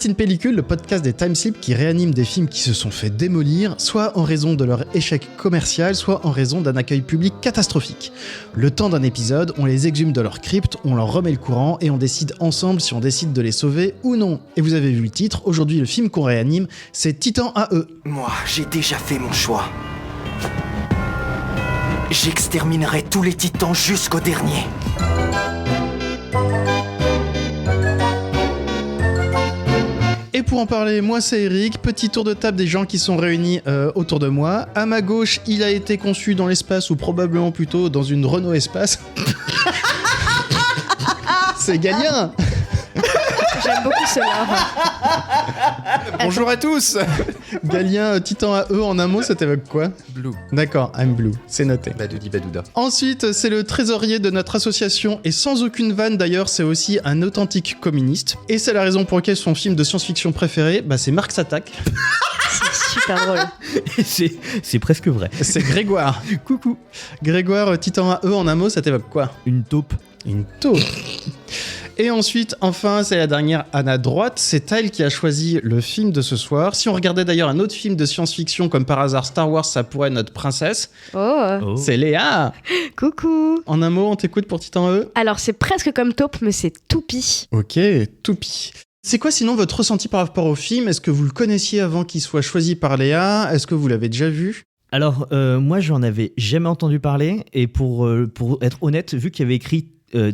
in Pellicule, le podcast des Timeslips qui réanime des films qui se sont fait démolir, soit en raison de leur échec commercial, soit en raison d'un accueil public catastrophique. Le temps d'un épisode, on les exhume de leur crypte, on leur remet le courant et on décide ensemble si on décide de les sauver ou non. Et vous avez vu le titre, aujourd'hui le film qu'on réanime, c'est Titan AE. Moi, j'ai déjà fait mon choix. J'exterminerai tous les titans jusqu'au dernier. Et pour en parler, moi c'est Eric, petit tour de table des gens qui sont réunis autour de moi. À ma gauche, il a été conçu dans l'espace ou probablement plutôt dans une Renault Espace. C'est Galien. J'aime beaucoup cela. Bonjour à tous. Galien, Titan AE, en un mot, ça t'évoque quoi? Blue. D'accord, I'm Blue, c'est noté. Badoudi badouda. Ensuite, c'est le trésorier de notre association, et sans aucune vanne d'ailleurs, c'est aussi un authentique communiste. Et c'est la raison pour laquelle son film de science-fiction préféré, c'est Marx Attack. C'est super drôle. C'est presque vrai. C'est Grégoire. Coucou. Grégoire, Titan AE, en un mot, ça t'évoque quoi? Une taupe. Une taupe. Et ensuite, enfin, c'est la dernière Anna droite, c'est elle qui a choisi le film de ce soir. Si on regardait d'ailleurs un autre film de science-fiction, comme par hasard Star Wars, ça pourrait être notre princesse. Oh. C'est Léa. Coucou. En un mot, on t'écoute pour Titan AE? Alors c'est presque comme taupe, mais c'est toupie. Ok, toupie. C'est quoi sinon votre ressenti par rapport au film? Est-ce que vous le connaissiez avant qu'il soit choisi par Léa? Est-ce que vous l'avez déjà vu? Alors, moi, j'en avais jamais entendu parler. Et pour être honnête, vu qu'il y avait écrit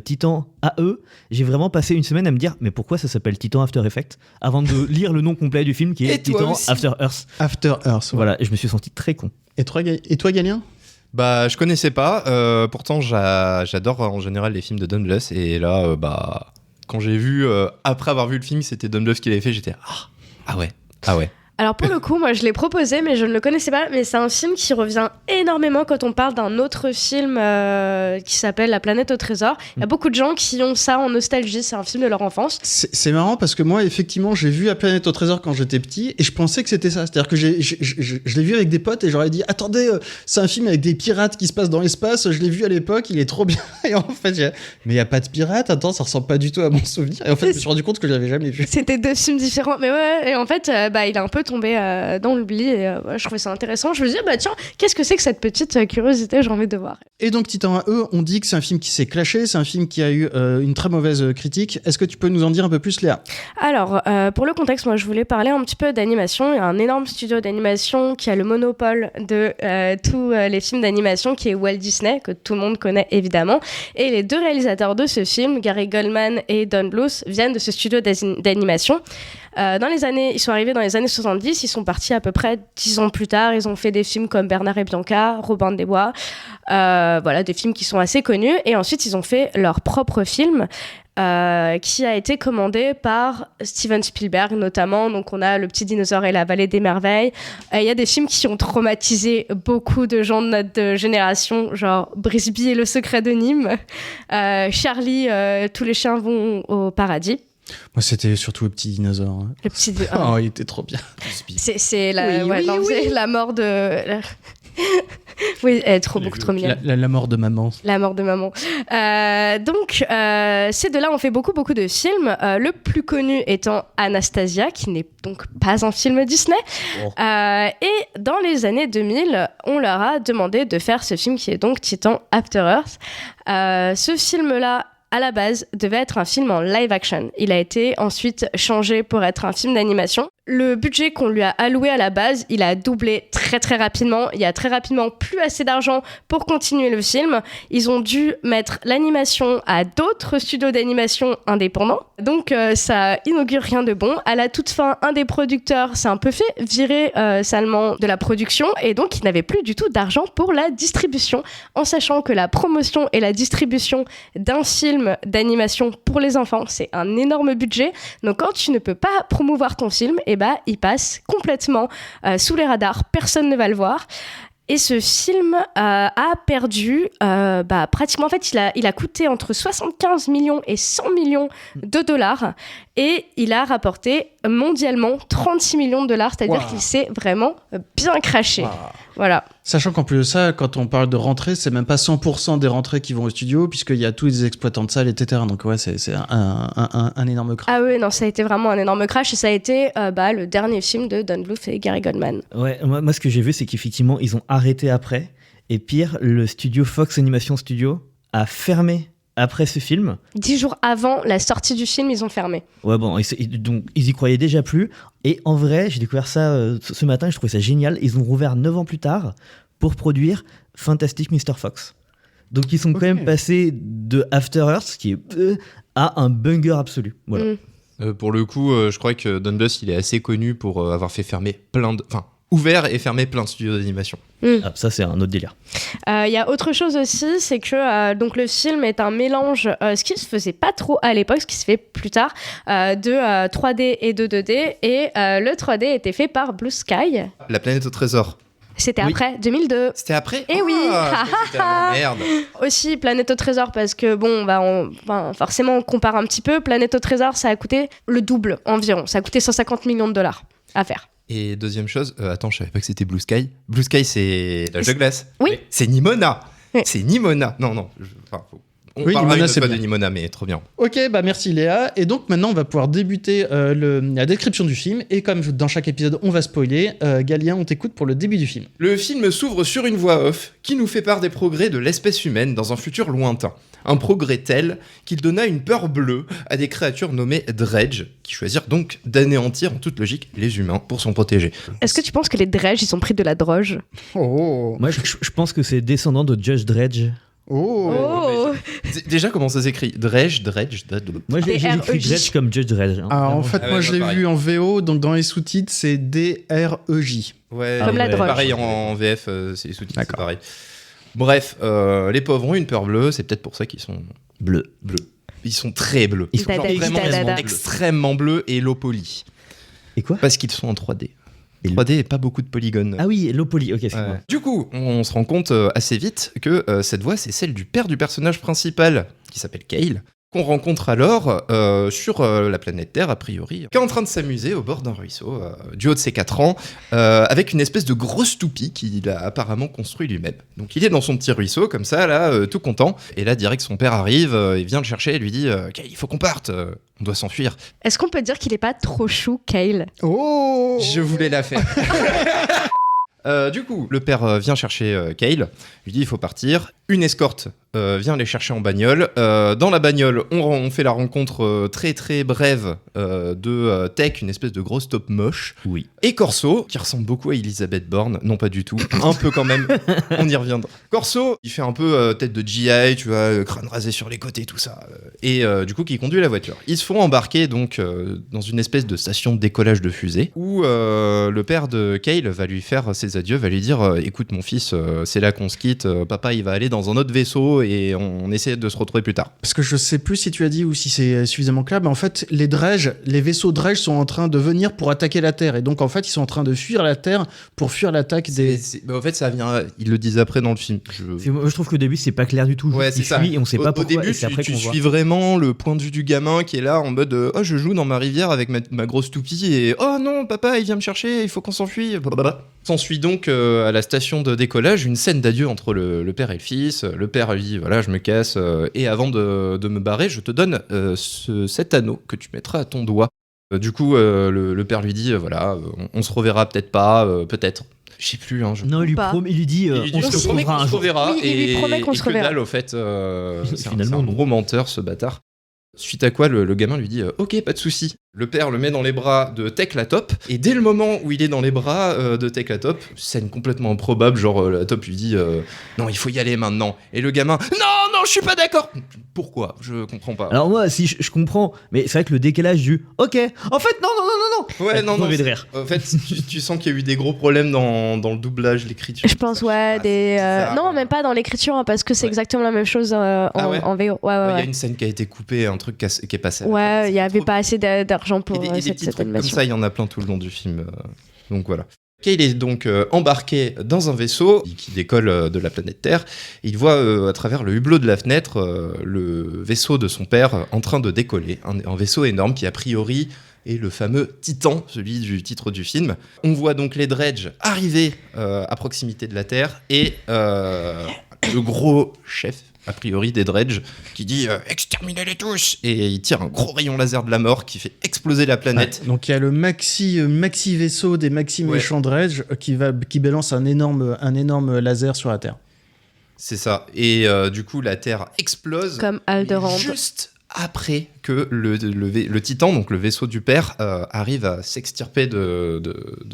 Titan AE, j'ai vraiment passé une semaine à me dire mais pourquoi ça s'appelle Titan After Effects avant de lire le nom complet du film qui est Titan After Earth. After Earth, ouais. Voilà, et je me suis senti très con. Et toi Galien? Bah, je connaissais pas. Pourtant, j'adore en général les films de Don Bluth. Et là, quand j'ai vu, après avoir vu le film, c'était Don Bluth qui l'avait fait, j'étais ah ouais. Alors pour le coup, moi je l'ai proposé, mais je ne le connaissais pas. Mais c'est un film qui revient énormément quand on parle d'un autre film qui s'appelle La planète au trésor. Il y a beaucoup de gens qui ont ça en nostalgie, c'est un film de leur enfance. C'est marrant parce que moi, effectivement, j'ai vu La planète au trésor quand j'étais petit et je pensais que c'était ça. C'est-à-dire que je l'ai vu avec des potes et j'aurais dit attendez, c'est un film avec des pirates qui se passe dans l'espace, je l'ai vu à l'époque, il est trop bien. Et en fait, mais il n'y a pas de pirates, attends, ça ressemble pas du tout à mon souvenir. Et en fait, je me suis rendu compte que je l'avais jamais vu. C'était deux films différents, mais ouais, et en fait, il a un peu tombé dans l'oubli et je trouvais ça intéressant. Je me disais, tiens, qu'est-ce que c'est que cette petite curiosité, j'ai envie de voir. Et donc Titan AE, on dit que c'est un film qui s'est clashé, c'est un film qui a eu une très mauvaise critique. Est-ce que tu peux nous en dire un peu plus, Léa? Alors, pour le contexte, moi je voulais parler un petit peu d'animation. Il y a un énorme studio d'animation qui a le monopole de tous les films d'animation, qui est Walt Disney, que tout le monde connaît évidemment. Et les deux réalisateurs de ce film, Gary Goldman et Don Bluth, viennent de ce studio d'animation. Ils sont arrivés dans les années 70, ils sont partis à peu près 10 ans plus tard, ils ont fait des films comme Bernard et Bianca, Robin des Bois, des films qui sont assez connus, et ensuite ils ont fait leur propre film qui a été commandé par Steven Spielberg notamment. Donc on a Le Petit Dinosaure et la Vallée des Merveilles. Il y a des films qui ont traumatisé beaucoup de gens de notre génération, genre Brisby et le secret de Nîmes, Charlie, tous les chiens vont au paradis. Moi, c'était surtout Le Petit Dinosaure. Hein. Le petit Oh, il était trop bien. C'est la mort de... Oui, elle est beaucoup trop mignonne. La mort de maman. La mort de maman. Ces deux-là ont fait beaucoup de films. Le plus connu étant Anastasia, qui n'est donc pas un film Disney. Oh. Et dans les années 2000, on leur a demandé de faire ce film qui est donc Titan After Earth. Ce film-là, à la base, devait être un film en live action. Il a été ensuite changé pour être un film d'animation. Le budget qu'on lui a alloué à la base, il a doublé très rapidement. Il y a très rapidement plus assez d'argent pour continuer le film. Ils ont dû mettre l'animation à d'autres studios d'animation indépendants. Donc ça inaugure rien de bon. À la toute fin, un des producteurs s'est un peu fait virer salement de la production et donc il n'avait plus du tout d'argent pour la distribution, en sachant que la promotion et la distribution d'un film d'animation pour les enfants, c'est un énorme budget. Donc quand tu ne peux pas promouvoir ton film, il passe complètement sous les radars, personne ne va le voir. Et ce film a perdu pratiquement, en fait, il a coûté entre 75 millions et 100 millions de dollars et il a rapporté mondialement 36 millions de dollars, c'est-à-dire qu'il s'est vraiment bien craché. Voilà. Sachant qu'en plus de ça, quand on parle de rentrées, c'est même pas 100% des rentrées qui vont au studio, puisqu'il y a tous les exploitants de salles, etc. Donc ouais, c'est un énorme crash. Ah oui, non, ça a été vraiment un énorme crash et ça a été le dernier film de Don Bluth et Gary Goldman. Ouais, moi ce que j'ai vu, c'est qu'effectivement, ils ont arrêté après. Et pire, le studio Fox Animation Studio a fermé après ce film. 10 jours avant la sortie du film, ils ont fermé. Ouais, bon, donc ils y croyaient déjà plus. Et en vrai, j'ai découvert ça ce matin, je trouvais ça génial. Ils ont rouvert 9 ans plus tard pour produire Fantastic Mr. Fox. Donc ils sont quand même passés de After Earth, qui est à un banger absolu. Voilà. Pour le coup, je crois que Don Bluth, il est assez connu pour avoir fait fermer ouvert et fermé plein de studios d'animation. Ah, ça, c'est un autre délire. Il y a autre chose aussi, c'est que donc le film est un mélange, ce qui se faisait pas trop à l'époque, ce qui se fait plus tard, de 3D et de 2D. Et le 3D était fait par Blue Sky. La planète au trésor. C'était Oui. après, 2002. C'était après Eh oui. C'était avant, merde. Aussi, Planète au Trésor, parce que forcément, on compare un petit peu. Planète au Trésor, ça a coûté le double environ. Ça a coûté 150 millions de dollars à faire. Et deuxième chose, attends, je savais pas que c'était Blue Sky. Blue Sky, c'est la jeu glace. Oui. C'est Nimona. Oui. C'est Nimona. Non. On Oui, parlera Nimona, une c'est autre fois bien. de Nimona, mais trop bien. Ok, bah merci Léa. Et donc maintenant, on va pouvoir débuter la description du film. Et comme dans chaque épisode, on va spoiler, Galien, on t'écoute pour le début du film. Le film s'ouvre sur une voix off qui nous fait part des progrès de l'espèce humaine dans un futur lointain. Un progrès tel qu'il donna une peur bleue à des créatures nommées Dredge, qui choisirent donc d'anéantir en toute logique les humains pour s'en protéger. Est-ce que tu penses que les Dredge, ils ont pris de la droge? Oh. Moi, je pense que c'est descendant de Judge Dredge. Oh. Déjà, comment ça s'écrit? Dredge. Moi, j'ai écrit D-R-E-J. Dredge comme Judge Dredge. hein. Alors en Vraiment. fait, Ah ouais, moi je moi, l'ai pareil. vu en VO, donc dans les sous-titres, c'est D-R-E-J. Ouais, Comme la drogue. pareil en VF, c'est les sous-titres, c'est D'accord. pareil. Bref, les pauvres ont une peur bleue, c'est peut-être pour ça qu'ils sont Bleu. bleus. Ils sont très bleus. Ils sont Dada, Vraiment dada. extrêmement bleus et low poly. Et quoi? Parce qu'ils sont en 3D. Et 3D et pas beaucoup de polygones. Ah oui, low poly, ok, c'est Ouais. moi. Du coup, on se rend compte assez vite que cette voix, c'est celle du père du personnage principal, qui s'appelle Kale, qu'on rencontre alors sur la planète Terre, a priori, qui est en train de s'amuser au bord d'un ruisseau, du haut de ses 4 ans, avec une espèce de grosse toupie qu'il a apparemment construit lui-même. Donc il est dans son petit ruisseau, comme ça, là, tout content, et là, direct, son père arrive, il vient le chercher et lui dit « Kale, il faut qu'on parte, on doit s'enfuir. Est-ce qu'on peut dire qu'il est pas trop chou, Kale? Oh. Je voulais la faire. Du coup, le père vient chercher Kale, lui dit il faut partir. Une escorte vient les chercher en bagnole. Dans la bagnole, on fait la rencontre très très brève de Tech, une espèce de grosse taupe moche. Oui. Et Corso, qui ressemble beaucoup à Elizabeth Bourne. Non, pas du tout. Un peu quand même. On y reviendra. Corso, il fait un peu tête de GI, tu vois, crâne rasé sur les côtés, tout ça. Et du coup, qui conduit la voiture. Ils se font embarquer donc dans une espèce de station de décollage de fusée où le père de Kale va lui faire ses adieux, va lui dire écoute, mon fils, c'est là qu'on se quitte. Papa, il va aller dans un autre vaisseau et on essaie de se retrouver plus tard. Parce que je sais plus si tu as dit ou si c'est suffisamment clair, mais en fait, les vaisseaux Dredge sont en train de venir pour attaquer la Terre. Et donc, en fait, ils sont en train de fuir la Terre pour fuir l'attaque des... En fait, ça vient. Ils le disent après dans le film. Moi, je trouve qu'au début, c'est pas clair du tout. Ouais, Juste, c'est il ça. fuit et on sait pas Au pourquoi. début, et c'est après tu qu'on voit. suis vraiment le point de vue du gamin qui est là en mode oh, je joue dans ma rivière avec ma grosse toupie et oh non, papa, il vient me chercher, il faut qu'on s'enfuit. Blablabla. S'ensuit donc à la station de décollage une scène d'adieu entre le père et le fils. Le père lui dit voilà, je me casse et avant de me barrer, je te donne cet anneau que tu mettras à ton doigt. Du coup, le père lui dit voilà, on se reverra peut-être pas, peut-être. Je sais plus. Hein, Non, il lui, Pas. il lui dit il lui dit, on je se te promets retrouvera qu'on un se jour. reverra. Oui, il lui promet qu'on et se que reverra. dalle, au fait, c'est Finalement, un non. gros menteur, ce bâtard. Suite à quoi, le gamin lui dit ok, pas de souci. Le père le met dans les bras de Tech la Top, et dès le moment où il est dans les bras de Tech la Top, scène complètement improbable, genre la Top lui dit non, il faut y aller maintenant. Et le gamin non, je suis pas d'accord. Pourquoi? Je comprends pas. Alors moi, si je comprends, mais c'est vrai que le décalage du ok, en fait non. ouais, non, crevé de c'est- rire. En fait, tu sens qu'il y a eu des gros problèmes dans le doublage, l'écriture. Je pense, tout ça. ouais, Je sais pas, c'est bizarre. non, même pas dans l'écriture, hein, parce que c'est Ouais. exactement la même chose Ah ouais en VO. Ouais, Il y a ouais, une scène qui a été coupée, un truc qui est passé. ouais. Il y avait Trop- pas assez d'argent pour Et des cette petits trucs comme animation. ça, il y en a plein tout le long du film. Donc voilà. Kale est donc embarqué dans un vaisseau qui décolle de la planète Terre. Il voit à travers le hublot de la fenêtre le vaisseau de son père en train de décoller. Un vaisseau énorme qui a priori et le fameux Titan, celui du titre du film. On voit donc les dredges arriver à proximité de la Terre et le gros chef, a priori, des dredges qui dit « Exterminez-les tous !» Et il tire un gros rayon laser de la mort qui fait exploser la planète. Ouais, donc il y a le maxi vaisseau des maxi méchants dredge qui balance un énorme laser sur la Terre. C'est ça. Et du coup, la Terre explose. Comme Alderaan. Juste après que le Titan, donc le vaisseau du père, arrive à s'extirper de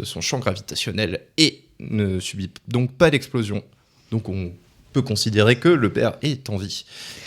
son champ gravitationnel et ne subit donc pas d'explosion. Donc on peut considérer que le père est en vie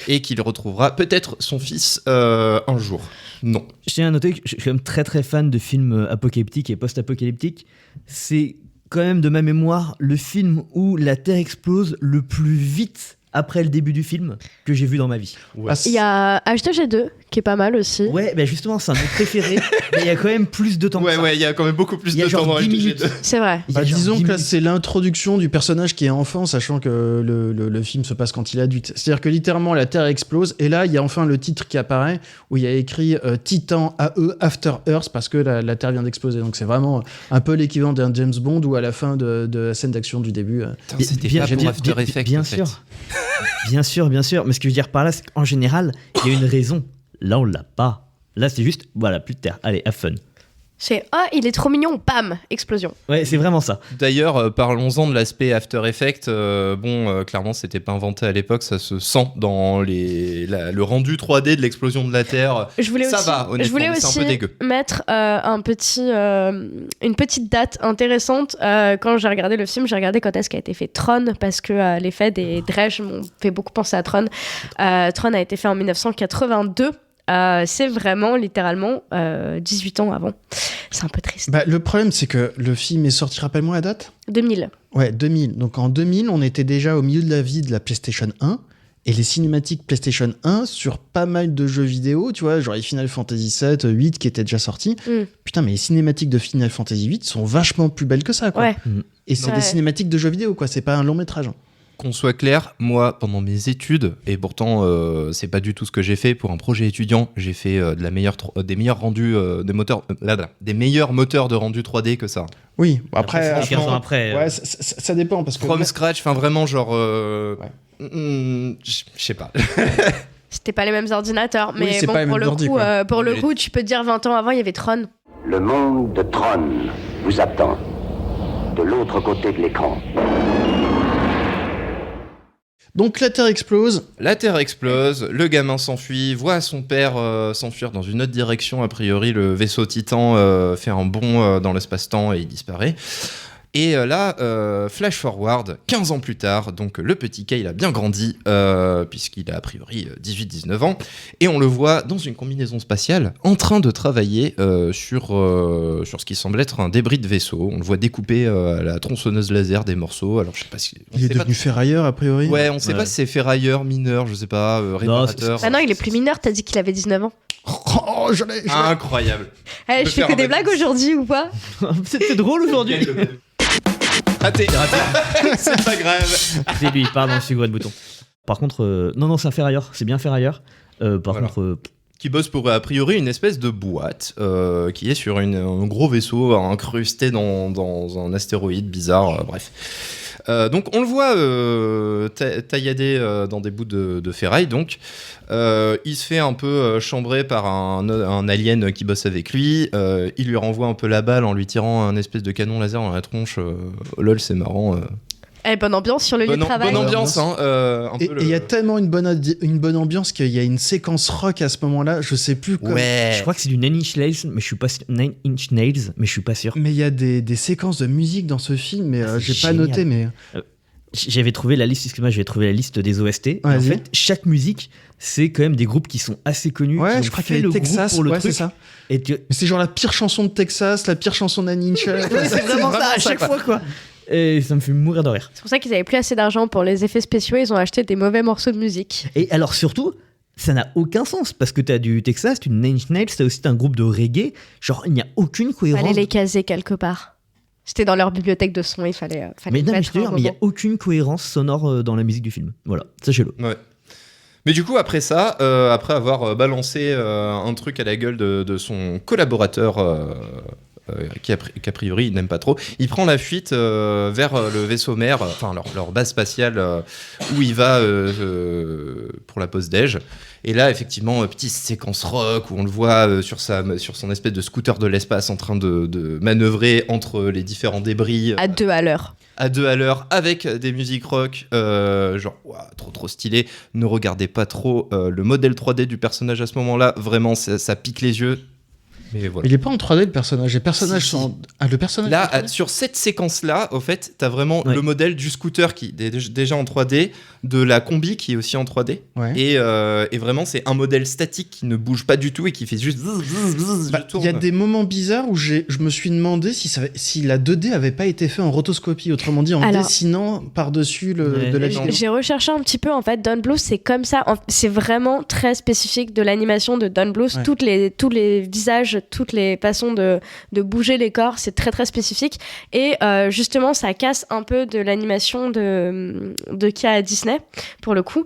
et qu'il retrouvera peut-être son fils un jour. Non. Je tiens à noter que je suis quand même très très fan de films apocalyptiques et post-apocalyptiques. C'est quand même de ma mémoire le film où la Terre explose le plus vite après le début du film que j'ai vu dans ma vie. Ouais. Il y a H2G2 qui est pas mal aussi. Ouais, bah justement, c'est un de mes préférés, mais il y a quand même plus de temps que ça. Ouais, il y a quand même beaucoup plus Il y a de temps genre dans 10 H2G2. minutes. C'est vrai. Il y a genre Disons 10 que là, minutes. c'est l'introduction du personnage qui est enfant, sachant que le film se passe quand il est adulte. C'est-à-dire que littéralement, la Terre explose, et là, il y a enfin le titre qui apparaît, où il y a écrit Titan AE After Earth, parce que la Terre vient d'exploser. Donc c'est vraiment un peu l'équivalent d'un James Bond, où à la fin de la scène d'action du début... Putain, c'était pas pour After Effects, bien en fait. sûr. Bien sûr. Mais ce que je veux dire par là, c'est qu'en général, il y a une raison. Là, on l'a pas. Là, c'est juste, voilà, plus de terre. Allez, have fun. C'est « Ah, il est trop mignon !» Bam, explosion. Ouais, c'est vraiment ça. D'ailleurs, parlons-en de l'aspect After Effects. Clairement, c'était pas inventé à l'époque, ça se sent dans le rendu 3D de l'explosion de la Terre. Je voulais Ça aussi, va, honnêtement, je voulais mais c'est un aussi peu dégueu. mettre une petite date intéressante. Quand j'ai regardé le film, j'ai regardé quand est-ce qu'a été fait Tron, parce que l'effet des dredges m'ont fait beaucoup penser à Tron. Tron a été fait en 1982. C'est vraiment littéralement 18 ans avant. C'est un peu triste. Bah, le problème, c'est que le film est sorti, rappelle-moi la date ? 2000. Ouais, 2000. Donc en 2000, on était déjà au milieu de la vie de la PlayStation 1. Et les cinématiques PlayStation 1 sur pas mal de jeux vidéo, tu vois, genre les Final Fantasy 7, 8 qui étaient déjà sortis. Putain, mais les cinématiques de Final Fantasy 8 sont vachement plus belles que ça, quoi. Ouais. Et c'est Ouais. des cinématiques de jeux vidéo, quoi. C'est pas un long métrage. Qu'on soit clair, moi, pendant mes études, et pourtant, c'est pas du tout ce que j'ai fait pour un projet étudiant, j'ai fait des meilleurs rendus des meilleurs moteurs de rendu 3D que ça. Oui, après, Après, 15 ans après. ouais, ça dépend parce que From scratch, enfin vraiment genre... Ouais. Je sais pas. C'était pas les mêmes ordinateurs, mais c'est bon, pas les pour mêmes le ordi, coup, quoi. pour le coup, tu peux te dire 20 ans avant, il y avait Tron. Le monde de Tron vous attend, de l'autre côté de l'écran. Donc la Terre explose. La Terre explose, le gamin s'enfuit, voit son père s'enfuir dans une autre direction. A priori, le vaisseau Titan fait un bond dans l'espace-temps et il disparaît. Et là, flash forward, 15 ans plus tard, donc le petit Kyle a bien grandi, puisqu'il a a priori 18-19 ans, et on le voit dans une combinaison spatiale, en train de travailler sur ce qui semble être un débris de vaisseau. On le voit découper à la tronçonneuse laser des morceaux, alors je sais pas si... Il est devenu ferrailleur, a priori. Ouais, on sait Ouais. pas si c'est ferrailleur, mineur, je sais pas, réparateur... Ah non, il est plus mineur, t'as dit qu'il avait 19 ans. Oh, je l'ai. Incroyable. Eh, peux je fais faire que un des mec- blagues aujourd'hui ou pas? C'était drôle aujourd'hui. Raté. C'est pas grave. C'est lui, pardon, je suis gros de bouton. Par contre, non, c'est un ferrailleur, c'est bien ferrailleur. Par Voilà. contre, Qui bosse pour a priori une espèce de boîte qui est sur un gros vaisseau incrusté dans un astéroïde bizarre, bref. Donc on le voit taillader dans des bouts de ferraille, donc il se fait un peu chambrer par un alien qui bosse avec lui, il lui renvoie un peu la balle en lui tirant un espèce de canon laser dans la tronche. Lol, c'est marrant. Eh, bonne ambiance sur le lieu de travail. Bonne ambiance, hein. Un Et peu il y a tellement une bonne ambiance qu'il y a une séquence rock à ce moment-là, je sais plus quoi. Ouais. je crois que c'est du Nine Inch Nails, mais je suis pas sûr. Nine Inch Nails, mais je suis pas sûr. Mais il y a des séquences de musique dans ce film, mais c'est j'ai pas génial. noté, mais... J'avais trouvé la liste, excuse-moi, j'avais trouvé la liste des OST. Et en Vas-y. fait, chaque musique, c'est quand même des groupes qui sont assez connus. qui Ouais, ont je crois fait qu'il y avait le groupe Texas, pour le ouais, c'est truc. ça. Et tu... Mais c'est genre la pire chanson de Texas, la pire chanson d'Anincha. Ouais, c'est vraiment ça à chaque fois, quoi. Et ça me fait mourir de rire. C'est pour ça qu'ils avaient plus assez d'argent pour les effets spéciaux, ils ont acheté des mauvais morceaux de musique. Et alors surtout, ça n'a aucun sens parce que t'as du Texas, tu Nine Inch Nails, t'as aussi un groupe de reggae. Genre, il n'y a aucune cohérence. Fallait les caser quelque part. C'était dans leur bibliothèque de son, il fallait Mais non, mais mettre je te un jure, mais il n'y a moment. aucune cohérence sonore dans la musique du film. Voilà, sachez-le. Ouais. Mais du coup, après ça, après avoir balancé un truc à la gueule de son collaborateur, qu'a priori il n'aime pas trop, il prend la fuite vers le vaisseau mère, enfin leur base spatiale où il va pour la pause déj. Et là, effectivement, petite séquence rock où on le voit sur son espèce de scooter de l'espace en train de manœuvrer entre les différents débris. À 2 à l'heure. À 2 à l'heure, avec des musiques rock, genre, ouah, trop stylé. Ne regardez pas trop le modèle 3D du personnage à ce moment-là, vraiment, ça pique les yeux. Mais voilà. Il est pas en 3D le personnage. Les personnages Si. sont. Ah, le personnage. Là, sur cette séquence-là, au fait, t'as vraiment Ouais. le modèle du scooter qui est déjà en 3D, de la combi qui est aussi en 3D, Ouais. et vraiment, c'est un modèle statique qui ne bouge pas du tout et qui fait juste. Il y a des moments bizarres où je me suis demandé si la 2D avait pas été fait en rotoscopie, autrement dit en Alors- dessinant par-dessus Ouais. de la Non. vidéo. J'ai recherché un petit peu, en fait, Don Bluth, c'est comme ça. C'est vraiment très spécifique de l'animation de Don Bluth. Ouais. Tous les visages, toutes les façons de bouger les corps, c'est très très spécifique. Et justement, ça casse un peu de l'animation de qu'il y a à Disney, pour le coup.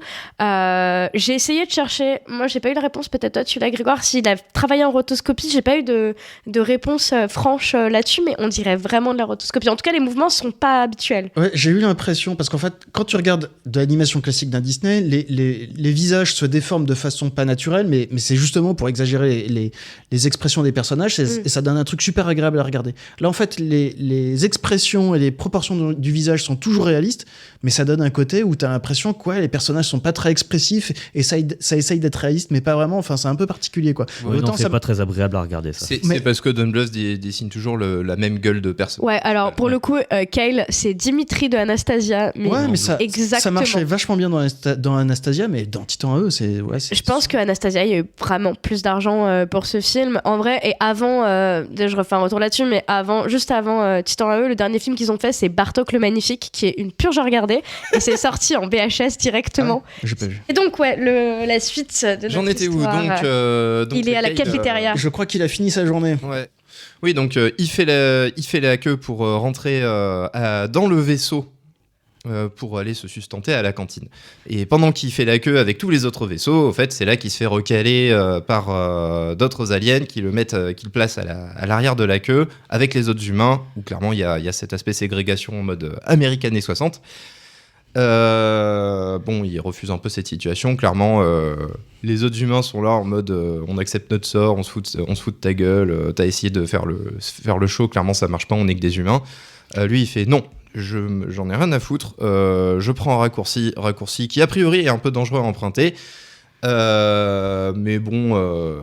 J'ai essayé de chercher, moi j'ai pas eu de réponse, peut-être toi tu l'as, Grégoire, s'il a travaillé en rotoscopie, j'ai pas eu de réponse franche là-dessus, mais on dirait vraiment de la rotoscopie. En tout cas, les mouvements sont pas habituels. Ouais, j'ai eu l'impression, parce qu'en fait, quand tu regardes de l'animation classique d'un Disney, les visages se déforment de façon pas naturelle, mais c'est justement pour exagérer les expressions des personnages, et ça donne un truc super agréable à regarder. Là, en fait, les expressions et les proportions du visage sont toujours réalistes, mais ça donne un côté où t'as l'impression que les personnages sont pas très expressifs, et ça essaye d'être réaliste, mais pas vraiment. Enfin, c'est un peu particulier, quoi. Ouais, Autant non, c'est ça- pas très agréable à regarder ça. C'est Mais- parce que Don Bluth dessine toujours la même gueule de personne. Ouais, alors pour le coup, Kale, c'est Dimitri de Anastasia, mais Ouais, mais ça exactement. marchait vachement bien dans Anastasia, mais dans Titan AE, c'est. Ouais, Je pense que Anastasia, il y a eu vraiment plus d'argent pour ce film. En vrai, et avant, je refais un retour là-dessus, mais juste avant Titan AE, le dernier film qu'ils ont fait, c'est Bartok le Magnifique, qui est une purge à regarder, et c'est sorti en VHS directement. J'ai pas vu. Et donc, ouais, la suite de J'en notre étais où histoire, donc il est à la Kyle, cafétéria. Je crois qu'il a fini sa journée. Ouais. Oui, donc il fait la queue pour rentrer dans le vaisseau pour aller se sustenter à la cantine. Et pendant qu'il fait la queue avec tous les autres vaisseaux, au fait, c'est là qu'il se fait recaler par d'autres aliens qui le placent à l'arrière de la queue avec les autres humains, où clairement il y a cet aspect ségrégation en mode Amérique années 60. Bon, il refuse un peu cette situation. Clairement, les autres humains sont là en mode on accepte notre sort, on se fout de ta gueule, t'as essayé de faire le show, clairement ça marche pas, on est que des humains. Lui, il fait non, j'en ai rien à foutre, je prends un raccourci qui a priori est un peu dangereux à emprunter. Mais bon,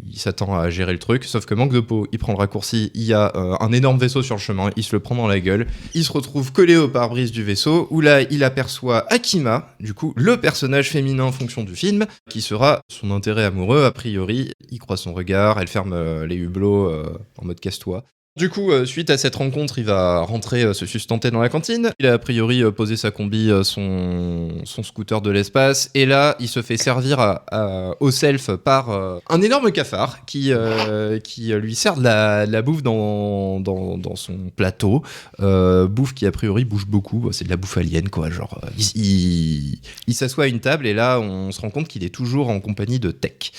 il s'attend à gérer le truc, sauf que manque de peau, il prend le raccourci, il y a un énorme vaisseau sur le chemin, il se le prend dans la gueule, il se retrouve collé au pare-brise du vaisseau, où là il aperçoit Akima, du coup le personnage féminin en fonction du film, qui sera son intérêt amoureux a priori, il croise son regard, elle ferme les hublots en mode casse-toi. Du coup, suite à cette rencontre, il va rentrer se sustenter dans la cantine. Il a priori posé sa combi, son scooter de l'espace. Et là, il se fait servir au self par un énorme cafard qui lui sert de la bouffe dans son plateau. Bouffe qui, a priori, bouge beaucoup. C'est de la bouffe alien, quoi. Genre, il s'assoit à une table et là, on se rend compte qu'il est toujours en compagnie de Tech.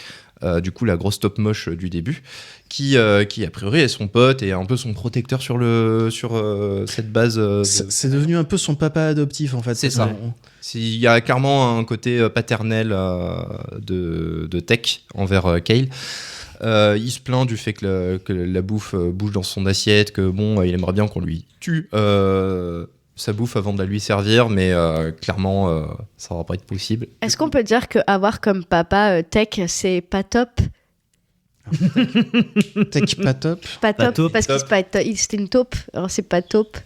Du coup, la grosse top moche du début, qui a priori est son pote et un peu son protecteur sur cette base. C'est devenu un peu son papa adoptif, en fait. C'est ça. Il y a clairement un côté paternel de Tech envers Kale. Il se plaint du fait que la bouffe bouge dans son assiette, que bon, il aimerait bien qu'on lui tue sa bouffe avant de la lui servir, mais clairement, ça va pas être possible. Est-ce qu'on peut dire qu'avoir comme papa Tech, c'est pas top? Tech pas top. Pas top, top. parce que c'était une taupe, alors c'est pas top.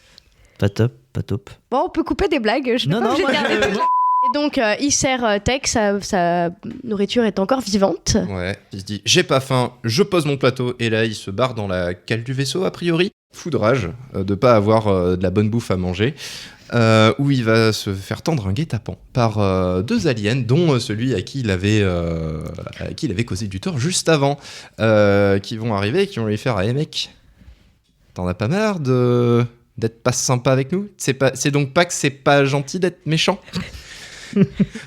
Pas top, pas top. Bon, on peut couper des blagues, je sais pas, j'ai moi, gardé je- tout. Et donc, il sert Tech, sa nourriture est encore vivante. Ouais, il se dit j'ai pas faim, je pose mon plateau et là il se barre dans la cale du vaisseau a priori. Fou de rage de pas avoir de la bonne bouffe à manger, où il va se faire tendre un guet-apens par deux aliens, dont celui à qui il avait causé du tort juste avant, qui vont arriver et qui vont lui faire hey mec, t'en as pas marre d'être pas sympa avec nous? C'est donc pas que c'est pas gentil d'être méchant?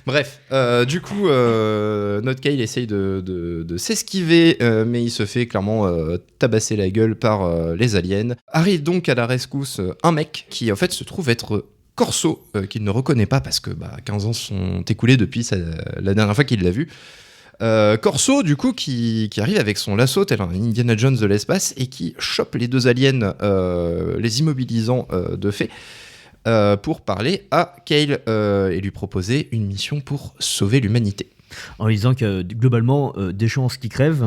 Bref, du coup, notre Kyle essaye de s'esquiver, mais il se fait clairement tabasser la gueule par les aliens. Arrive donc à la rescousse un mec qui en fait se trouve être Corso, qu'il ne reconnaît pas parce que 15 ans sont écoulés depuis la dernière fois qu'il l'a vu. Corso, du coup, qui arrive avec son lasso, tel un Indiana Jones de l'espace, et qui chope les deux aliens, les immobilisant de fait, pour parler à Kyle et lui proposer une mission pour sauver l'humanité. En lui disant que globalement, des chances qu'il crève,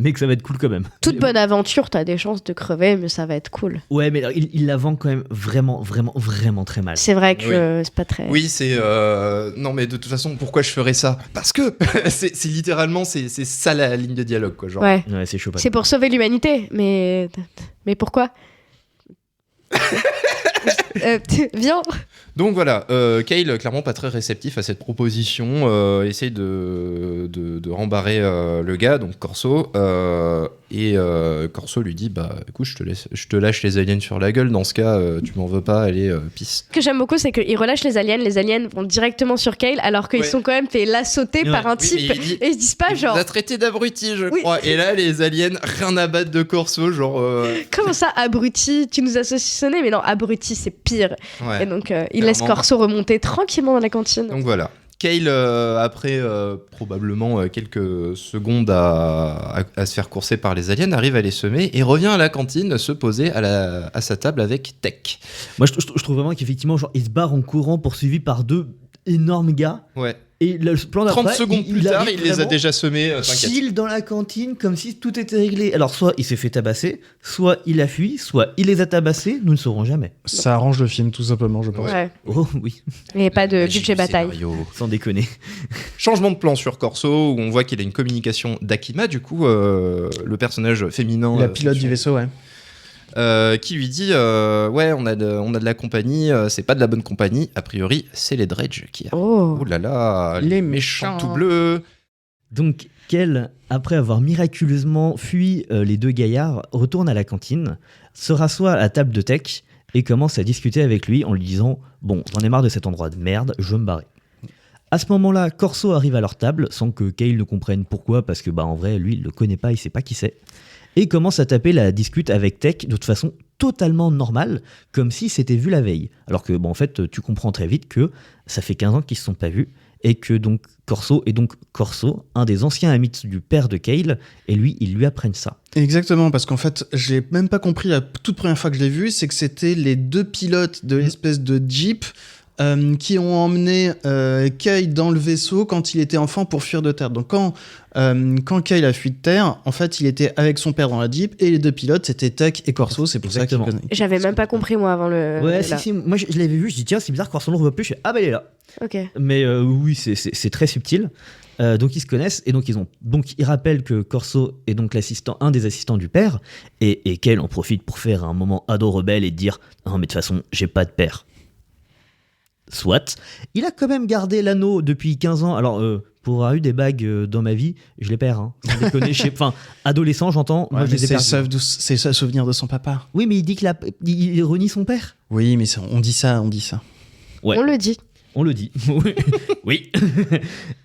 mais que ça va être cool quand même. Toute bonne aventure, t'as des chances de crever, mais ça va être cool. Ouais, mais il la vend quand même vraiment très mal. C'est vrai que c'est pas très... Oui, c'est... Non, mais de toute façon, pourquoi je ferais ça ? Parce que c'est littéralement, c'est ça la ligne de dialogue, quoi. Genre. Ouais, c'est chaud. c'est pour sauver l'humanité, mais pourquoi Viens. Donc voilà, Kyle, clairement pas très réceptif à cette proposition, essaye de rembarrer le gars, donc Corso, et Corso lui dit écoute, je te lâche les aliens sur la gueule, dans ce cas, tu m'en veux pas, allez, pisse. Ce que j'aime beaucoup, c'est qu'il relâche les aliens vont directement sur Kyle, alors qu'ils sont quand même fait lassauter par un type, et ils se disent pas genre... Il nous a traité d'abruti, je crois, et là, les aliens, rien à battre de Corso, genre... Comment ça, abruti ? Tu nous as saucissonné ? Mais non, abruti, c'est pire. Ouais. Et donc, il laisse Corso remonter tranquillement dans la cantine. Donc voilà. Kyle, après probablement quelques secondes à se faire courser par les aliens, arrive à les semer et revient à la cantine se poser à sa table avec Tech. Moi, je trouve vraiment qu'effectivement, genre, il se barre en courant poursuivi par deux énormes gars. Ouais. Et le plan d'après, 30 secondes plus tard, il les a déjà semés, t'inquiète. Chill dans la cantine comme si tout était réglé. Alors, soit il s'est fait tabasser, soit il a fui, soit il les a tabassés, nous ne saurons jamais. Ça arrange le film, tout simplement, je pense. Ouais. Oh oui, Il n'y a pas de budget bataille. Scénario. sans déconner. Changement de plan sur Corso, où on voit qu'il a une communication d'Akima, du coup, le personnage féminin. La pilote du vaisseau, ouais. Qui lui dit ouais, on a de la compagnie, c'est pas de la bonne compagnie, a priori c'est les Dredge qui arrivent. Oh Là là, les méchants tout bleus. Donc, Kel, après avoir miraculeusement fui les deux gaillards, retourne à la cantine, se rassoit à la table de Tech et commence à discuter avec lui en lui disant « Bon, j'en ai marre de cet endroit de merde, je veux me barrer ». À ce moment-là, Corso arrive à leur table sans que Kyle ne comprenne pourquoi, parce que en vrai, lui, il le connaît pas, il sait pas qui c'est. Et commence à taper la discute avec Tech de toute façon totalement normale, comme si c'était vu la veille. Alors que, en fait, tu comprends très vite que ça fait 15 ans qu'ils se sont pas vus, et que donc Corso est donc Corso, un des anciens amis du père de Kyle, et lui, ils lui apprennent ça. Exactement, parce qu'en fait, j'ai même pas compris la toute première fois que je l'ai vu, c'est que c'était les deux pilotes de l'espèce de Jeep qui ont emmené Kyle dans le vaisseau quand il était enfant pour fuir de terre. Donc quand Kyle a fui de terre, en fait, il était avec son père dans la Jeep et les deux pilotes, c'était Tech et Corso. C'est pour Exactement. ça qu'il connaît. J'avais même pas compris, moi, avant le... Ouais, là. si, moi je l'avais vu, je dis tiens, c'est bizarre, Corso on le voit plus, je fais ah bah il est là. Ok. Mais oui, c'est très subtil. Donc ils se connaissent et donc ils rappellent que Corso est donc un des assistants du père et Kyle en profite pour faire un moment ado rebelle et dire non mais de toute façon j'ai pas de père. Soit, il a quand même gardé l'anneau depuis 15 ans. Alors pour avoir eu des bagues dans ma vie, je les perds. Hein. Sans déconner, adolescent j'entends. Ouais, moi je les ai perdus. c'est ça, souvenir de son papa. Oui mais il dit qu'il renie son père. Oui, mais on dit ça. Ouais. On le dit. On le dit. Oui.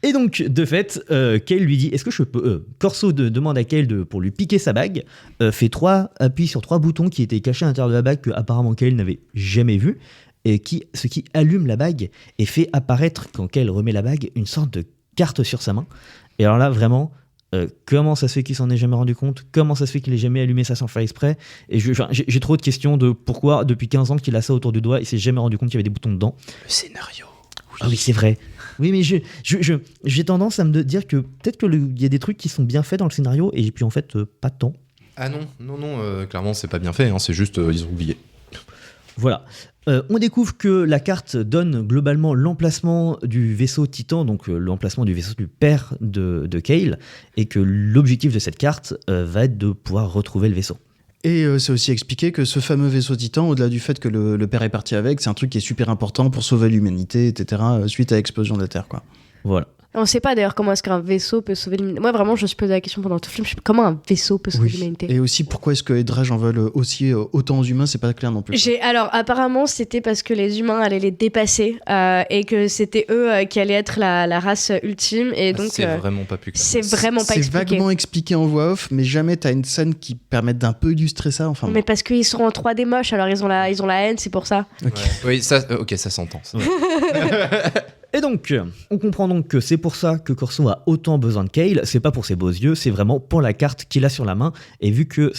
Et donc, de fait, Kyle lui dit est-ce que je peux. Corso demande à Kyle pour lui piquer sa bague, appuie sur 3 boutons qui étaient cachés à l'intérieur de la bague que apparemment Kyle n'avait jamais vu, et ce qui allume la bague et fait apparaître, quand Kyle remet la bague, une sorte de carte sur sa main. Et alors là, vraiment. Comment ça se fait qu'il s'en est jamais rendu compte ? Comment ça se fait qu'il ait jamais allumé ça sans faire exprès ? Et j'ai trop de questions de pourquoi, depuis 15 ans qu'il a ça autour du doigt, il s'est jamais rendu compte qu'il y avait des boutons dedans. Le scénario. Ah oui, c'est vrai. Oui, mais j'ai tendance à me dire que peut-être qu'il y a des trucs qui sont bien faits dans le scénario et puis en fait, pas tant. Ah non, clairement c'est pas bien fait, hein, c'est juste ils ont oublié. Voilà. On découvre que la carte donne globalement l'emplacement du vaisseau Titan, donc l'emplacement du vaisseau du père de Kyle, et que l'objectif de cette carte va être de pouvoir retrouver le vaisseau. Et c'est aussi expliqué que ce fameux vaisseau Titan, au-delà du fait que le père est parti avec, c'est un truc qui est super important pour sauver l'humanité, etc., suite à l'explosion de la Terre, quoi. Voilà. On sait pas d'ailleurs comment est-ce qu'un vaisseau peut sauver l'humanité. Moi vraiment je me suis posé la question pendant tout le film, comment un vaisseau peut sauver l'humanité. Et aussi pourquoi est-ce que les Dredge en veulent aussi autant aux humains, c'est pas clair non plus. Alors apparemment c'était parce que les humains allaient les dépasser et que c'était eux qui allaient être la race ultime et donc c'est vraiment pas plus clair. C'est vraiment pas expliqué. C'est vaguement expliqué en voix off, mais jamais t'as une scène qui permette d'un peu illustrer ça. Enfin. Mais parce qu'ils sont en 3D moche, alors ils ont la haine, c'est pour ça. Okay. Ouais. Oui, ça s'entend. Ça. Et donc, on comprend donc que c'est pour ça que Corso a autant besoin de Kale. C'est pas pour ses beaux yeux, c'est vraiment pour la carte qu'il a sur la main. Et vu que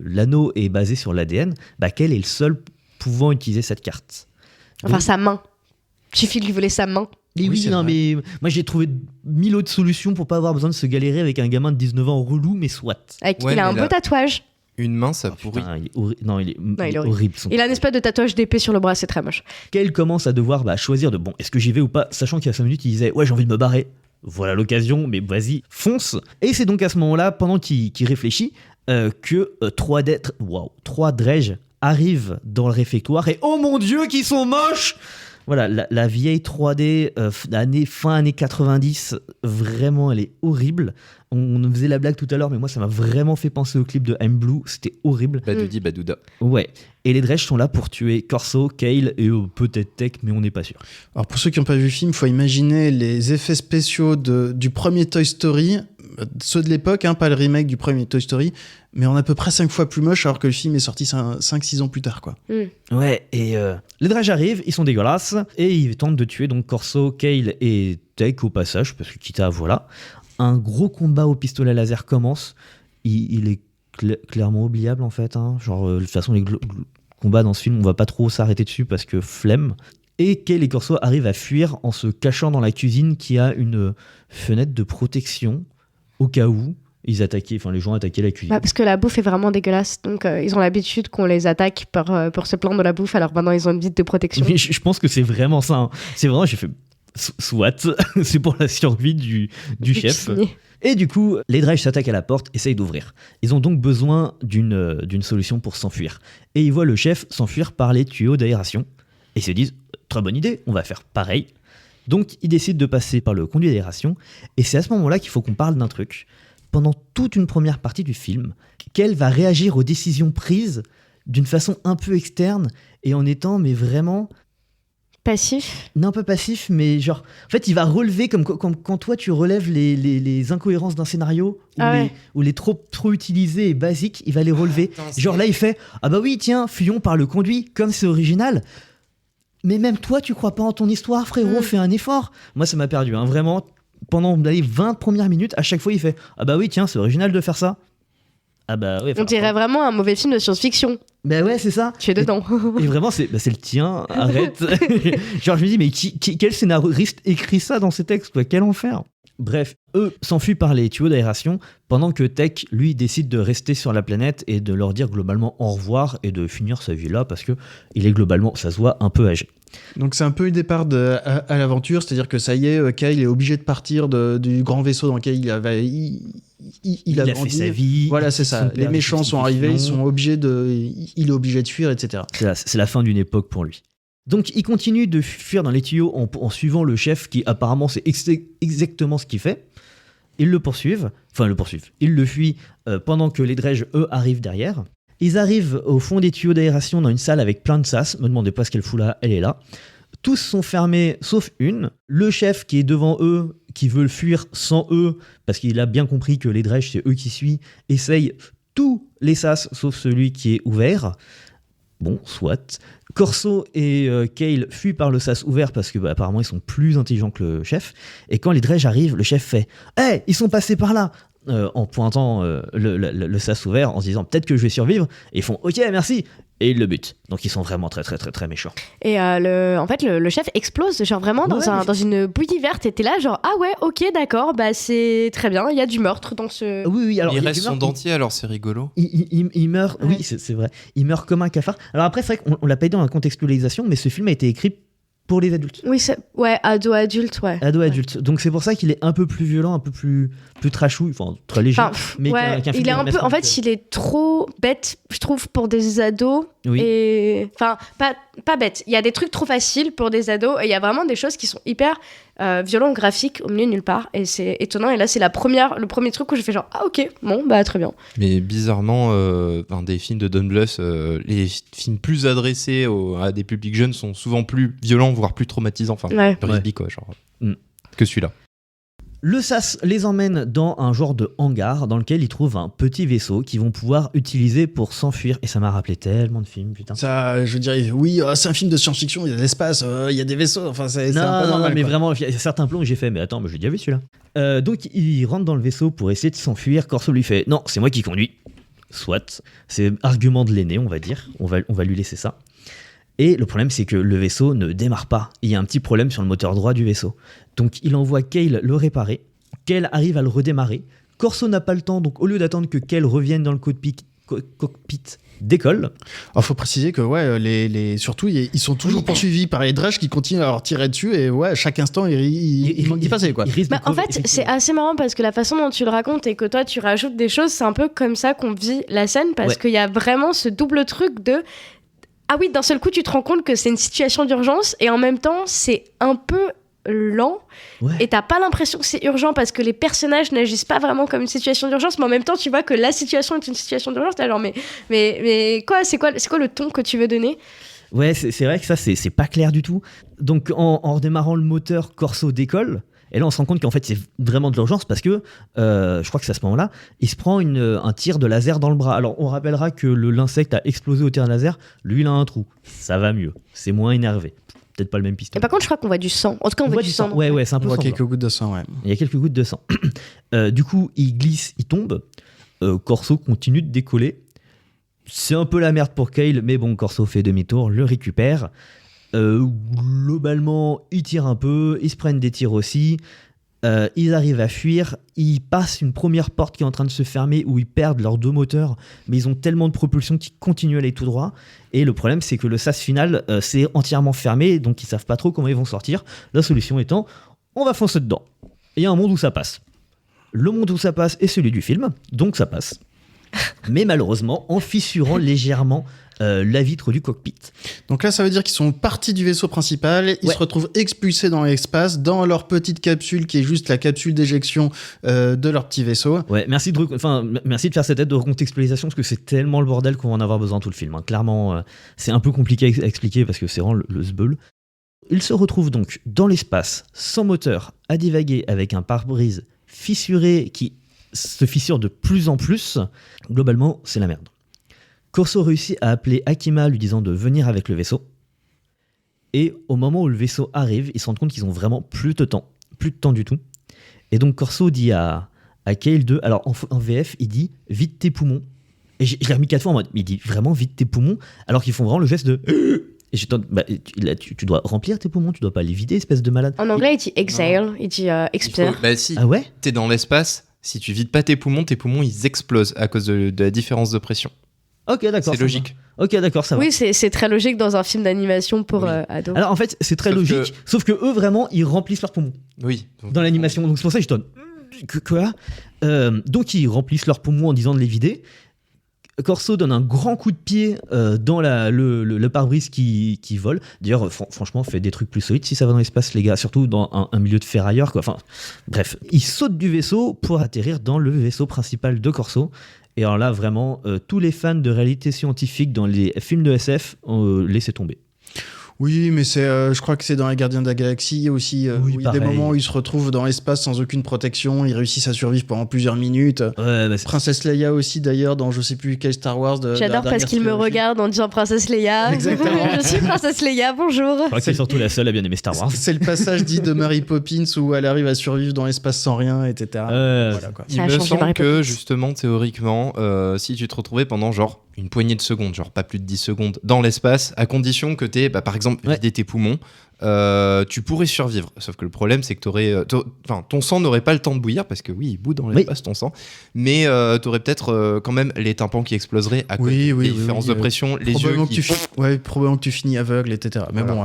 l'anneau est basé sur l'ADN, Kale est le seul pouvant utiliser cette carte. Enfin, sa main. Il suffit de lui voler sa main. Et oui, non, mais moi j'ai trouvé 1000 autres solutions pour pas avoir besoin de se galérer avec un gamin de 19 ans relou, mais soit. Il a un beau tatouage. Une main, ça pourrit. Putain, il est horrible. Il a une espèce de tatouage d'épée sur le bras, c'est très moche. Kale commence à devoir choisir de est-ce que j'y vais ou pas, sachant qu'il y a 5 minutes, il disait ouais, j'ai envie de me barrer. Voilà l'occasion, mais vas-y, fonce. Et c'est donc à ce moment-là, pendant qu'il réfléchit, que 3 Dredge arrivent dans le réfectoire et oh mon Dieu, qu'ils sont moches! Voilà, la vieille 3D fin années 90, vraiment, elle est horrible. On faisait la blague tout à l'heure, mais moi, ça m'a vraiment fait penser au clip de I'm Blue. C'était horrible. Badoudi Badouda. Ouais. Et les Dredge sont là pour tuer Corso, Kale et peut-être Tech, mais on n'est pas sûr. Alors, pour ceux qui n'ont pas vu le film, il faut imaginer les effets spéciaux du premier Toy Story, ceux de l'époque, pas le remake du premier Toy Story, mais en à peu près 5 fois plus moche, alors que le film est sorti 5-6 ans plus tard, quoi. Ouais, et les Dredge arrivent, ils sont dégueulasses, et ils tentent de tuer donc Corso, Kale et Tech au passage, parce que quitte à, voilà. Un gros combat au pistolet laser commence. Il est clairement oubliable, en fait. Genre, de toute façon, les combats dans ce film, on va pas trop s'arrêter dessus, parce que flemme. Et Kale et Corso arrivent à fuir en se cachant dans la cuisine qui a une fenêtre de protection, au cas où les gens attaquaient la cuisine. Parce que la bouffe est vraiment dégueulasse, donc ils ont l'habitude qu'on les attaque pour se plaindre de la bouffe, alors maintenant ils ont une vitre de protection. Mais je pense que c'est vraiment ça. C'est vraiment, j'ai fait soit, c'est pour la survie du chef. Et du coup, les Dredge s'attaquent à la porte, essayent d'ouvrir. Ils ont donc besoin d'une solution pour s'enfuir. Et ils voient le chef s'enfuir par les tuyaux d'aération. Et ils se disent, très bonne idée, on va faire pareil. Donc ils décident de passer par le conduit d'aération. Et c'est à ce moment-là qu'il faut qu'on parle d'un truc. Pendant toute une première partie du film, Kale va réagir aux décisions prises d'une façon un peu externe et en étant, mais vraiment... Passif ? Non, pas passif, mais genre... En fait, il va relever, comme quand toi, tu relèves les incohérences d'un scénario, ou les trop utilisés et basiques, il va les relever. Genre là, il fait « Ah bah oui, tiens, fuyons par le conduit, comme c'est original !» Mais même toi, tu crois pas en ton histoire, frérot, fais un effort. Moi, ça m'a perdu, vraiment... Pendant les 20 premières minutes, à chaque fois, il fait « Ah bah oui, tiens, c'est original de faire ça. » Ah bah oui. On dirait vraiment un mauvais film de science-fiction. Bah ouais, c'est ça. Tu es dedans. Et vraiment, c'est le tien, arrête. Genre, je me dis, mais quel scénariste écrit ça dans ses textes, quoi? Quel enfer. Bref, eux s'enfuient par les tuyaux d'aération, pendant que Tech, lui, décide de rester sur la planète et de leur dire globalement au revoir et de finir sa vie là, parce que il est globalement, ça se voit, un peu âgé. Donc c'est un peu le départ à l'aventure, c'est-à-dire que ça y est, Kyle est obligé de partir du grand vaisseau dans lequel il a fait sa vie. Voilà, c'est ça. Les méchants sont arrivés, il est obligé de fuir, etc. C'est la fin d'une époque pour lui. Donc il continue de fuir dans les tuyaux en suivant le chef qui apparemment c'est exactement ce qu'il fait. Ils le poursuivent. Ils le fuient pendant que les Dredge, eux, arrivent derrière. Ils arrivent au fond des tuyaux d'aération dans une salle avec plein de sas. Me demandez pas ce qu'elle fout là, elle est là. Tous sont fermés sauf une. Le chef qui est devant eux, qui veut le fuir sans eux, parce qu'il a bien compris que les Dredge, c'est eux qui suivent, essaye tous les sas sauf celui qui est ouvert. Bon, soit. Corso et Kale fuient par le sas ouvert parce que apparemment ils sont plus intelligents que le chef. Et quand les Dredge arrivent, le chef fait « Hey, ils sont passés par là !» en pointant le sas ouvert, en se disant « Peut-être que je vais survivre !» Et ils font « Ok, merci !» Et ils le butent. Donc ils sont vraiment très très très très méchants. Et en fait le chef explose genre vraiment dans une bouillie verte. Et t'es là genre ah ouais ok d'accord c'est très bien, il y a du meurtre dans ce... Oui alors il reste son dentier alors c'est rigolo. Il meurt, oui c'est vrai. Il meurt comme un cafard. Alors après c'est vrai qu'on l'a pas dit dans la contextualisation, mais ce film a été écrit pour les adultes. Oui, ado-adulte, ouais. Ado-adulte. Donc c'est pour ça qu'il est un peu plus violent, un peu plus trashou, enfin très léger. Ouais, qu'un film il est de un peu. remettre En fait, il est trop bête, je trouve, pour des ados. Oui. Et enfin, pas bête. Il y a des trucs trop faciles pour des ados, et il y a vraiment des choses qui sont hyper violentes, graphiques, au milieu de nulle part. Et c'est étonnant. Et là, c'est le premier truc où je fais genre, ah ok, bon, bah très bien. Mais bizarrement, des films de Don Bluth, les films plus adressés à des publics jeunes sont souvent plus violents, voire plus traumatisants. Enfin, Ouais. Risby, quoi, genre. Mm. Que celui-là. Le SAS les emmène dans un genre de hangar dans lequel ils trouvent un petit vaisseau qu'ils vont pouvoir utiliser pour s'enfuir. Et ça m'a rappelé tellement de films, putain. Ça, je dirais, oui, c'est un film de science-fiction, il y a de l'espace, il y a des vaisseaux, enfin, c'est un peu normal, mais quoi. vraiment, il y a certains plans où j'ai fait, mais attends, mais j'ai déjà vu celui-là. Donc il rentre dans le vaisseau pour essayer de s'enfuir. Corso lui fait, non, c'est moi qui conduis. Soit, c'est argument de l'aîné, on va dire. On va lui laisser ça. Et le problème, c'est que le vaisseau ne démarre pas. Il y a un petit problème sur le moteur droit du vaisseau. Donc il envoie Kale le réparer. Kale arrive à le redémarrer. Corso n'a pas le temps, donc au lieu d'attendre que Kale revienne dans le cockpit, décolle. Alors, faut préciser que surtout ils sont toujours poursuivis par les Dredge qui continuent à leur tirer dessus et ouais, à chaque instant il manque d'y passer, quoi. Il risque de En crever, fait, c'est effectivement. assez marrant parce que la façon dont tu le racontes et que toi tu rajoutes des choses, c'est un peu comme ça qu'on vit la scène parce Ouais. qu'il y a vraiment ce double truc de ah oui, d'un seul coup tu te rends compte que c'est une situation d'urgence et en même temps c'est un peu lent Ouais. et t'as pas l'impression que c'est urgent parce que les personnages n'agissent pas vraiment comme une situation d'urgence, mais en même temps tu vois que la situation est une situation d'urgence. T'es genre mais quoi, c'est quoi le ton que tu veux donner? Ouais, c'est vrai que ça, c'est pas clair du tout. Donc, en redémarrant le moteur, Corso décolle. Et là, on se rend compte qu'en fait, c'est vraiment de l'urgence parce que, je crois que c'est à ce moment-là, il se prend un tir de laser dans le bras. Alors, on rappellera que l'insecte a explosé au tir de laser. Lui, il a un trou. Ça va mieux. C'est moins énervé. Peut-être pas le même Et pistolet. par contre, je crois qu'on voit du sang. En tout cas, on voit du sang. Ouais, c'est un On peu voit sanglant. quelques gouttes de sang, ouais. Il y a quelques gouttes de sang. Du coup, il glisse, il tombe. Corso continue de décoller. C'est un peu la merde pour Kale, mais bon, Corso fait demi-tour, le récupère. Globalement, ils tirent un peu, ils se prennent des tirs aussi. Ils arrivent à fuir. Ils passent une première porte qui est en train de se fermer où ils perdent leurs deux moteurs, mais ils ont tellement de propulsion qu'ils continuent à aller tout droit. Et le problème, c'est que le sas final, c'est entièrement fermé, donc ils savent pas trop comment ils vont sortir. La solution étant, on va foncer dedans. Il y a un monde où ça passe. Le monde où ça passe est celui du film, donc ça passe. Mais malheureusement, en fissurant légèrement la vitre du cockpit. Donc là, ça veut dire qu'ils sont partis du vaisseau principal, ils se retrouvent expulsés dans l'espace, dans leur petite capsule qui est juste la capsule d'éjection de leur petit vaisseau. Ouais, merci de faire cette aide de recontextualisation parce que c'est tellement le bordel qu'on va en avoir besoin tout le film. Hein. Clairement, c'est un peu compliqué à expliquer parce que c'est vraiment le sbeul. Ils se retrouvent donc dans l'espace, sans moteur, à divaguer avec un pare-brise fissuré qui se fissure de plus en plus. Globalement, c'est la merde. Corso réussit à appeler Akima lui disant de venir avec le vaisseau. Et au moment où le vaisseau arrive, ils se rendent compte qu'ils ont vraiment plus de temps du tout. Et donc Corso dit à Kale 2, alors en VF, il dit « vide tes poumons ». Et je l'ai remis 4 fois en mode, il dit vraiment « vide tes poumons », alors qu'ils font vraiment le geste de « et j'étais tu dois remplir tes poumons, tu dois pas les vider, espèce de malade ». En anglais, il dit exhale, il dit expire. Bah si, Ah ouais. t'es dans l'espace, si tu vides pas tes poumons ils explosent à cause de la différence de pression. Ok, d'accord. C'est ça logique. va. Ok, d'accord, ça va. Oui, c'est très logique dans un film d'animation pour Oui. ados. Alors en fait, c'est très Sauf logique, sauf que eux vraiment, ils remplissent leurs poumons Oui. dans l'animation. Donc c'est pour ça que je donne. Quoi donc ils remplissent leurs poumons en disant de les vider. Corso donne un grand coup de pied dans le pare-brise qui vole. D'ailleurs, franchement, faites des trucs plus solides si ça va dans l'espace, les gars. Surtout dans un milieu de ferrailleurs, quoi. Enfin, bref. Il saute du vaisseau pour atterrir dans le vaisseau principal de Corso. Et alors là, vraiment, tous les fans de réalité scientifique dans les films de SF ont laissé tomber. Oui, mais je crois que c'est dans Les Gardiens de la Galaxie aussi, Oui, où il y a des pareil. moments où ils se retrouvent dans l'espace sans aucune protection, ils réussissent à survivre pendant plusieurs minutes. Ouais, bah, Princesse Leia aussi d'ailleurs, dans je sais plus quel Star Wars. J'adore parce qu'il me regarde en disant Princesse Leia. Exactement. Je suis Princesse Leia, bonjour. je crois que c'est surtout la seule à bien aimer Star Wars. C'est le passage dit de Mary Poppins où elle arrive à survivre dans l'espace sans rien, etc. Voilà, quoi. Ça a Il me changé Mary semble que Poppins. justement, théoriquement, si tu te retrouvais pendant genre une poignée de secondes, genre pas plus de 10 secondes, dans l'espace, à condition que tu aies, par exemple, vidé tes poumons, tu pourrais survivre. Sauf que le problème, c'est que ton sang n'aurait pas le temps de bouillir, parce que oui, il bout dans l'espace, ton sang, mais tu aurais peut-être quand même les tympans qui exploseraient à cause des différences de pression, les yeux qui... probablement que tu finis aveugle, etc. Mais bon...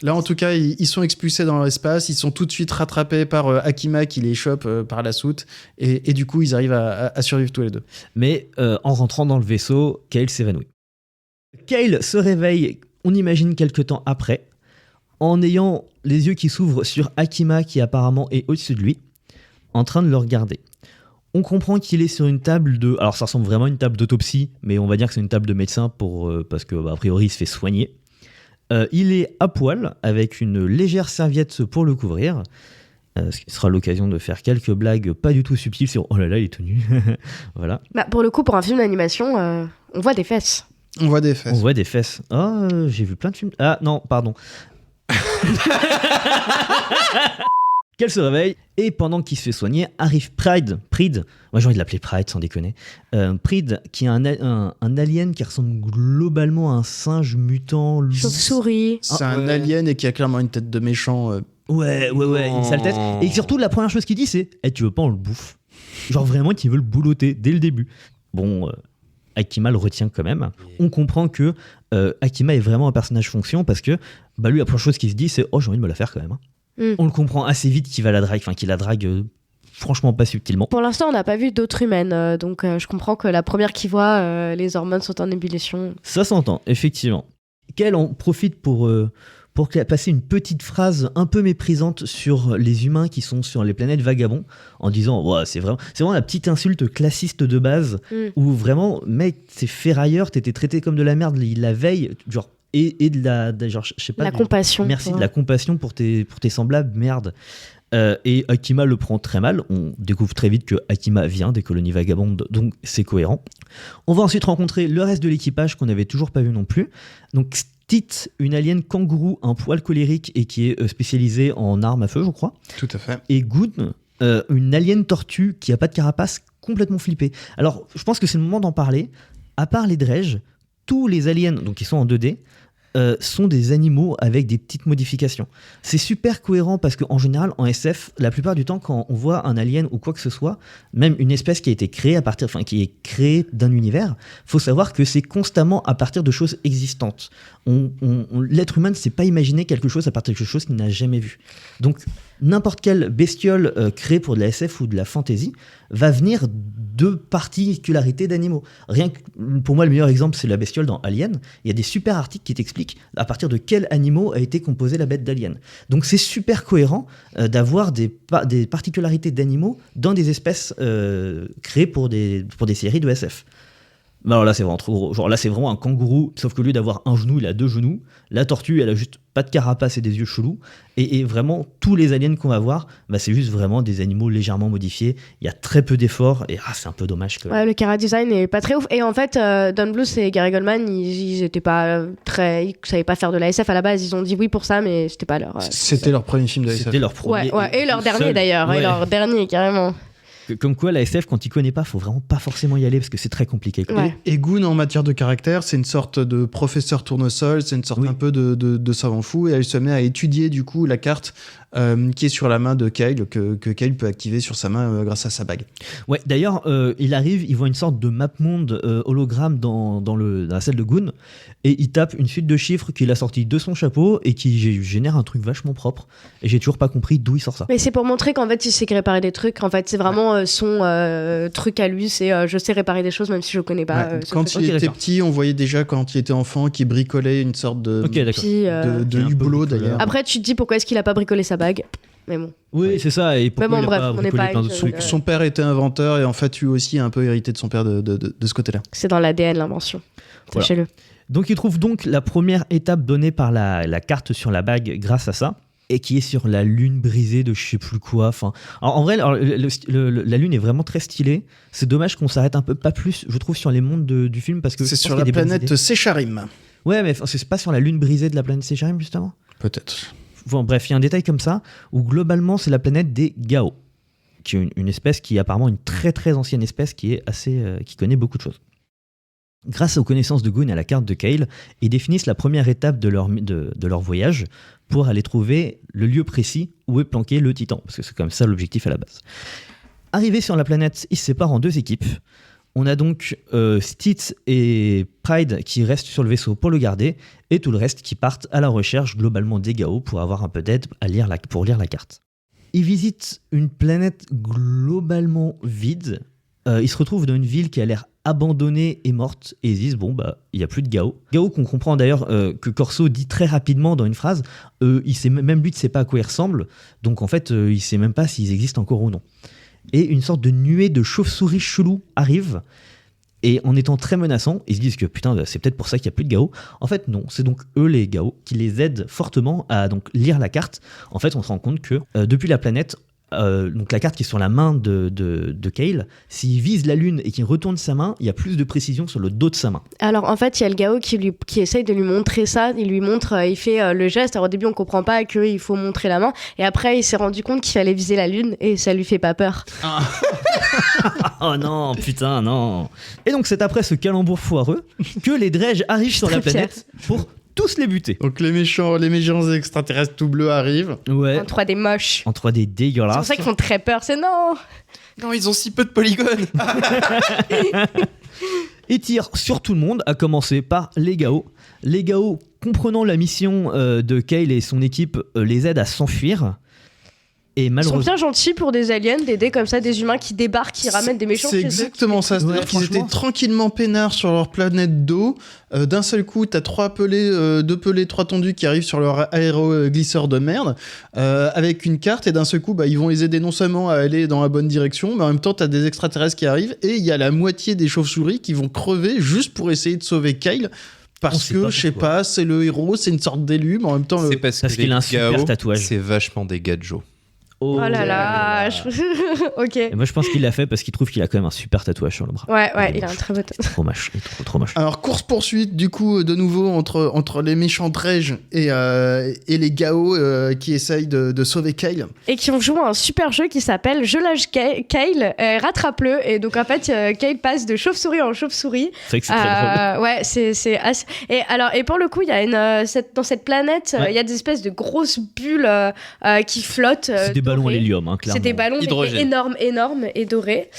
Là, en tout cas, ils sont expulsés dans l'espace, ils sont tout de suite rattrapés par Akima qui les chope par la soute, et du coup, ils arrivent à survivre tous les deux. Mais en rentrant dans le vaisseau, Kyle s'évanouit. Kyle se réveille, on imagine quelques temps après, en ayant les yeux qui s'ouvrent sur Akima qui apparemment est au-dessus de lui, en train de le regarder. On comprend qu'il est sur une table de... Alors ça ressemble vraiment à une table d'autopsie, mais on va dire que c'est une table de médecin parce que a priori il se fait soigner. Il est à poil, avec une légère serviette pour le couvrir, ce qui sera l'occasion de faire quelques blagues pas du tout subtiles sur « Oh là là, il est tout nu ». Voilà. Pour le coup, pour un film d'animation, on voit des fesses. On voit des fesses. On voit des fesses. Oh, j'ai vu plein de films... Ah non, pardon. Qu'elle se réveille, et pendant qu'il se fait soigner, arrive Pride, moi j'ai envie de l'appeler Pride sans déconner, Pride qui est un alien qui ressemble globalement à un singe mutant. Chauve-souris. C'est un alien et qui a clairement une tête de méchant. Ouais, une sale tête. Et surtout, la première chose qu'il dit, c'est tu veux pas, on le bouffe. Genre vraiment, qu'il veut le boulotter dès le début. Bon, Akima le retient quand même. On comprend que Akima est vraiment un personnage fonction parce que lui, la première chose qu'il se dit, c'est j'ai envie de me la faire quand même. On le comprend assez vite qu'il la drague franchement pas subtilement. Pour l'instant, on n'a pas vu d'autres humaines, donc je comprends que la première qui voit, les hormones sont en ébullition. Ça s'entend, effectivement. Qu'elle en profite pour passer une petite phrase un peu méprisante sur les humains qui sont sur les planètes vagabonds, en disant c'est vraiment la petite insulte classiste de base, où vraiment, mec, t'es ferrailleur, t'étais traité comme de la merde la veille, genre, et de la genre, je sais pas, la compassion. Merci, de la compassion pour tes semblables, merde. Et Akima le prend très mal. On découvre très vite que Akima vient des colonies vagabondes, donc c'est cohérent. On va ensuite rencontrer le reste de l'équipage qu'on n'avait toujours pas vu non plus. Donc Stit, une alien kangourou, un poil colérique et qui est spécialisée en armes à feu, je crois. Tout à fait. Et Goon, une alien tortue qui a pas de carapace, complètement flippée. Alors, je pense que c'est le moment d'en parler. À part les Dredge, tous les aliens, donc qui sont en 2D, sont des animaux avec des petites modifications. C'est super cohérent parce qu'en général, en SF, la plupart du temps, quand on voit un alien ou quoi que ce soit, même une espèce qui a été créée qui est créée d'un univers, faut savoir que c'est constamment à partir de choses existantes. L'être humain ne s'est pas imaginé quelque chose à partir de quelque chose qu'il n'a jamais vu. Donc, n'importe quelle bestiole créée pour de la SF ou de la fantasy va venir de particularités d'animaux. Rien que, pour moi, le meilleur exemple, c'est la bestiole dans Alien. Il y a des super articles qui t'expliquent à partir de quels animaux a été composée la bête d'Alien. Donc c'est super cohérent d'avoir des particularités d'animaux dans des espèces créées pour des séries de SF. Alors là, c'est vraiment trop gros. Genre là, c'est vraiment un kangourou, sauf que au lieu d'avoir un genou, il a 2 genoux. La tortue, elle a juste pas de carapace et des yeux chelous. Et vraiment, tous les aliens qu'on va voir, c'est juste vraiment des animaux légèrement modifiés. Il y a très peu d'efforts et c'est un peu dommage que... Ouais, le chara-design est pas très ouf. Et en fait, Don Bluth et Gary Goldman, ils étaient pas ils savaient pas faire de la SF à la base. Ils ont dit oui pour ça, mais c'était pas leur... C'était leur premier film de SF. C'était leur premier. Ouais, et leur dernier d'ailleurs. Ouais. Et leur dernier, carrément. Comme quoi, la SF, quand tu connais pas, faut vraiment pas forcément y aller parce que c'est très compliqué. Ouais. Et Goon, en matière de caractère, c'est une sorte de professeur tournesol, c'est une sorte un peu de savant fou, et elle se met à étudier du coup la carte qui est sur la main de Kyle, que Kyle peut activer sur sa main grâce à sa bague. Ouais, d'ailleurs, il voit une sorte de map-monde hologramme dans la salle de Goon, et il tape une suite de chiffres qu'il a sorti de son chapeau et qui génère un truc vachement propre. Et j'ai toujours pas compris d'où il sort ça. Mais c'est pour montrer qu'en fait, il sait réparer des trucs. En fait, c'est vraiment son truc à lui. C'est je sais réparer des choses même si je connais pas. Quand il était petit, on voyait déjà quand il était enfant qu'il bricolait une sorte de hublot d'ailleurs. Après, tu te dis pourquoi est-ce qu'il a pas bricolé sa bague. Mais bon. Oui, c'est ça. Et pourquoi il a pas bricolé plein d'autres trucs. Son père était inventeur et en fait, lui aussi a un peu hérité de son père de ce côté-là. C'est dans l'ADN, l'invention. Sachez-le. Voilà. Donc, il trouve donc la première étape donnée par la carte sur la bague grâce à ça, et qui est sur la lune brisée de je sais plus quoi. Enfin, en vrai, la lune est vraiment très stylée. C'est dommage qu'on s'arrête un peu pas plus, je trouve, sur les mondes du film parce que c'est sur la planète Secharim. Ouais, mais c'est pas sur la lune brisée de la planète Secharim justement. Peut-être. Bon, bref, il y a un détail comme ça où globalement c'est la planète des Gao, qui est une espèce qui est apparemment une très très ancienne espèce qui est assez qui connaît beaucoup de choses. grâce aux connaissances de Goon et à la carte de Kale, et définissent la première étape de leur voyage pour aller trouver le lieu précis où est planqué le Titan, parce que c'est comme ça l'objectif à la base. Arrivés sur la planète, ils se séparent en 2 équipes. On a donc Stitz et Pride qui restent sur le vaisseau pour le garder, et tout le reste qui partent à la recherche globalement des Gao pour avoir un peu d'aide pour lire la carte. Ils visitent une planète globalement vide. Ils se retrouvent dans une ville qui a l'air abandonnée et morte, et ils disent il n'y a plus de Gao. Gao qu'on comprend d'ailleurs que Corso dit très rapidement dans une phrase, même lui ne sait pas à quoi ils ressemblent, donc en fait il ne sait même pas s'ils existent encore ou non. Et une sorte de nuée de chauves-souris chelous arrive, et en étant très menaçant, ils se disent que putain, c'est peut-être pour ça qu'il n'y a plus de Gao. En fait, non, c'est donc eux les Gao qui les aident fortement à donc lire la carte. En fait, on se rend compte que depuis la planète, donc la carte qui est sur la main de Kale, s'il vise la lune et qu'il retourne sa main, il y a plus de précision sur le dos de sa main. Alors en fait, il y a le Gao qui essaye de lui montrer ça. Il lui montre, il fait le geste. Alors au début, on comprend pas qu'il faut montrer la main. Et après, il s'est rendu compte qu'il fallait viser la lune et ça lui fait pas peur. Oh non, putain, non. Et donc c'est après ce calembour foireux que les Dredge arrivent sur la planète pour tous les buter. Donc les méchants extraterrestres tout bleus arrivent. Ouais. En 3D moche. En 3D dégueulasse. C'est pour ça qu'ils font très peur. C'est non. Non, ils ont si peu de polygones. Et tirent sur tout le monde, à commencer par les Gao. Les Gao, comprenant la mission de Kale et son équipe, les aident à s'enfuir. Et Ils sont bien gentils pour des aliens, d'aider comme ça des humains qui débarquent, qui ramènent des méchants. C'est exactement ça. C'est-à-dire Ouais, qu'ils étaient franchement. tranquillement peinards sur leur planète d'eau. D'un seul coup, t'as 3 pelés, 2 pelés, 3 tondus qui arrivent sur leur aéroglisseur de merde avec une carte. Et d'un seul coup, ils vont les aider non seulement à aller dans la bonne direction, mais en même temps, t'as des extraterrestres qui arrivent. Et il y a la moitié des chauves-souris qui vont crever juste pour essayer de sauver Kyle. Parce que, je sais pas, c'est le héros, c'est une sorte d'élu, mais en même temps... C'est parce que qu'il a un super Gao, tatouage. c'est vachement des gadgets. Oh là là. Ok. Et moi je pense qu'il l'a fait parce qu'il trouve qu'il a quand même un super tatouage sur le bras. Ouais, il a un très beau tatouage. Trop moche, trop moche. Alors, course-poursuite, du coup, de nouveau, entre les méchants Dredge et les Gao qui essayent de sauver Kyle. Et qui ont joué à un super jeu qui s'appelle Je lâche Kyle, rattrape-le. Et donc en fait, Kyle passe de chauve-souris en chauve-souris. C'est vrai que c'est très drôle. Ouais, c'est assez... Et pour le coup, il y a dans cette planète, il y a des espèces de grosses bulles qui flottent. C'est des ballons à dorées. l'hélium, hein, clairement. C'est des ballons Hydrogène. énormes et dorés.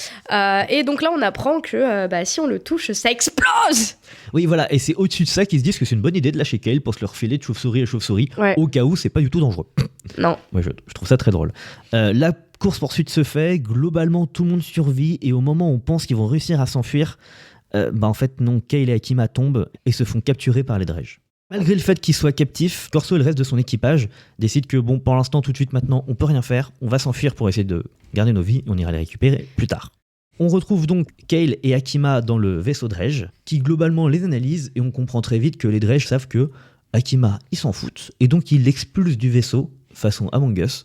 Et donc là, on apprend que si on le touche, ça explose. Oui, voilà, et c'est au-dessus de ça qu'ils se disent que c'est une bonne idée de lâcher Kale pour se le refiler de chauve-souris à chauve-souris, Ouais. au cas où c'est pas du tout dangereux. Non. Moi, je trouve ça très drôle. La course-poursuite se fait, globalement tout le monde survit, et au moment où on pense qu'ils vont réussir à s'enfuir, en fait non, Kale et Akima tombent et se font capturer par les Dredge. Malgré le fait qu'ils soient captifs, Corso et le reste de son équipage décident que pour l'instant, tout de suite maintenant, on peut rien faire, on va s'enfuir pour essayer de garder nos vies, on ira les récupérer plus tard. On retrouve donc Kale et Akima dans le vaisseau Dredge, qui globalement les analyse, et on comprend très vite que les Dredge savent que Akima, ils s'en foutent, et donc ils l'expulsent du vaisseau, façon Among Us,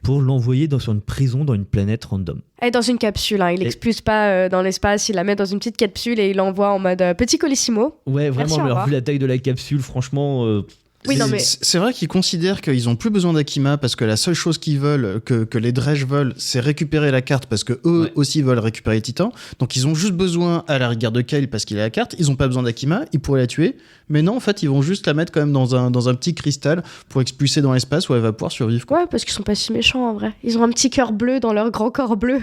pour l'envoyer sur une prison dans une planète random. Et dans une capsule, il l'expulse pas dans l'espace, il la met dans une petite capsule et il l'envoie en mode petit colissimo. Ouais, vraiment, Merci, au mais alors, revoir. vu la taille de la capsule, franchement... Oui, non, mais- C'est vrai qu'ils considèrent qu'ils ont plus besoin d'Akima parce que la seule chose qu'ils veulent, que les Dredge veulent, c'est récupérer la carte parce que eux aussi veulent récupérer Titan. Donc ils ont juste besoin à la rigueur de Kale parce qu'il a la carte. Ils ont pas besoin d'Akima, ils pourraient la tuer. Mais non, en fait, ils vont juste la mettre quand même dans un petit cristal pour expulser dans l'espace où elle va pouvoir survivre. Quoi. Ouais, parce qu'ils sont pas si méchants en vrai. Ils ont un petit cœur bleu dans leur grand corps bleu.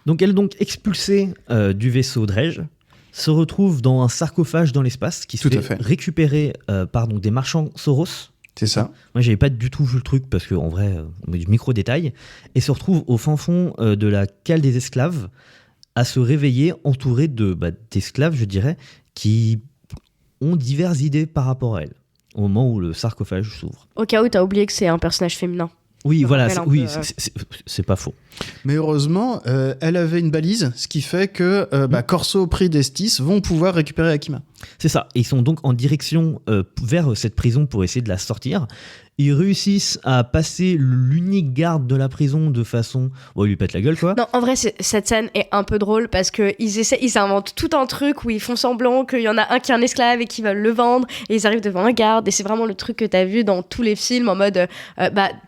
Donc elle est donc expulsée du vaisseau Dredge, se retrouve dans un sarcophage dans l'espace qui se Tout à fait. récupérer par donc, des marchands Soros. C'est ça. Moi, j'avais pas du tout vu le truc parce qu'en vrai, on met du micro-détail. Et se retrouve au fin fond de la cale des esclaves à se réveiller entouré d'esclaves, je dirais, qui ont diverses idées par rapport à elle au moment où le sarcophage s'ouvre. Au cas où t'as oublié que c'est un personnage féminin. Oui, Ça voilà, rappelle un oui, peu, c'est pas faux. Mais heureusement, elle avait une balise, ce qui fait que Corso, Pride et Stis vont pouvoir récupérer Akima. C'est ça. Ils sont donc en direction vers cette prison pour essayer de la sortir. Ils réussissent à passer l'unique garde de la prison de façon... Bon, ils lui pètent la gueule, quoi. Non, en vrai, cette scène est un peu drôle parce qu'ils inventent tout un truc où ils font semblant qu'il y en a un qui est un esclave et qui veulent le vendre, et ils arrivent devant un garde, et c'est vraiment le truc que t'as vu dans tous les films en mode...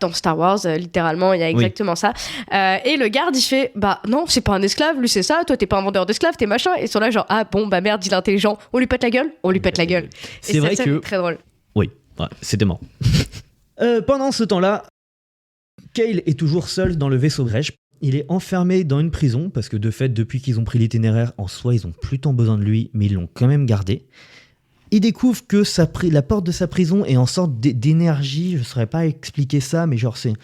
dans Star Wars, littéralement, il y a exactement ça. Et le garde, il fait, non, c'est pas un esclave, lui c'est ça, toi t'es pas un vendeur d'esclaves, t'es machin. Et ils sont là genre, ah bon, merde, il est intelligent, on lui pète la gueule, on lui pète la gueule. C'est vrai que... très drôle. Oui, ouais, c'était marrant. Pendant ce temps-là, Cale est toujours seul dans le vaisseau Grèche. Il est enfermé dans une prison parce que de fait, depuis qu'ils ont pris l'itinéraire, en soi, ils ont plus tant besoin de lui, mais ils l'ont quand même gardé. Il découvre que la porte de sa prison est en sorte d'énergie. Je ne saurais pas expliquer ça, mais genre c'est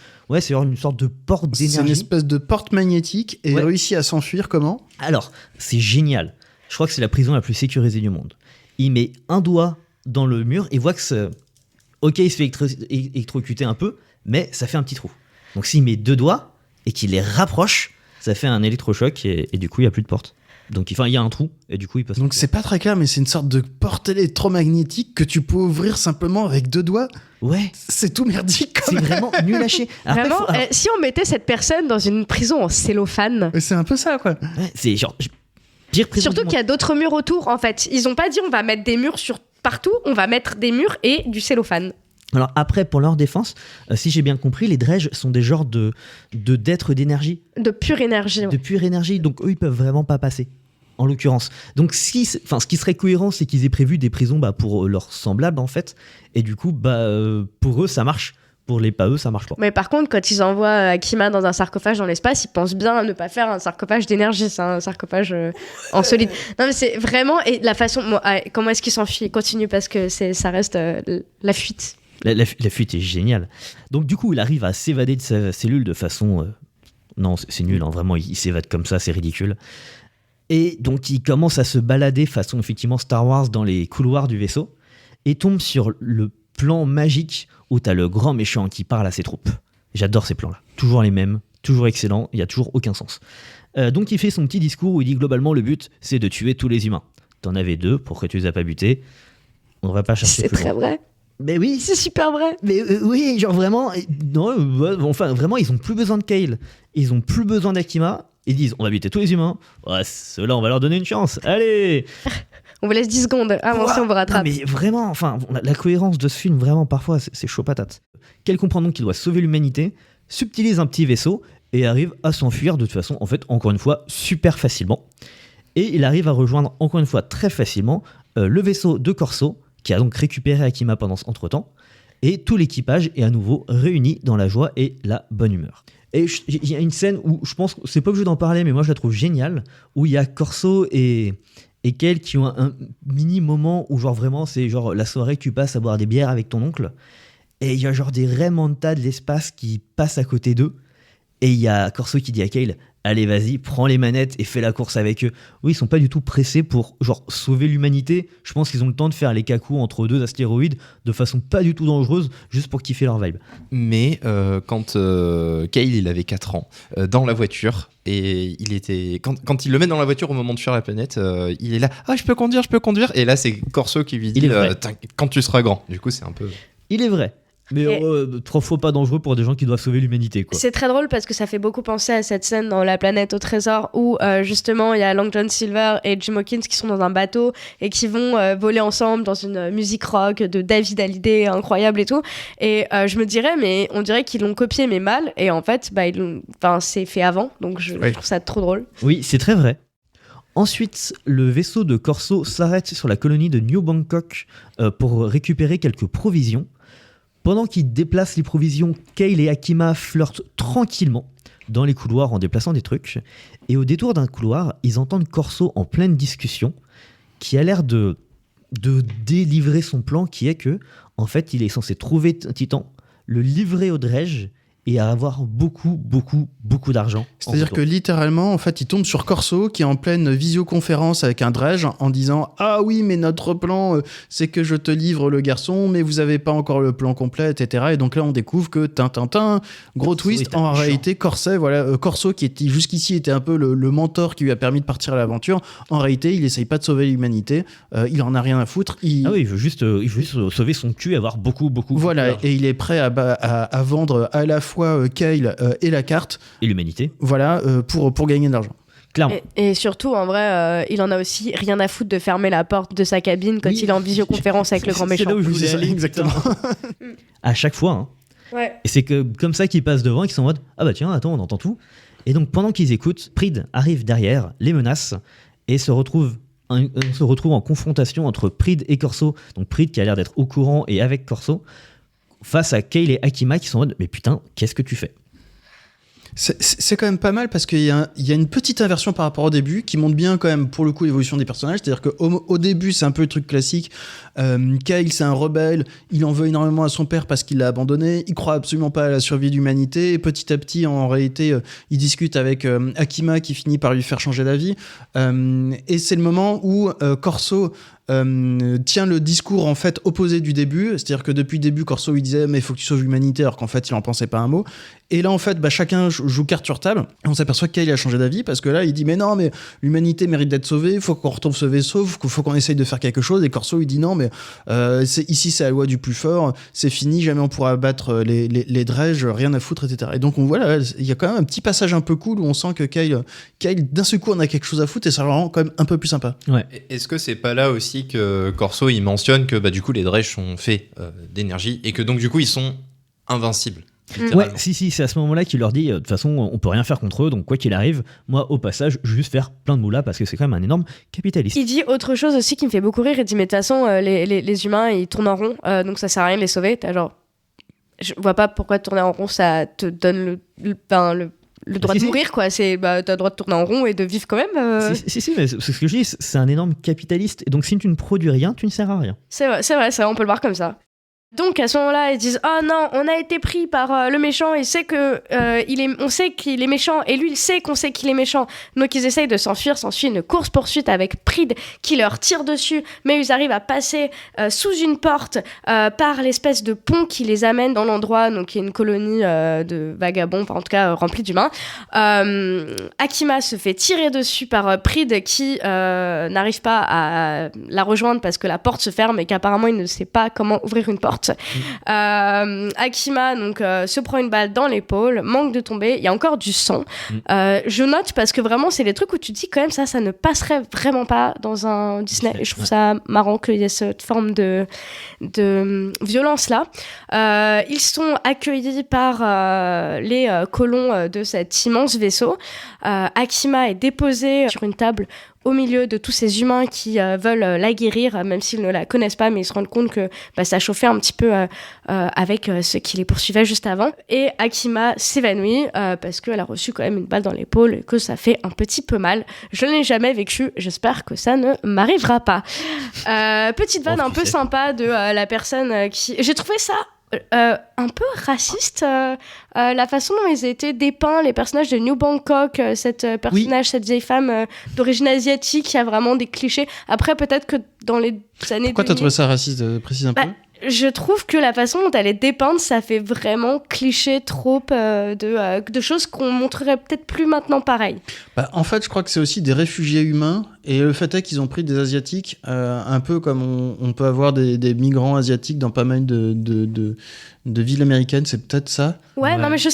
genre une sorte de porte d'énergie. C'est une espèce de porte magnétique et il réussit à s'enfuir comment ? Alors, c'est génial. Je crois que c'est la prison la plus sécurisée du monde. Il met un doigt dans le mur et voit que ok, il se fait électrocuter un peu, mais ça fait un petit trou. Donc s'il met 2 doigts et qu'il les rapproche, ça fait un électrochoc et du coup, il n'y a plus de porte. Donc il y a un trou et du coup, il passe. Donc c'est pas très clair, mais c'est une sorte de porte électromagnétique que tu peux ouvrir simplement avec 2 doigts. Ouais. C'est tout merdique. C'est vraiment nul à chier. Vraiment, si on mettait cette personne dans une prison en cellophane... C'est un peu ça, quoi. Ouais, c'est genre... Pire prison. Surtout qu'il y a d'autres murs autour, en fait. Ils ont pas dit on va mettre des murs partout, on va mettre des murs et du cellophane. Alors après, pour leur défense, si j'ai bien compris, les dredges sont des genres d'êtres d'énergie. De pure énergie. Ouais. De pure énergie, donc eux, ils peuvent vraiment pas passer, en l'occurrence. Donc ce qui serait cohérent, c'est qu'ils aient prévu des prisons pour leurs semblables, en fait, et du coup, pour eux, ça marche. Pour les pas eux, ça marche pas. Mais par contre, quand ils envoient Akima dans un sarcophage dans l'espace, ils pensent bien à ne pas faire un sarcophage d'énergie, c'est un sarcophage en solide. Non mais c'est vraiment... Et la façon... comment est-ce qu'ils s'enfuient ? Ils continuent parce que ça reste la fuite. La fuite est géniale. Donc du coup, il arrive à s'évader de sa cellule de façon... Non, c'est nul, hein, vraiment, il s'évade comme ça, c'est ridicule. Et donc, il commence à se balader façon, effectivement, Star Wars dans les couloirs du vaisseau et tombe sur le plan magique où t'as le grand méchant qui parle à ses troupes. J'adore ces plans-là. Toujours les mêmes, toujours excellents, il n'y a toujours aucun sens. Donc, il fait son petit discours où il dit globalement, le but, c'est de tuer tous les humains. T'en avais 2, pourquoi tu les as pas butés ? On va pas chercher C'est plus très loin. vrai. Mais oui, C'est super vrai. mais oui, genre vraiment, vraiment, ils ont plus besoin de Cale, ils ont plus besoin d'Akima. Ils disent, on va buter tous les humains. Ouais, ceux-là, on va leur donner une chance. Allez. On vous laisse 10 secondes. Ah, bon, si on vous rattrape. Non, mais vraiment, la cohérence de ce film, vraiment, parfois, c'est chaud patate. Cale comprend donc qu'il doit sauver l'humanité, subtilise un petit vaisseau et arrive à s'enfuir de toute façon, en fait, encore une fois, super facilement. Et il arrive à rejoindre, encore une fois, très facilement, le vaisseau de Corso, qui a donc récupéré Akima pendant ce entre-temps, et tout l'équipage est à nouveau réuni dans la joie et la bonne humeur. Et il y a une scène où je pense que c'est pas obligé d'en parler, mais moi je la trouve géniale, où il y a Corso et Cale qui ont un mini moment où genre vraiment c'est genre la soirée que tu passes à boire des bières avec ton oncle, et il y a genre des Raymantas de l'espace qui passent à côté d'eux, et il y a Corso qui dit à Cale, allez vas-y, prends les manettes et fais la course avec eux. Oui, ils sont pas du tout pressés pour genre sauver l'humanité. Je pense qu'ils ont le temps de faire les cacous entre 2 astéroïdes de façon pas du tout dangereuse, juste pour kiffer leur vibe. Mais quand Cale il avait 4 ans, dans la voiture, et il était quand il le met dans la voiture au moment de fuir la planète, il est là, je peux conduire, et là c'est Corso qui lui dit quand tu seras grand. Du coup c'est un peu... Il est vrai. Mais 3 fois pas dangereux pour des gens qui doivent sauver l'humanité, quoi. C'est très drôle parce que ça fait beaucoup penser à cette scène dans La planète au trésor où justement il y a Long John Silver et Jim Hawkins qui sont dans un bateau et qui vont voler ensemble dans une musique rock de David Hallyday incroyable et tout. Et je me dirais, mais on dirait qu'ils l'ont copié mais mal. Et en fait, c'est fait avant, donc je trouve ça trop drôle. Oui, c'est très vrai. Ensuite, le vaisseau de Corso s'arrête sur la colonie de New Bangkok pour récupérer quelques provisions. Pendant qu'ils déplacent les provisions, Cale et Akima flirtent tranquillement dans les couloirs en déplaçant des trucs. Et au détour d'un couloir, ils entendent Corso en pleine discussion qui a l'air de délivrer son plan qui est que, en fait, il est censé trouver Titan, le livrer au dredge et à avoir beaucoup d'argent. C'est-à-dire que littéralement, en fait, il tombe sur Corso qui est en pleine visioconférence avec un Dredge en disant « Ah oui, mais notre plan, c'est que je te livre le garçon, mais vous n'avez pas encore le plan complet, etc. » Et donc là, on découvre que, gros twist, en réalité, Corso, qui était, jusqu'ici était un peu le mentor qui lui a permis de partir à l'aventure, en réalité, il essaye pas de sauver l'humanité, il en a rien à foutre. Ah oui, il veut juste sauver son cul et avoir beaucoup. Voilà, et il est prêt à vendre à la fois Kyle et la carte. Et l'humanité. Voilà, pour gagner de l'argent. Clairement. Et surtout, en vrai, il en a aussi rien à foutre de fermer la porte de sa cabine quand il est en visioconférence avec le grand méchant. C'est là où je voulais aller, exactement. À chaque fois. Hein. Ouais. Et c'est comme ça qu'ils passent devant et qu'ils sont en mode ah bah tiens, attends, on entend tout. Et donc pendant qu'ils écoutent, Pride arrive derrière, les menace et on se retrouve en confrontation entre Pride et Corso. Donc Pride qui a l'air d'être au courant et avec Corso face à Kyle et Akima qui sont en mode mais putain, qu'est-ce que tu fais ? C'est quand même pas mal parce qu'il y a une petite inversion par rapport au début qui montre bien quand même pour le coup l'évolution des personnages. C'est-à-dire qu'au début c'est un peu le truc classique. Kyle c'est un rebelle, il en veut énormément à son père parce qu'il l'a abandonné, il croit absolument pas à la survie de l'humanité et petit à petit en réalité il discute avec Akima qui finit par lui faire changer d'avis. Et c'est le moment où Corso tient le discours en fait opposé du début, c'est-à-dire que depuis le début Corso lui disait mais il faut que tu sauves l'humanité alors qu'en fait il en pensait pas un mot, et là en fait chacun joue carte sur table et on s'aperçoit que Kyle a changé d'avis parce que là il dit mais non mais l'humanité mérite d'être sauvée, il faut qu'on retrouve ce vaisseau, il faut qu'on essaye de faire quelque chose, et Corso lui dit non mais ici c'est la loi du plus fort, c'est fini, jamais on pourra battre les Dredge, rien à foutre, etc. Et donc on voit là il y a quand même un petit passage un peu cool où on sent que Kyle d'un seul coup on a quelque chose à foutre et ça le rend quand même un peu plus sympa. Ouais. Est-ce que c'est pas là aussi que Corso il mentionne que du coup les Dredge sont faits d'énergie et que donc du coup ils sont invincibles? Ouais, si, c'est à ce moment-là qu'il leur dit de toute façon on peut rien faire contre eux, donc quoi qu'il arrive, moi au passage je vais juste faire plein de moula parce que c'est quand même un énorme capitaliste. Il dit autre chose aussi qui me fait beaucoup rire, il dit mais de toute façon les humains ils tournent en rond, donc ça sert à rien de les sauver. T'as genre, je vois pas pourquoi tourner en rond ça te donne le droit de mourir, quoi. T'as le droit de tourner en rond et de vivre quand même. Si, mais c'est ce que je dis, c'est un énorme capitaliste. Et donc, si tu ne produis rien, tu ne sers à rien. C'est vrai, on peut le voir comme ça. Donc à ce moment-là, ils disent oh non, on a été pris par le méchant. Il sait que on sait qu'il est méchant et lui il sait qu'on sait qu'il est méchant. Donc ils essayent de s'enfuir. S'ensuit une course poursuite avec Pride qui leur tire dessus, mais ils arrivent à passer sous une porte par l'espèce de pont qui les amène dans l'endroit. Donc il y a une colonie de vagabonds, enfin en tout cas remplie d'humains. Akima se fait tirer dessus par Pride qui n'arrive pas à la rejoindre parce que la porte se ferme et qu'apparemment il ne sait pas comment ouvrir une porte. Akima donc se prend une balle dans l'épaule, manque de tomber, il y a encore du sang. Je note parce que vraiment c'est des trucs où tu te dis quand même ça ne passerait vraiment pas dans un Disney. Et je trouve ça marrant qu'il y ait cette forme de violence là. Ils sont accueillis par les colons de cet immense vaisseau. Akima est déposé sur une table au milieu de tous ces humains qui veulent la guérir, même s'ils ne la connaissent pas, mais ils se rendent compte que ça chauffait un petit peu avec ceux qui les poursuivaient juste avant. Et Akima s'évanouit parce qu'elle a reçu quand même une balle dans l'épaule et que ça fait un petit peu mal. Je ne l'ai jamais vécu, j'espère que ça ne m'arrivera pas. Petite vanne un peu sympa de la personne qui... J'ai trouvé ça un peu raciste, la façon dont ils étaient dépeints, les personnages de New Bangkok, cette vieille femme d'origine asiatique qui a vraiment des clichés. Après, peut-être que dans les années... Pourquoi t'as trouvé ça raciste? Précise un peu. Je trouve que la façon dont elle est dépeinte, ça fait vraiment cliché trop de choses qu'on montrerait peut-être plus maintenant pareil. En fait, je crois que c'est aussi des réfugiés humains, et le fait est qu'ils ont pris des Asiatiques, un peu comme on peut avoir des migrants asiatiques dans pas mal de villes américaines, c'est peut-être ça. Ouais, non mais je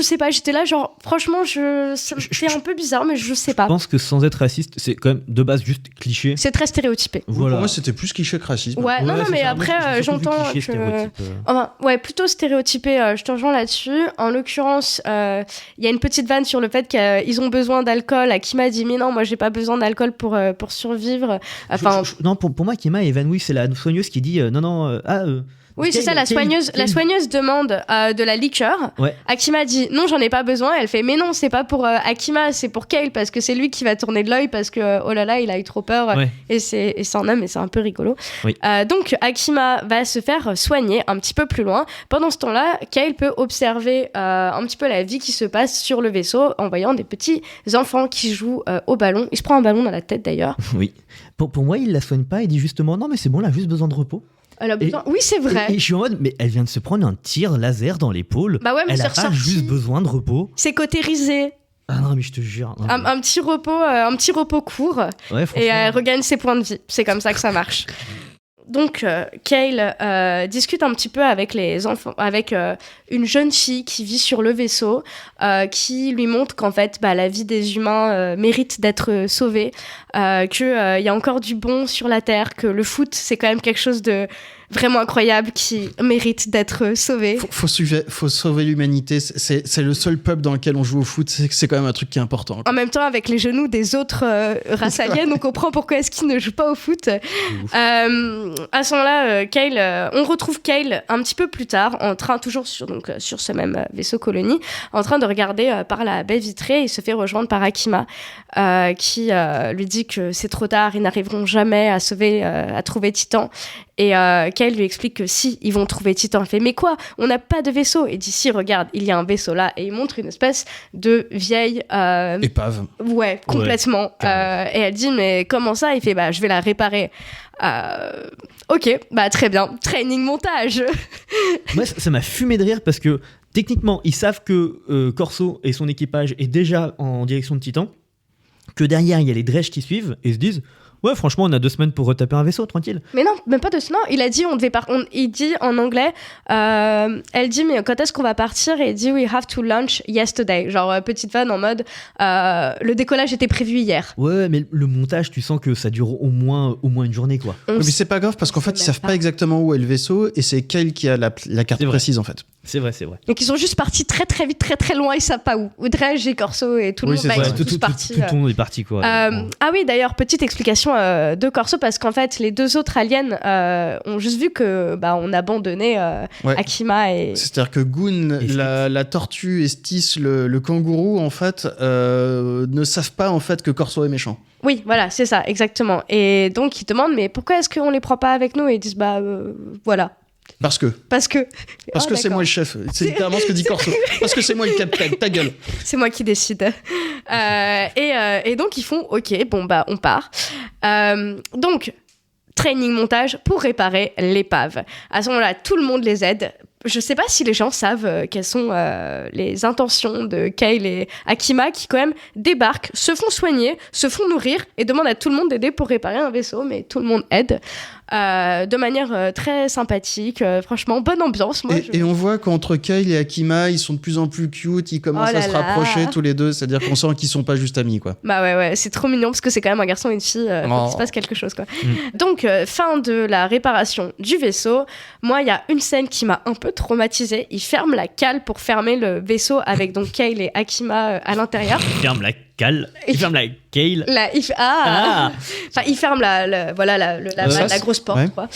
sais pas, j'étais là genre, franchement, c'est un peu bizarre, mais je sais pas. Je pense que sans être raciste, c'est quand même de base juste cliché. C'est très stéréotypé. Voilà. Pour moi, c'était plus cliché que racisme. Ouais, non, mais après, j'entends que... plutôt stéréotypé, je te rejoins là-dessus. En l'occurrence, il y a une petite vanne sur le fait qu'ils ont besoin d'alcool. Akima dit, mais non, moi, j'ai pas besoin d'alcool pour survivre. Enfin... Non, pour moi, Akima est évanoui, c'est la soigneuse qui dit, Oui, c'est ça, la soigneuse demande de la liqueur. Ouais. Akima dit non, j'en ai pas besoin. Elle fait mais non, c'est pas pour Akima, c'est pour Kale parce que c'est lui qui va tourner de l'œil parce que oh là là, il a eu trop peur et c'est un homme et c'est un peu rigolo. Oui. Donc Akima va se faire soigner un petit peu plus loin. Pendant ce temps-là, Kale peut observer un petit peu la vie qui se passe sur le vaisseau en voyant des petits enfants qui jouent au ballon. Il se prend un ballon dans la tête d'ailleurs. Oui. Pour moi, il la soigne pas. Il dit justement non, mais c'est bon, elle a juste besoin de repos. Elle a besoin... Oui, c'est vrai. Et je suis en mode, mais elle vient de se prendre un tir laser dans l'épaule. Bah ouais, mais elle c'est a pas ressorti. juste besoin de repos. C'est cautérisé. Ah non, mais je te jure. Non, Un petit repos court. Ouais, Et elle regagne ses points de vie. C'est comme ça que ça marche. Donc, Kale discute un petit peu avec les enfants, avec une jeune fille qui vit sur le vaisseau, qui lui montre qu'en fait, la vie des humains mérite d'être sauvée, qu'il y a encore du bon sur la Terre, que le foot, c'est quand même quelque chose de vraiment incroyable qui mérite d'être sauvé. Faut sauver l'humanité. C'est le seul peuple dans lequel on joue au foot. C'est quand même un truc qui est important. En même temps, avec les genoux des autres races aliens, on comprend pourquoi est-ce qu'ils ne jouent pas au foot. À ce moment-là, Kale, on retrouve Kale un petit peu plus tard, en train, toujours sur ce même vaisseau colonie, en train de regarder par la baie vitrée. Il se fait rejoindre par Akima, qui lui dit que c'est trop tard, ils n'arriveront jamais à trouver Titan. Et Kale lui explique que si, ils vont trouver Titan. Il fait, mais quoi ? On n'a pas de vaisseau. Et dit, si, regarde, il y a un vaisseau là. Et il montre une espèce de vieille... épave. Ouais, complètement. Ouais, et elle dit, mais comment ça ? Il fait, je vais la réparer. Ok, très bien. Training montage. Moi, ça m'a fumé de rire parce que techniquement, ils savent que Corso et son équipage est déjà en direction de Titan, que derrière, il y a les Dredge qui suivent et se disent... Ouais, franchement, on a 2 semaines pour retaper un vaisseau, tranquille. Mais non, même pas non, il a dit, il dit en anglais, elle dit, mais quand est-ce qu'on va partir ? Et il dit, we have to launch yesterday. Genre, petite vanne en mode, le décollage était prévu hier. Ouais, mais le montage, tu sens que ça dure au moins une journée, quoi. Mais c'est pas grave parce qu'en fait, ils savent pas exactement où est le vaisseau et c'est Kale qui a la carte précise en fait. C'est vrai. Donc ils sont juste partis très très vite, très très loin, ils savent pas où. Dredge et Corso et tout le monde, ils sont tous partis. Tout le monde est parti, quoi. Ah oui, d'ailleurs, petite explication de Corso, parce qu'en fait, les 2 autres aliens ont juste vu que on abandonnait Akima et... C'est-à-dire que Goon, la tortue et Stis, le kangourou, en fait, ne savent pas en fait que Corso est méchant. Oui, voilà, c'est ça, exactement. Et donc, ils demandent, mais pourquoi est-ce qu'on les prend pas avec nous ? Et ils disent, voilà. Parce que d'accord. c'est moi le chef. C'est littéralement ce que dit Corso. Parce que c'est moi le capitaine. Ta gueule. C'est moi qui décide. Et donc ils font OK, on part. Donc training montage pour réparer l'épave. À ce moment-là, tout le monde les aide. Je sais pas si les gens savent quelles sont les intentions de Kale et Akima qui quand même débarquent, se font soigner, se font nourrir et demandent à tout le monde d'aider pour réparer un vaisseau, mais tout le monde aide de manière très sympathique. Franchement, bonne ambiance. Et on voit qu'entre Kale et Akima, ils sont de plus en plus cute, ils commencent à se rapprocher tous les deux, c'est-à-dire qu'on sent qu'ils sont pas juste amis, quoi. Ouais, c'est trop mignon parce que c'est quand même un garçon et une fille, faut qu'il se passe quelque chose, quoi. Donc, fin de la réparation du vaisseau. Moi, il y a une scène qui m'a un peu traumatisée. Il ferme la cale pour fermer le vaisseau avec donc Kale et Akima à l'intérieur. Il ferme la cale. Il ferme la Kale. Enfin, il ferme la grosse porte, quoi.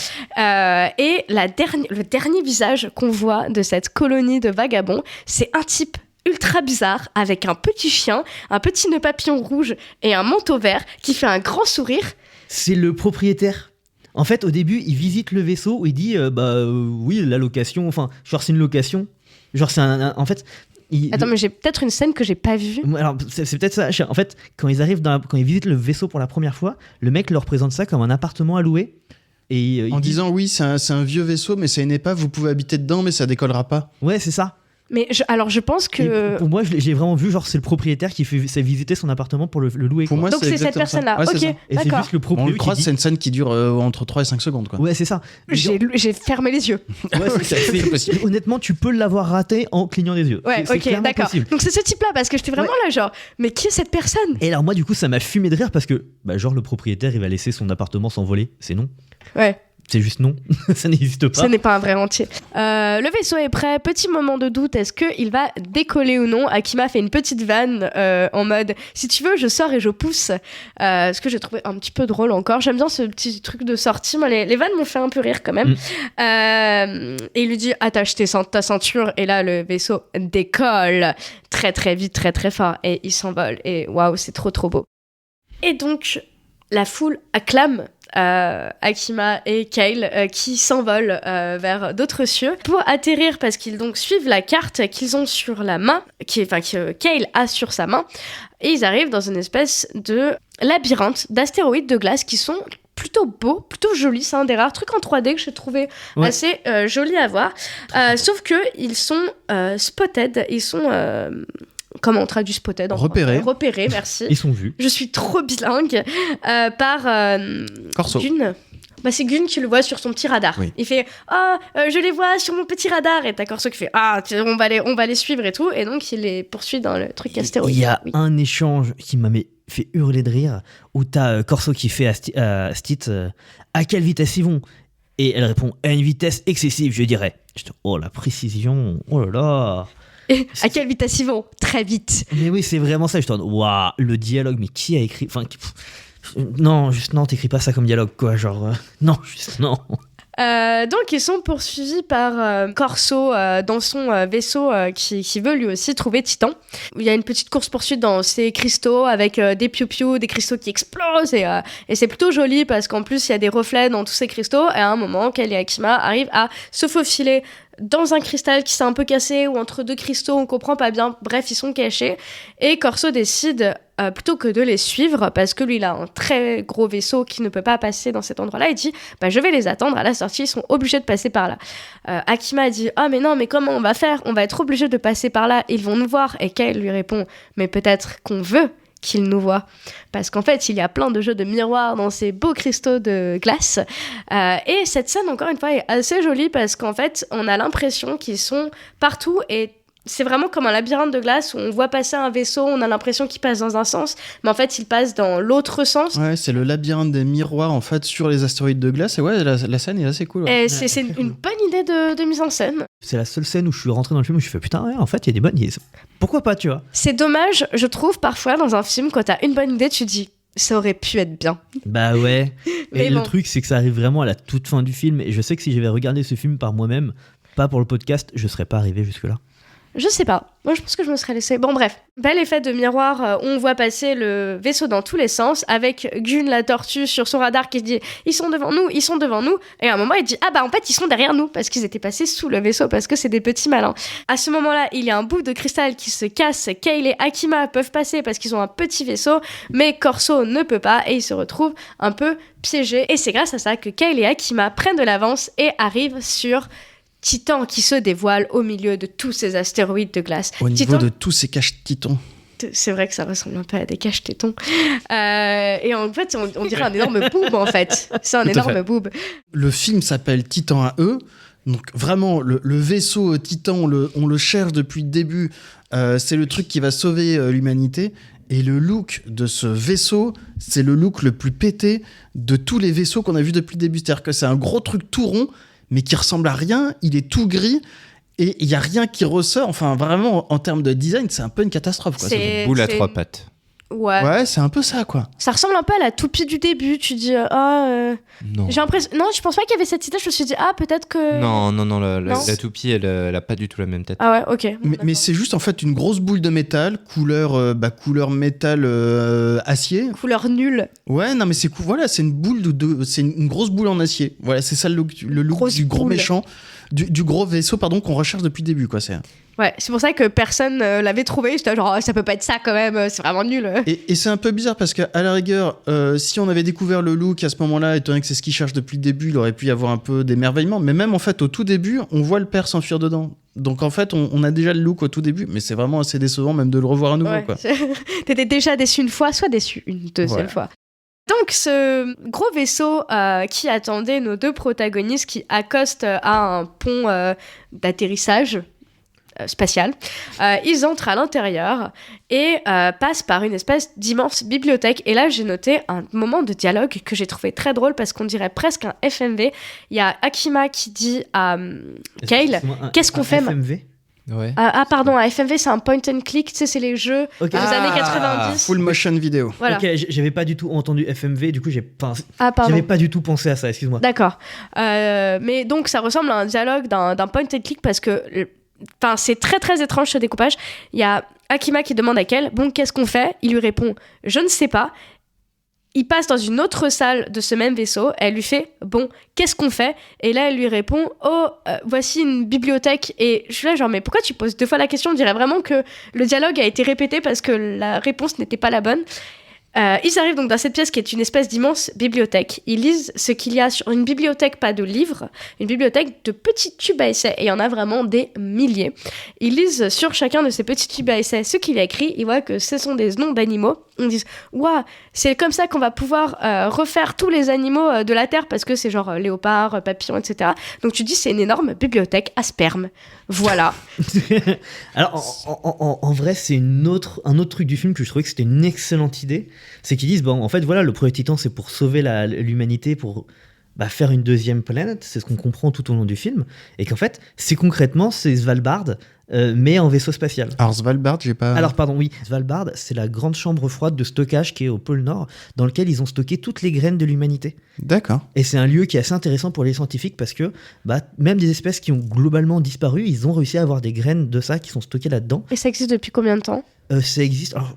Et le dernier visage qu'on voit de cette colonie de vagabonds, c'est un type ultra bizarre avec un petit chien, un petit nœud papillon rouge et un manteau vert qui fait un grand sourire. C'est le propriétaire. En fait, au début, il visite le vaisseau où il dit oui, la location, enfin, genre c'est une location. Genre c'est en fait... Attends, mais j'ai peut-être une scène que j'ai pas vue. Alors, c'est peut-être ça. En fait, quand ils visitent le vaisseau pour la première fois, le mec leur présente ça comme un appartement à louer. Et, en disant oui, c'est un vieux vaisseau, mais c'est une épave, vous pouvez habiter dedans, mais ça décollera pas. Ouais, c'est ça. Mais je pense que... Et pour moi, j'ai vraiment vu, genre, c'est le propriétaire qui fait visiter son appartement pour le louer. Pour moi, donc c'est cette personne-là. Ouais, ok, ça. Et c'est d'accord. juste le propriétaire. On le croise, c'est une scène qui dure entre 3 et 5 secondes, quoi. Ouais, c'est ça. J'ai fermé les yeux. Ouais, c'est possible. Honnêtement, tu peux l'avoir raté en clignant des yeux. Ouais, c'est ok, d'accord. Possible. Donc c'est ce type-là, parce que j'étais vraiment là, genre, mais qui est cette personne ? Et alors, moi, du coup, ça m'a fumé de rire parce que, genre, le propriétaire, il va laisser son appartement s'envoler. C'est non. Ouais. C'est juste non, ça n'existe pas. Ce n'est pas un vrai entier. Le vaisseau est prêt. Petit moment de doute, est-ce qu'il va décoller ou non? Akima fait une petite vanne en mode « Si tu veux, je sors et je pousse ». Ce que j'ai trouvé un petit peu drôle encore. J'aime bien ce petit truc de sortie. Moi, les vannes m'ont fait un peu rire quand même. Et il lui dit « Attache ta ceinture ». Et là, le vaisseau décolle très très vite, très très fort. Et il s'envole. Et waouh, c'est trop trop beau. Et donc, la foule acclame Akima et Kale qui s'envolent vers d'autres cieux pour atterrir parce qu'ils donc suivent la carte qu'ils ont sur la main, que Kale a sur sa main, et ils arrivent dans une espèce de labyrinthe d'astéroïdes de glace qui sont plutôt beaux, plutôt jolis. C'est un des rares trucs en 3D que j'ai trouvé assez joli à voir. Sauf que ils sont spotted, ils sont comment on traduit spotted en repérés. Repérés, merci. Ils sont vus. Je suis trop bilingue par Corso. Gun. Bah, c'est Gun qui le voit sur son petit radar. Oui. Il fait je les vois sur mon petit radar. Et t'as Corso qui fait on va les suivre et tout. Et donc il les poursuit dans le truc astéroïde. Il y a un échange qui m'a fait hurler de rire où t'as Corso qui fait à Stit à quelle vitesse ils vont? Et elle répond à une vitesse excessive, je dirais. Oh la précision, oh là là. Et à quelle vitesse ils vont? Très vite. Mais oui, c'est vraiment ça. Je tourne. Waouh, le dialogue, mais qui a écrit? Enfin, non, juste non, t'écris pas ça comme dialogue, quoi. Genre, non, juste non. Donc ils sont poursuivis par Corso dans son vaisseau qui veut lui aussi trouver Titan. Il y a une petite course-poursuite dans ces cristaux avec des piou-piou, des cristaux qui explosent et c'est plutôt joli parce qu'en plus il y a des reflets dans tous ces cristaux et à un moment Kale et Akima arrivent à se faufiler dans un cristal qui s'est un peu cassé ou entre deux cristaux, on comprend pas bien, bref ils sont cachés et Corso décide plutôt que de les suivre parce que lui il a un très gros vaisseau qui ne peut pas passer dans cet endroit là, il dit je vais les attendre à la sortie, ils sont obligés de passer par là. Akima dit mais non, mais comment on va faire, on va être obligés de passer par là, ils vont nous voir. Et Kale lui répond mais peut-être qu'on veut qu'ils nous voient parce qu'en fait il y a plein de jeux de miroirs dans ces beaux cristaux de glace et cette scène encore une fois est assez jolie parce qu'en fait on a l'impression qu'ils sont partout et c'est vraiment comme un labyrinthe de glace où on voit passer un vaisseau, on a l'impression qu'il passe dans un sens, mais en fait il passe dans l'autre sens. Ouais, c'est le labyrinthe des miroirs en fait sur les astéroïdes de glace. Et ouais, la scène est assez cool. Ouais. Et c'est une bonne idée de mise en scène. C'est la seule scène où je suis rentré dans le film où je fais putain, ouais, en fait il y a des bonnes idées. Pourquoi pas, tu vois? C'est dommage, je trouve parfois dans un film quand t'as une bonne idée, tu te dis ça aurait pu être bien. Bah ouais. Mais Et bon. le truc c'est que ça arrive vraiment à la toute fin du film et je sais que si j'avais regardé ce film par moi-même, pas pour le podcast, je serais pas arrivé jusque là. Je sais pas. Moi, je pense que je me serais laissé. Bon, bref. Bel effet de miroir où on voit passer le vaisseau dans tous les sens avec Gun la tortue sur son radar qui se dit ils sont devant nous, ils sont devant nous. Et à un moment, il dit en fait, ils sont derrière nous parce qu'ils étaient passés sous le vaisseau parce que c'est des petits malins. À ce moment-là, il y a un bout de cristal qui se casse. Kale et Akima peuvent passer parce qu'ils ont un petit vaisseau, mais Corso ne peut pas et il se retrouve un peu piégé. Et c'est grâce à ça que Kale et Akima prennent de l'avance et arrivent sur Titan qui se dévoile au milieu de tous ces astéroïdes de glace. Au niveau Titan, de tous ces caches titans. c'est vrai que ça ressemble un peu à des caches-tétons. Et en fait, on dirait un énorme boob, en fait. C'est un Tout à énorme fait. boob. Le film s'appelle Titan à eux. Donc vraiment, le vaisseau Titan, on le cherche depuis le début. C'est le truc qui va sauver l'humanité. Et le look de ce vaisseau, c'est le look le plus pété de tous les vaisseaux qu'on a vus depuis le début. C'est-à-dire que c'est un gros truc tout rond, mais qui ressemble à rien. Il est tout gris. Et il n'y a rien qui ressort. Enfin, vraiment, en termes de design, c'est un peu une catastrophe. Quoi, C'est- Boule à c'est- 3 pattes. Ouais. ouais, c'est un peu ça, quoi. Ça ressemble un peu à la toupie du début. Tu dis, Non. j'ai l'impression. Non, je pense pas qu'il y avait cette idée. Je me suis dit, peut-être que. Non, la Non. toupie, elle a pas du tout la même tête. Ah ouais, ok. Mais c'est juste en fait une grosse boule de métal, couleur métal acier. Couleur nulle. Ouais, non mais c'est cool. Voilà, c'est une boule c'est une grosse boule en acier. Voilà, c'est ça le look Grosse du gros boule. méchant, du gros vaisseau pardon qu'on recherche depuis le début quoi. Ouais, c'est pour ça que personne l'avait trouvé. J'étais genre, ça peut pas être ça quand même. C'est vraiment nul. Et c'est un peu bizarre parce qu'à la rigueur, si on avait découvert le look à ce moment-là, étant donné que c'est ce qu'il cherche depuis le début, il aurait pu y avoir un peu d'émerveillement. Mais même en fait au tout début, on voit le père s'enfuir dedans. Donc en fait, on a déjà le look au tout début, mais c'est vraiment assez décevant même de le revoir à nouveau Ouais. quoi. T'étais déjà déçu une fois, soit déçu une deuxième Ouais. fois. Donc ce gros vaisseau qui attendait nos deux protagonistes qui accostent à un pont d'atterrissage spatiale. Ils entrent à l'intérieur et passent par une espèce d'immense bibliothèque. Et là, j'ai noté un moment de dialogue que j'ai trouvé très drôle parce qu'on dirait presque un FMV. Il y a Akima qui dit à Kale, qu'est-ce qu'on fait FMV Ouais. pardon, un FMV, c'est un point and click, tu sais, c'est les jeux des années 90. Full motion vidéo. Voilà. Ok, j'avais pas du tout entendu FMV, du coup Pardon. j'avais pas du tout pensé à ça, excuse-moi. D'accord. Mais donc, ça ressemble à un dialogue d'un point and click parce que c'est très très étrange ce découpage. Il y a Akima qui demande à Kel, bon, qu'est-ce qu'on fait ? Il lui répond, je ne sais pas. Il passe dans une autre salle de ce même vaisseau. Elle lui fait, bon, qu'est-ce qu'on fait ? Et là, elle lui répond, voici une bibliothèque. Et je suis là, genre, mais pourquoi tu poses 2 fois la question ? On dirait vraiment que le dialogue a été répété parce que la réponse n'était pas la bonne. Ils arrivent donc dans cette pièce qui est une espèce d'immense bibliothèque. Ils lisent ce qu'il y a sur une bibliothèque, pas de livres, une bibliothèque de petits tubes à essai. Et il y en a vraiment des milliers. Ils lisent sur chacun de ces petits tubes à essai ce qu'il y a écrit. Ils voient que ce sont des noms d'animaux. Ils disent, waouh, c'est comme ça qu'on va pouvoir refaire tous les animaux de la Terre parce que c'est genre léopard, papillon, etc. Donc tu dis, c'est une énorme bibliothèque à sperme. Voilà. Alors, en vrai, c'est un autre truc du film que je trouvais que c'était une excellente idée. C'est qu'ils disent, bon, en fait, voilà, le projet Titan, c'est pour sauver l'humanité, pour faire une deuxième planète. C'est ce qu'on comprend tout au long du film. Et qu'en fait, c'est Svalbard, mais en vaisseau spatial. Alors Svalbard, j'ai pas... Alors, pardon, oui. Svalbard, c'est la grande chambre froide de stockage qui est au pôle Nord, dans lequel ils ont stocké toutes les graines de l'humanité. D'accord. Et c'est un lieu qui est assez intéressant pour les scientifiques parce que même des espèces qui ont globalement disparu, ils ont réussi à avoir des graines de ça qui sont stockées là-dedans. Et ça existe depuis combien de temps ? Ça existe, alors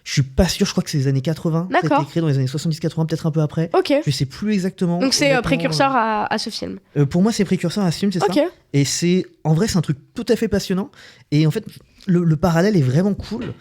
je suis pas sûr, je crois que c'est les années 80. D'accord. Ça a été créé dans les années 70-80, peut-être un peu après. Ok. Je sais plus exactement. Donc c'est honnêtement, précurseur à ce film. Pour moi, c'est précurseur à ce film, c'est Ok. ça. Et en vrai, c'est un truc tout à fait passionnant. Et en fait, le parallèle est vraiment cool.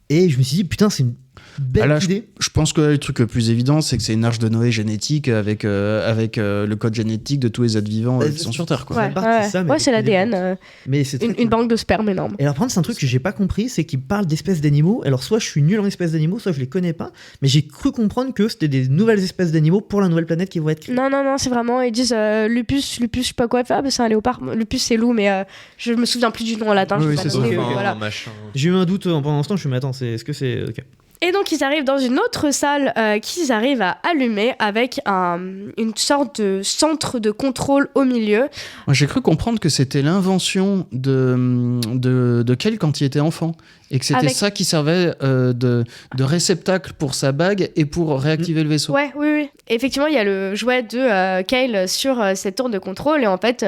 Et je me suis dit, putain, c'est une belle idée. Je pense que le truc le plus évident, c'est que c'est une arche de Noé génétique avec le code génétique de tous les êtres vivants qui sont sur Terre, quoi. Ouais, c'est ça, mais ouais, c'est l'ADN. Mais c'est très Une cool. banque de sperme énorme. Et alors, par contre, c'est un truc que j'ai pas compris, c'est qu'ils parlent d'espèces d'animaux. Alors, soit je suis nul en espèces d'animaux, soit je les connais pas. Mais j'ai cru comprendre que c'était des nouvelles espèces d'animaux pour la nouvelle planète qui vont être créée. Non, c'est vraiment, ils disent lupus, je sais pas quoi faire, c'est un léopard. Lupus, c'est loup, mais je me souviens plus du nom en latin. Oui, je c'est sais pas ça. le nom, Ok, voilà. Machin. J'ai eu un doute pendant l'instant, je me suis dit, mais attends, est-ce que c'est. Ok. Et donc, ils arrivent dans une autre salle qu'ils arrivent à allumer avec une sorte de centre de contrôle au milieu. Moi, j'ai cru comprendre que c'était l'invention de Kel quand il était enfant. Et que c'était ça qui servait de réceptacle pour sa bague et pour réactiver le vaisseau. Ouais, oui. Effectivement, il y a le jouet de Kyle sur cette tour de contrôle. Et en fait,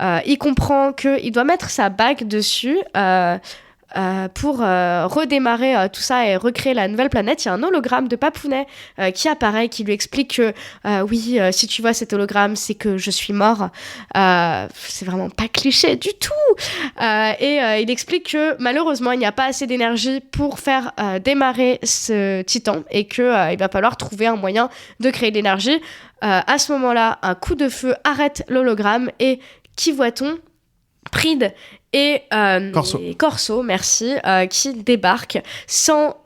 il comprend qu'il doit mettre sa bague dessus pour redémarrer tout ça et recréer la nouvelle planète. Il y a un hologramme de Papounet qui apparaît, qui lui explique que oui, si tu vois cet hologramme, c'est que je suis mort. C'est vraiment pas cliché du tout. Et il explique que malheureusement, il n'y a pas assez d'énergie pour faire démarrer ce titan et qu'il va falloir trouver un moyen de créer de l'énergie. À ce moment-là, un coup de feu arrête l'hologramme et qui voit-on ? Pride et Corso, merci, qui débarquent sans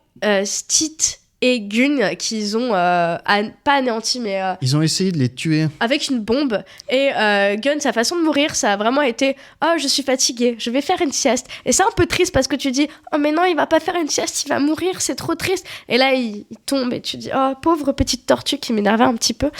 Stit et Gun qu'ils ont pas anéanti mais ils ont essayé de les tuer avec une bombe. Et Gun, sa façon de mourir, ça a vraiment été je suis fatigué, je vais faire une sieste. Et c'est un peu triste parce que tu dis mais non, il va pas faire une sieste, il va mourir, c'est trop triste. Et là il tombe et tu dis pauvre petite tortue, qui m'énervait un petit peu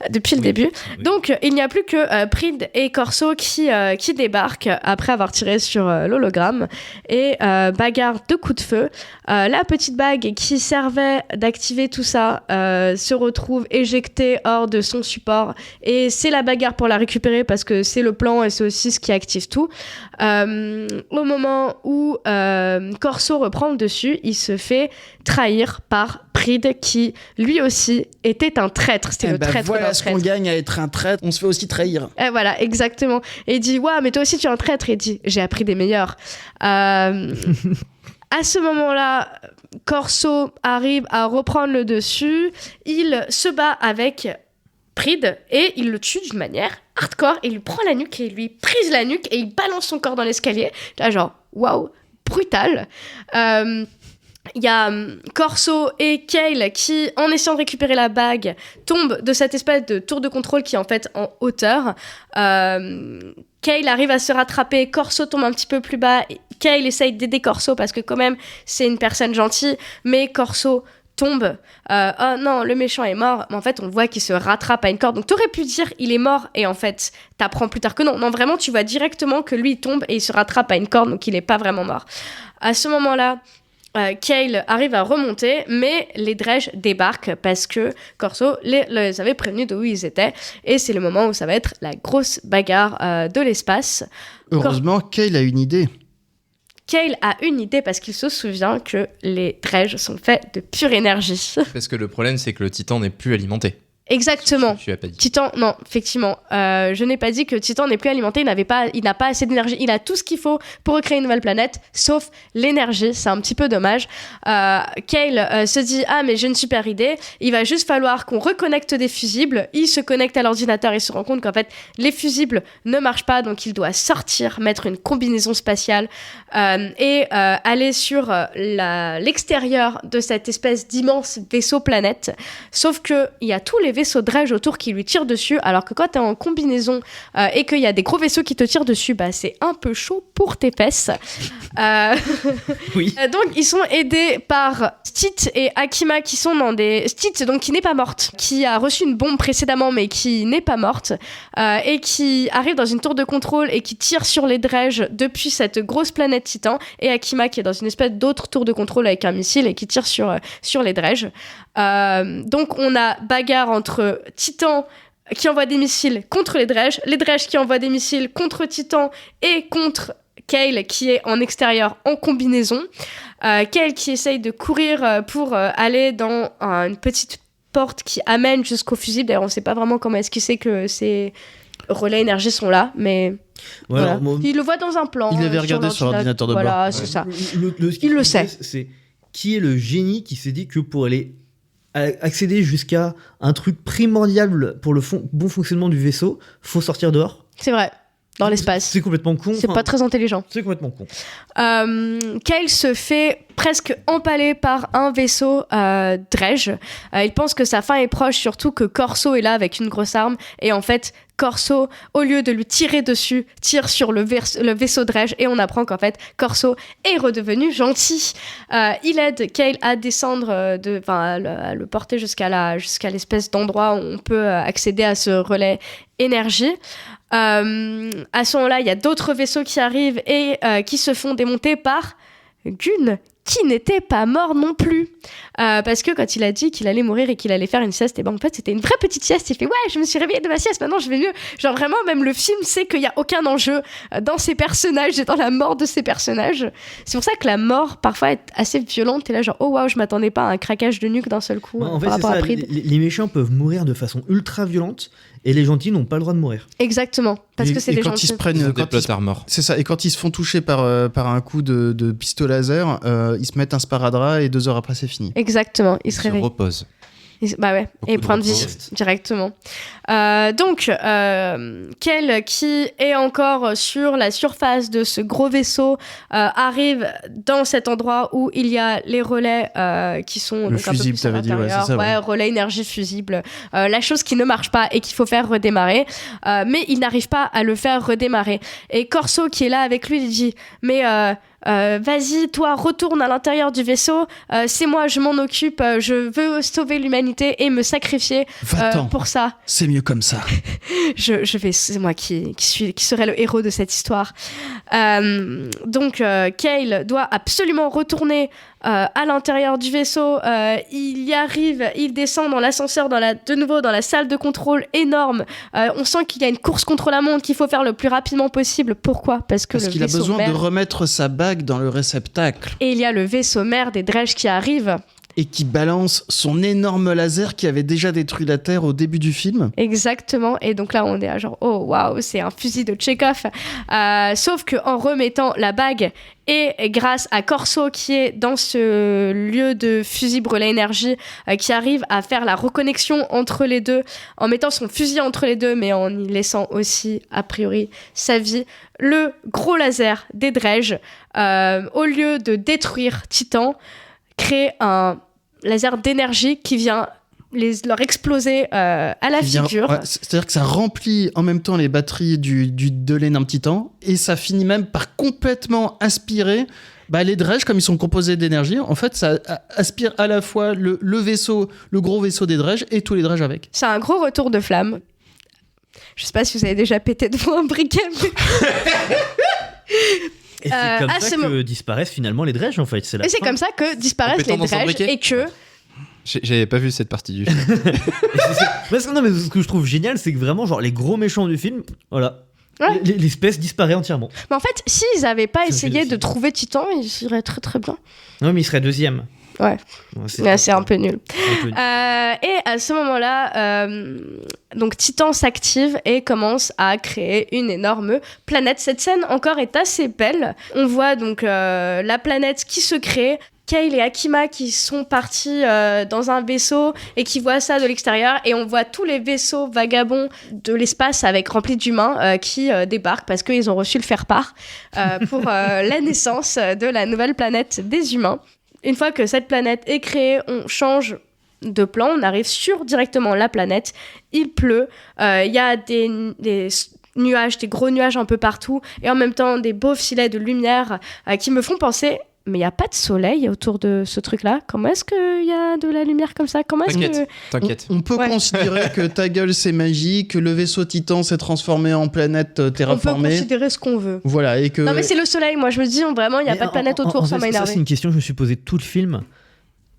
depuis le début. Oui. Donc il n'y a plus que Pride et Corso qui débarquent après avoir tiré sur l'hologramme et bagarre de coups de feu. La petite bague qui servait d'activer tout ça se retrouve éjectée hors de son support et c'est la bagarre pour la récupérer parce que c'est le plan et c'est aussi ce qui active tout. Au moment où Corso reprend le dessus, il se fait trahir par Pride qui lui aussi était un traître. C'était le traître. Voilà ce qu'on gagne à être un traître, on se fait aussi trahir. Et voilà, exactement. Et il dit mais toi aussi tu es un traître. Et il dit j'ai appris des meilleurs. À ce moment-là, Corso arrive à reprendre le dessus. Il se bat avec Pride et il le tue d'une manière hardcore. Il lui prend la nuque et il lui prise la nuque et il balance son corps dans l'escalier. Là, genre, waouh, brutal. Il y a Corso et Kale qui, en essayant de récupérer la bague, tombent de cette espèce de tour de contrôle qui est en fait en hauteur. Kale arrive à se rattraper, Corso tombe un petit peu plus bas, Kale essaye d'aider Corso parce que quand même c'est une personne gentille, mais Corso tombe, oh non, le méchant est mort, mais en fait on le voit qu'il se rattrape à une corde, donc t'aurais pu dire il est mort, et en fait t'apprends plus tard que non, vraiment tu vois directement que lui il tombe et il se rattrape à une corde, donc il est pas vraiment mort. À ce moment-là, Kale arrive à remonter, mais les Dredge débarquent parce que Corso les avait prévenus de où ils étaient, et c'est le moment où ça va être la grosse bagarre de l'espace. Heureusement, Kale a une idée. Kale a une idée parce qu'il se souvient que les Dredge sont faits de pure énergie. Parce que le problème, c'est que le titan n'est plus alimenté. Exactement. Tu l'as pas dit. Titan, non, effectivement. Je n'ai pas dit que Titan n'est plus alimenté, il n'a pas assez d'énergie. Il a tout ce qu'il faut pour recréer une nouvelle planète, sauf l'énergie. C'est un petit peu dommage. Kale se dit « Ah, mais j'ai une super idée. Il va juste falloir qu'on reconnecte des fusibles. » Il se connecte à l'ordinateur et se rend compte qu'en fait, les fusibles ne marchent pas, donc il doit sortir, mettre une combinaison spatiale et aller sur l'extérieur de cette espèce d'immense vaisseau-planète. Sauf qu'il y a tous les vaisseaux Dredge autour qui lui tirent dessus, alors que quand t'es en combinaison et qu'il y a des gros vaisseaux qui te tirent dessus, bah c'est un peu chaud pour tes fesses. Oui. Donc ils sont aidés par Stit et Akima qui sont dans des... Stit, donc qui n'est pas morte, qui a reçu une bombe précédemment mais qui n'est pas morte, et qui arrive dans une tour de contrôle et qui tire sur les Dredge depuis cette grosse planète Titan, et Akima qui est dans une espèce d'autre tour de contrôle avec un missile et qui tire sur les Dredge. Donc on a bagarre entre Titan qui envoie des missiles contre les Dredge qui envoient des missiles contre Titan et contre Kale qui est en extérieur en combinaison. Kale qui essaye de courir pour aller dans une petite porte qui amène jusqu'au fusible. D'ailleurs on sait pas vraiment comment est-ce qu'il sait que ces relais énergie sont là, mais Ouais, voilà. alors, moi, Il le voit dans un plan. Il avait regardé sur l'ordinateur de bord. Voilà, c'est ça. ce qui Il le me sait. plaît, c'est qui est le génie qui s'est dit que pour aller accéder jusqu'à un truc primordial pour le bon fonctionnement du vaisseau, faut sortir dehors. C'est vrai. Dans l'espace. C'est complètement con. C'est pas très intelligent. C'est complètement con. Kale se fait presque empaler par un vaisseau Dredge. Il pense que sa fin est proche, surtout que Corso est là avec une grosse arme. Et en fait, Corso, au lieu de lui tirer dessus, tire sur le vaisseau Dredge. Et on apprend qu'en fait, Corso est redevenu gentil. Il aide Kale à descendre, à le porter jusqu'à l'espèce d'endroit où on peut accéder à ce relais énergie. À ce moment-là, il y a d'autres vaisseaux qui arrivent et qui se font démonter par Gun, qui n'était pas mort non plus. Parce que quand il a dit qu'il allait mourir et qu'il allait faire une sieste, et ben en fait c'était une vraie petite sieste. Il fait ouais, je me suis réveillé de ma sieste, maintenant je vais mieux. Genre vraiment, même le film sait qu'il n'y a aucun enjeu dans ces personnages et dans la mort de ces personnages. C'est pour ça que la mort parfois est assez violente. T'es là genre oh waouh, je m'attendais pas à un craquage de nuque d'un seul coup. En fait, par c'est rapport ça. à Pride. Les méchants peuvent mourir de façon ultra violente et les gentils n'ont pas le droit de mourir. Exactement, parce que c'est des quand gentils. ils se prennent, Ils ont quand des plot ils se- armor. c'est ça. Et quand ils se font toucher par un coup de pistolet laser, ils se mettent un sparadrap et 2 heures après c'est fini. Exactement, ils se Se réveillent. repose. Bah ouais, Beaucoup et de point de vie repos. directement. Donc, Kale, qui est encore sur la surface de ce gros vaisseau, arrive dans cet endroit où il y a les relais qui sont Le donc un peu fusible, plus à t'avais dit, ouais, l'intérieur. c'est ça, ouais. Relais énergie fusible. La chose qui ne marche pas et qu'il faut faire redémarrer. Mais il n'arrive pas à le faire redémarrer. Et Corso, qui est là avec lui, il dit « Mais... vas-y, toi, retourne à l'intérieur du vaisseau. C'est moi, je m'en occupe. Je veux sauver l'humanité et me sacrifier Va-t'en. pour ça. C'est mieux comme ça. C'est moi qui serai le héros de cette histoire. Donc, Kale doit absolument retourner à l'intérieur du vaisseau. Il y arrive, il descend dans l'ascenseur, de nouveau dans la salle de contrôle énorme. On sent qu'il y a une course contre la montre qu'il faut faire le plus rapidement possible. Pourquoi ? Parce Parce le qu'il a vaisseau besoin mère... de remettre sa bague dans le réceptacle Et il y a le vaisseau mère des Dredge qui arrive. et qui balance son énorme laser qui avait déjà détruit la Terre au début du film. Exactement. Et donc là, on est à genre, oh waouh, c'est un fusil de Tchekhov. Sauf qu'en remettant la bague, et grâce à Corso qui est dans ce lieu de fusible relais énergie, qui arrive à faire la reconnexion entre les deux, en mettant son fusil entre les deux, mais en y laissant aussi, a priori, sa vie, le gros laser des Dredge, au lieu de détruire Titan, crée un laser d'énergie qui vient leur exploser à la figure. Ouais, c'est-à-dire que ça remplit en même temps les batteries de l'énorme titan et ça finit même par complètement aspirer les dredges, comme ils sont composés d'énergie. En fait, ça aspire à la fois le vaisseau, le gros vaisseau des dredges et tous les dredges avec. C'est un gros retour de flamme. Je sais pas si vous avez déjà pété devant un briquet. Et c'est comme ça que disparaissent finalement les dredges en fait. C'est comme ça que disparaissent les dredges et que... J'avais pas vu cette partie du film. Parce que, non, mais ce que je trouve génial, c'est que vraiment, genre, les gros méchants du film, voilà, l'espèce disparaît entièrement. Mais en fait, s'ils avaient pas essayé de trouver Titan, ils iraient très très bien. Non, mais il serait deuxième. Ouais, c'est un peu nul. Et à ce moment-là, donc Titan s'active et commence à créer une énorme planète. Cette scène encore est assez belle. On voit donc la planète qui se crée. Kale et Akima qui sont partis dans un vaisseau et qui voient ça de l'extérieur, et on voit tous les vaisseaux vagabonds de l'espace remplis d'humains qui débarquent parce qu'ils ont reçu le faire-part pour la naissance de la nouvelle planète des humains. Une fois que cette planète est créée, on change de plan, on arrive sur directement la planète, il pleut, il y a des nuages, des gros nuages un peu partout, et en même temps des beaux filets de lumière qui me font penser... Mais il n'y a pas de soleil autour de ce truc-là. Comment est-ce qu'il y a de la lumière comme ça? T'inquiète. On peut considérer que ta gueule c'est magie, que le vaisseau Titan s'est transformé en planète terraformée. On peut considérer ce qu'on veut. Voilà, et que... Non mais c'est le soleil, moi je me dis vraiment il n'y a pas de planète autour, ça m'a énervé. Ça c'est une question que je me suis posée tout le film.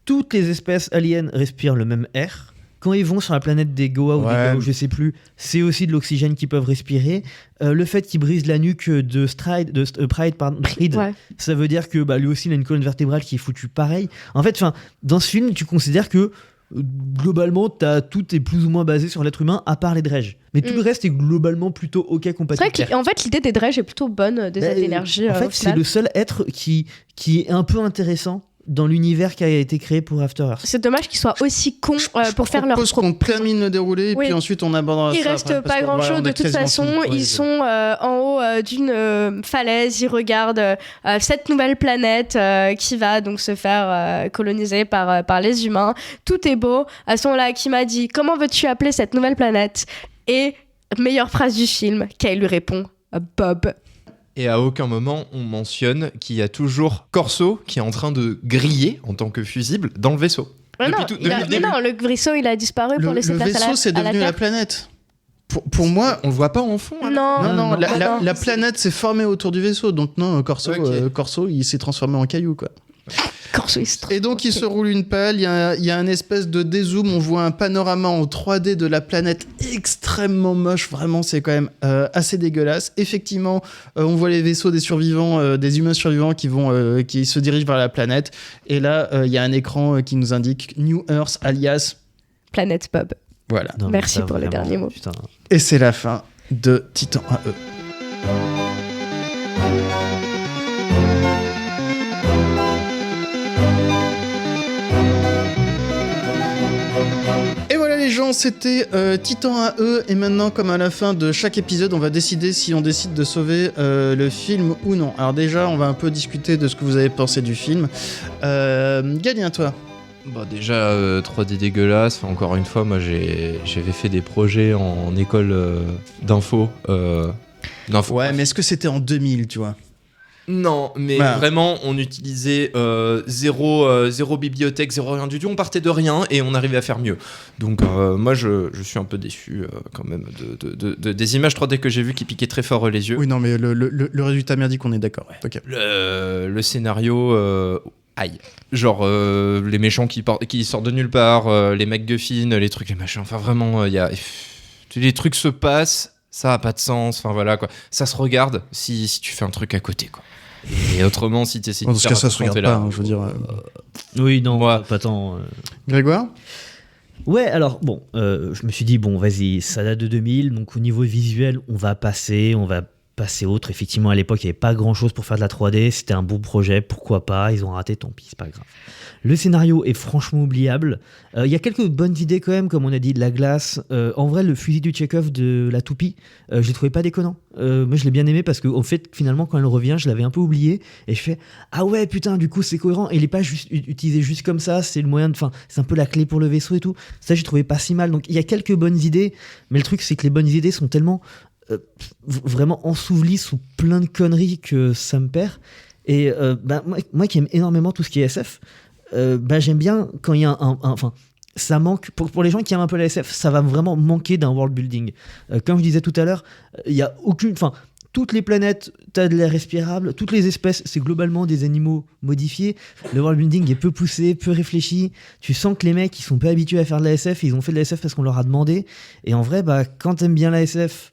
Toutes les espèces aliens respirent le même air. Quand ils vont sur la planète des Goa ou des Gao, je sais plus, c'est aussi de l'oxygène qu'ils peuvent respirer. Le fait qu'ils brisent la nuque de Pride, ça veut dire que lui aussi il a une colonne vertébrale qui est foutue pareil. En fait, dans ce film, tu considères que globalement, tout est plus ou moins basé sur l'être humain, à part les dredges. Mais tout le reste est globalement plutôt compatible. C'est vrai qu'en fait, l'idée des dredges est plutôt bonne, des aides d'énergie. En fait, c'est le seul être qui est un peu intéressant dans l'univers qui a été créé pour After Earth. C'est dommage qu'ils soient aussi cons pour faire leur... Je propose qu'on termine le déroulé et puis ensuite on abordera ça. Il reste pas grand-chose de toute façon. Ils sont en haut d'une falaise, ils regardent cette nouvelle planète qui va donc se faire coloniser par les humains. Tout est beau. À ce moment-là, qui m'a dit « Comment veux-tu appeler cette nouvelle planète ?» Et meilleure phrase du film, Kyle lui répond « Bob ». Et à aucun moment on mentionne qu'il y a toujours Corso qui est en train de griller en tant que fusible dans le vaisseau. Le vaisseau il a disparu pour laisser place à la Terre. Le vaisseau c'est devenu la planète. Pour moi, on le voit pas en fond. Non, la planète s'est formée autour du vaisseau, donc non, Corso il s'est transformé en caillou quoi. Et donc il se roule une pelle, il y a un espèce de dézoom, on voit un panorama en 3D de la planète extrêmement moche, vraiment c'est quand même assez dégueulasse. Effectivement, on voit les vaisseaux des survivants, des humains survivants qui se dirigent vers la planète, et là il y a un écran qui nous indique New Earth alias Planète Bob. Voilà. Non, merci pour le dernier mot. Putain. Et c'est la fin de Titan AE. Et voilà les gens, c'était Titan AE, et maintenant comme à la fin de chaque épisode on va décider si on décide de sauver le film ou non. Alors déjà on va un peu discuter de ce que vous avez pensé du film. Galien, toi? Déjà 3D dégueulasse, encore une fois moi j'avais fait des projets en école d'info. Ouais, mais est-ce que c'était en 2000 tu vois? Non, mais vraiment, on utilisait zéro bibliothèque, zéro rien du tout. On partait de rien et on arrivait à faire mieux. Donc, moi, je suis un peu déçu quand même des images 3D que j'ai vues qui piquaient très fort les yeux. Oui, non, mais le résultat merdique, on est d'accord. Ouais. Okay. Le scénario... aïe. Genre, les méchants qui sortent de nulle part, les MacGuffin, les trucs, les machins. Enfin, vraiment, les trucs se passent. Ça a pas de sens, enfin voilà quoi. Ça se regarde si tu fais un truc à côté quoi. Et autrement, si tu essaies de faire ça se regarde pas, je veux dire. Oui, non, pas tant. Grégoire ? Ouais, alors bon, je me suis dit bon, vas-y, ça date de 2000, donc au niveau visuel, on va passer, on va passer autre. Effectivement, à l'époque, il n'y avait pas grand-chose pour faire de la 3D. C'était un beau projet, pourquoi pas. Ils ont raté, tant pis, c'est pas grave. Le scénario est franchement oubliable. Il y a quelques bonnes idées quand même, comme on a dit, de la glace. En vrai, le fusil du Tchekhov de la toupie, je l'ai trouvé pas déconnant. Moi, je l'ai bien aimé parce qu'au fait, finalement, quand elle revient, je l'avais un peu oublié. Et je fais, ah ouais, putain, du coup, c'est cohérent. Et il est pas juste utilisé juste comme ça. C'est le moyen de... Enfin, c'est un peu la clé pour le vaisseau et tout. Ça, j'ai trouvé pas si mal. Donc, il y a quelques bonnes idées. Mais le truc, c'est que les bonnes idées sont tellement... vraiment ensouvelis sous plein de conneries que ça me perd. Et moi qui aime énormément tout ce qui est SF, j'aime bien quand il y a enfin, ça manque pour les gens qui aiment un peu la SF, ça va vraiment manquer d'un world building. Comme je disais tout à l'heure, il y a aucune, enfin, toutes les planètes, t'as de l'air respirable, toutes les espèces, c'est globalement des animaux modifiés. Le world building est peu poussé, peu réfléchi. Tu sens que les mecs, ils sont pas habitués à faire de la SF, ils ont fait de la SF parce qu'on leur a demandé. Et en vrai, quand t'aimes bien la SF,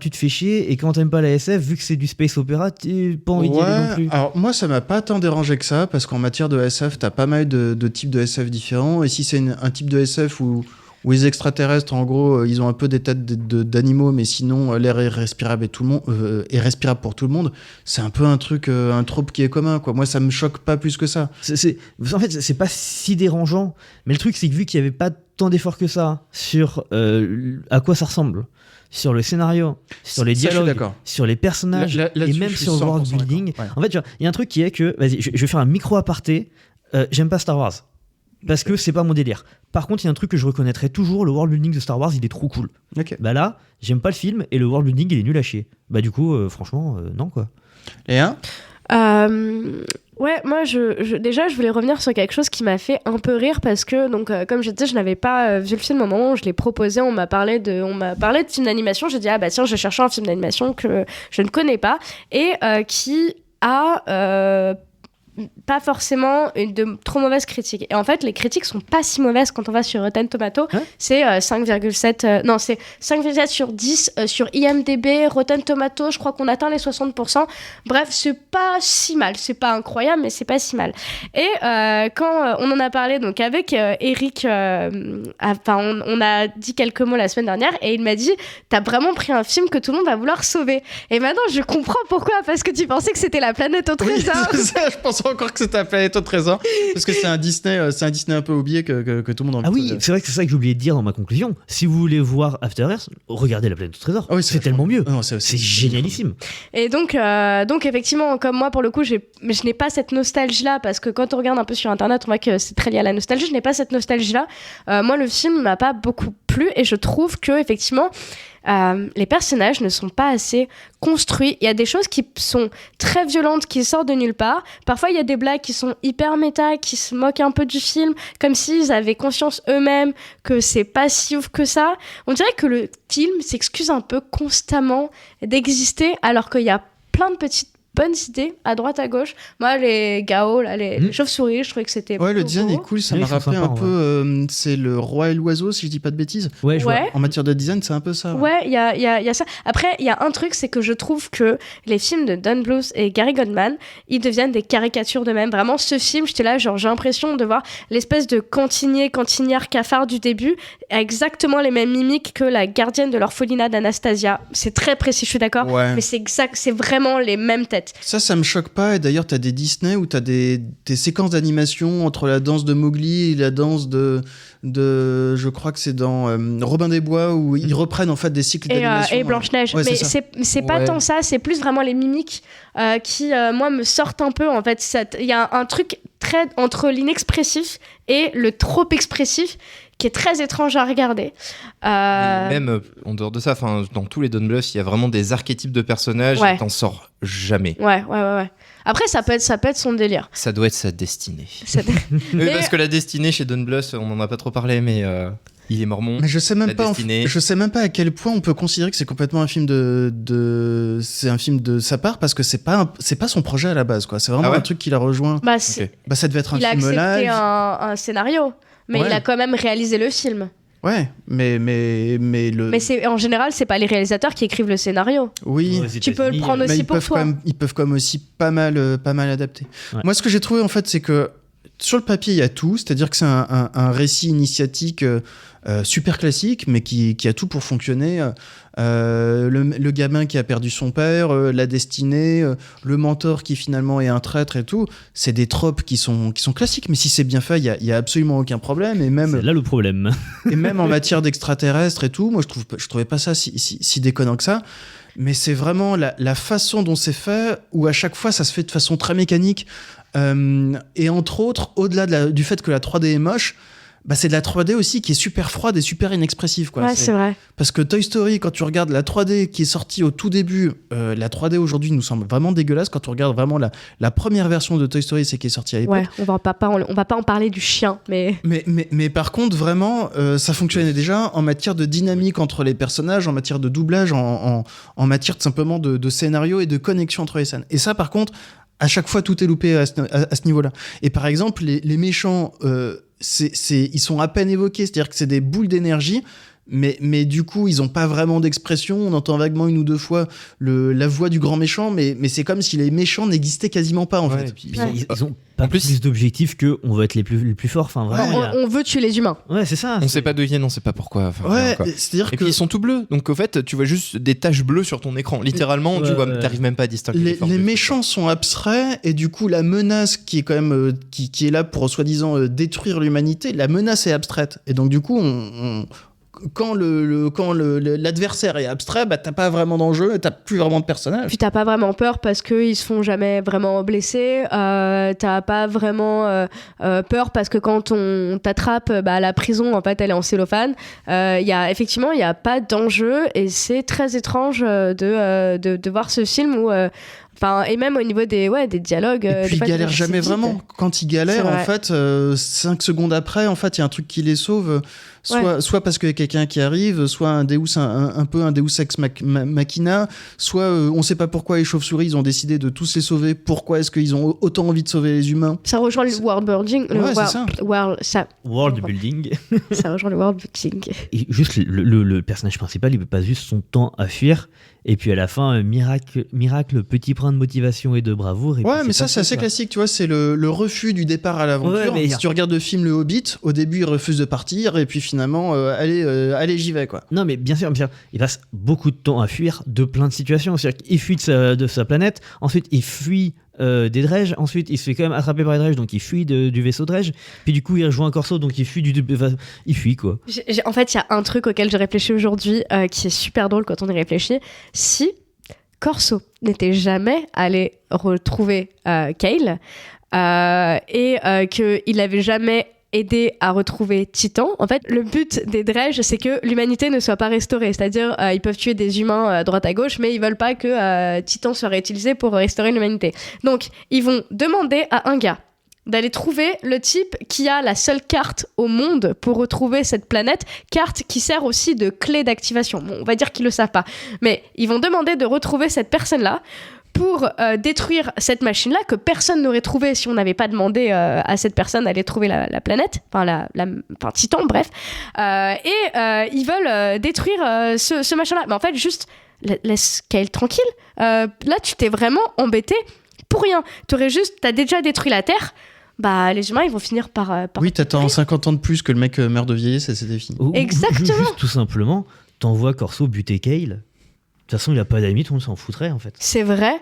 tu te fais chier, et quand t'aimes pas la SF, vu que c'est du space opéra, t'as pas envie d'y aller non plus. Alors moi ça m'a pas tant dérangé que ça, parce qu'en matière de SF, t'as pas mal de types de SF différents, et si c'est un type de SF où les extraterrestres, en gros, ils ont un peu des têtes d'animaux, mais sinon l'air est respirable, est respirable pour tout le monde, c'est un peu un truc, un trope qui est commun, quoi. Moi ça me choque pas plus que ça. En fait, c'est pas si dérangeant, mais le truc c'est que vu qu'il y avait pas tant d'efforts que ça sur à quoi ça ressemble, sur le scénario, sur les dialogues, sur les personnages, et même sur le world building. Ouais. En fait, il y a un truc qui est que, vas-y, je vais faire un micro aparté. J'aime pas Star Wars parce que c'est pas mon délire. Par contre, il y a un truc que je reconnaîtrai toujours, le world building de Star Wars, il est trop cool. Okay. Là, j'aime pas le film et le world building, il est nul à chier. Du coup, franchement, non quoi. Léa ? Ouais, moi déjà je voulais revenir sur quelque chose qui m'a fait un peu rire parce que donc comme je disais, je n'avais pas vu le film au moment où je l'ai proposé, on m'a parlé de film d'animation, j'ai dit tiens, je cherchais un film d'animation que je ne connais pas et qui a pas forcément de trop mauvaises critiques. Et en fait, les critiques sont pas si mauvaises quand on va sur Rotten Tomatoes. C'est 5,7 non, c'est 5,7 sur 10 sur IMDb, Rotten Tomatoes, je crois qu'on atteint les 60%. Bref, c'est pas si mal. C'est pas incroyable, mais c'est pas si mal. Et quand on en a parlé donc avec Eric, on a dit quelques mots la semaine dernière et il m'a dit t'as vraiment pris un film que tout le monde va vouloir sauver. Et maintenant, je comprends pourquoi, parce que tu pensais que c'était La Planète au Trésor. Oui, c'est ça, je pense encore que c'était La Planète au Trésor, parce que c'est un Disney un peu oublié que tout le monde en Ah oui, c'est vrai que c'est ça que j'ai oublié de dire dans ma conclusion. Si vous voulez voir After Earth, regardez La Planète au Trésor. Oh oui, c'est tellement mieux. Non, c'est génialissime. Et donc effectivement, comme moi pour le coup, je n'ai pas cette nostalgie-là, parce que quand on regarde un peu sur internet, on voit que c'est très lié à la nostalgie. Je n'ai pas cette nostalgie-là. Moi, le film m'a pas beaucoup plu et je trouve que effectivement les personnages ne sont pas assez construits. Il y a des choses qui sont très violentes, qui sortent de nulle part. Parfois, il y a des blagues qui sont hyper méta, qui se moquent un peu du film, comme s'ils avaient conscience eux-mêmes que c'est pas si ouf que ça. On dirait que le film s'excuse un peu constamment d'exister, alors qu'il y a plein de petites bonnes idées à droite à gauche. Moi, les Gao, là, les chauves-souris, je trouvais que c'était le design est cool, ça m'a rappelé un peu c'est le Roi et l'Oiseau, si je dis pas de bêtises. Ouais. En matière de design, c'est un peu ça. Ouais, il y a ça. Après, il y a un truc, c'est que je trouve que les films de Don Bluth et Gary Goldman, ils deviennent des caricatures d'eux-mêmes. Vraiment, ce film, j'étais là, genre, j'ai l'impression de voir l'espèce de cantinière cafard du début, exactement les mêmes mimiques que la gardienne de l'orphelinat d'Anastasia. C'est très précis, je suis d'accord, mais c'est exact, c'est vraiment les mêmes têtes. Ça me choque pas. Et d'ailleurs, t'as des Disney où t'as des séquences d'animation entre la danse de Mowgli et la danse de je crois que c'est dans Robin des Bois, où ils reprennent en fait des cycles d'animation. Et Blanche-Neige. Ouais, mais c'est pas tant ça, c'est plus vraiment les mimiques qui, moi, me sortent un peu. En fait, il y a un truc très entre l'inexpressif et le trop expressif qui est très étrange à regarder. Même en dehors de ça, dans tous les Don Bluth, il y a vraiment des archétypes de personnages et t'en sors jamais. Ouais. Après, ça peut être son délire. Ça doit être sa destinée. Parce que la destinée chez Don Bluth, on n'en a pas trop parlé, mais il est mormon. Mais je sais même pas à quel point on peut considérer que c'est complètement un film c'est un film de sa part, parce que c'est pas son projet à la base, quoi. C'est vraiment un truc qu'il a rejoint. Ça devait être un film live. Il a accepté un scénario. Mais il a quand même réalisé le film. Ouais, mais en général, c'est pas les réalisateurs qui écrivent le scénario. Oui. Tu peux le prendre aussi pour toi. Ils peuvent quand même aussi pas mal adapter. Ouais. Moi, ce que j'ai trouvé, en fait, c'est que sur le papier, il y a tout, c'est-à-dire que c'est un récit initiatique super classique, mais qui a tout pour fonctionner. Le gamin qui a perdu son père, la destinée, le mentor qui finalement est un traître et tout, c'est des tropes qui sont classiques, mais si c'est bien fait, il y a absolument aucun problème. Et même, C'est là le problème. et même en matière d'extraterrestres et tout, moi je trouvais pas ça si déconnant que ça. Mais c'est vraiment la façon dont c'est fait, où à chaque fois ça se fait de façon très mécanique. Et entre autres, au-delà du fait que la 3D est moche, bah c'est de la 3D aussi qui est super froide et super inexpressive, quoi. Ouais, c'est vrai. Parce que Toy Story, quand tu regardes la 3D qui est sortie au tout début, la 3D aujourd'hui nous semble vraiment dégueulasse. Quand tu regardes vraiment la première version de Toy Story, c'est qui est sortie à l'époque. Ouais, on va pas en parler du chien, mais... Mais par contre, vraiment, ça fonctionnait déjà en matière de dynamique entre les personnages, en matière de doublage, en matière tout simplement de scénario et de connexion entre les scènes. Et ça, par contre, à chaque fois, tout est loupé à ce niveau-là. Et par exemple, les méchants, ils sont à peine évoqués, c'est-à-dire que c'est des boules d'énergie, mais du coup, ils n'ont pas vraiment d'expression. On entend vaguement une ou deux fois la voix du grand méchant, mais c'est comme si les méchants n'existaient quasiment pas, en Ouais, fait. puis ils ont pas plus d'objectifs que on veut être les plus forts. Enfin, vraiment, on veut tuer les humains. Ouais, c'est ça. On sait pas d'où ils viennent, on sait pas pourquoi. Enfin, Ouais, quoi. c'est-à-dire Et que puis ils sont tout bleus, donc au fait tu vois juste des taches bleues sur ton écran. Littéralement, tu vois, t'arrives même pas à distinguer les méchants sont abstraits, et du coup la menace qui est quand même qui est là pour soi-disant détruire l'humanité, la menace est abstraite, et donc du coup quand l'adversaire est abstrait, bah t'as pas vraiment d'enjeu, t'as plus vraiment de personnage. Puis t'as pas vraiment peur parce qu'ils se font jamais vraiment blesser. T'as pas vraiment peur parce que quand on t'attrape, bah, la prison, en fait, elle est en cellophane. Effectivement, il y a pas d'enjeu, et c'est très étrange de voir ce film où... et même au niveau des dialogues. Et puis des fois, il galère c'est jamais vite. vraiment. Quand il galère, C'est en vrai. fait, 5 secondes après, en fait, il y a un truc qui les sauve. Soit parce qu'il y a quelqu'un qui arrive, soit un peu un Deus ex machina, soit on sait pas pourquoi les chauves-souris ils ont décidé de tous les sauver. Pourquoi est-ce qu'ils ont autant envie de sauver les humains? Ça rejoint le world building. Ouais, c'est ça. World building. Ça rejoint le world building. Et juste le personnage principal, il peut pas juste son temps à fuir. Et puis à la fin, miracle, petit brin de motivation et de bravoure. Et Ouais, puis mais ça, c'est assez classique, tu vois, c'est le refus du départ à l'aventure. Ouais, mais- Si tu regardes le film Le Hobbit, au début, il refuse de partir, et puis finalement, allez, j'y vais, quoi. Non, mais bien sûr, il passe beaucoup de temps à fuir de plein de situations. C'est-à-dire qu'il fuit de sa planète, ensuite il fuit des Dredge, ensuite il se fait quand même attraper par les Dredge, donc il fuit du vaisseau Dredge, puis du coup il rejoint un Corso, donc il fuit il fuit, quoi. En fait, il y a un truc auquel j'ai réfléchi aujourd'hui qui est super drôle quand on y réfléchit. Si Corso n'était jamais allé retrouver Kale et qu'il n'avait jamais aidé à retrouver Titan, en fait, le but des Dredge, c'est que l'humanité ne soit pas restaurée. C'est-à-dire, ils peuvent tuer des humains à droite à gauche, mais ils veulent pas que Titan soit réutilisé pour restaurer l'humanité. Donc, ils vont demander à un gars d'aller trouver le type qui a la seule carte au monde pour retrouver cette planète, carte qui sert aussi de clé d'activation. Bon, on va dire qu'ils le savent pas, mais ils vont demander de retrouver cette personne-là pour détruire cette machine-là que personne n'aurait trouvé si on n'avait pas demandé à cette personne d'aller trouver la planète, enfin Titan, bref. Ils veulent détruire ce machin-là. Mais en fait, juste laisse Kale tranquille. Là, tu t'es vraiment embêté pour rien. T'as déjà détruit la Terre. Bah, les humains, ils vont finir par Oui, t'attends 50 ans de plus que le mec meurt de vieillesse, et c'était fini. Exactement. Juste, tout simplement, t'envoies Corso buter Kale. De toute façon, il a pas d'amis, tout le monde s'en foutrait en fait. C'est vrai.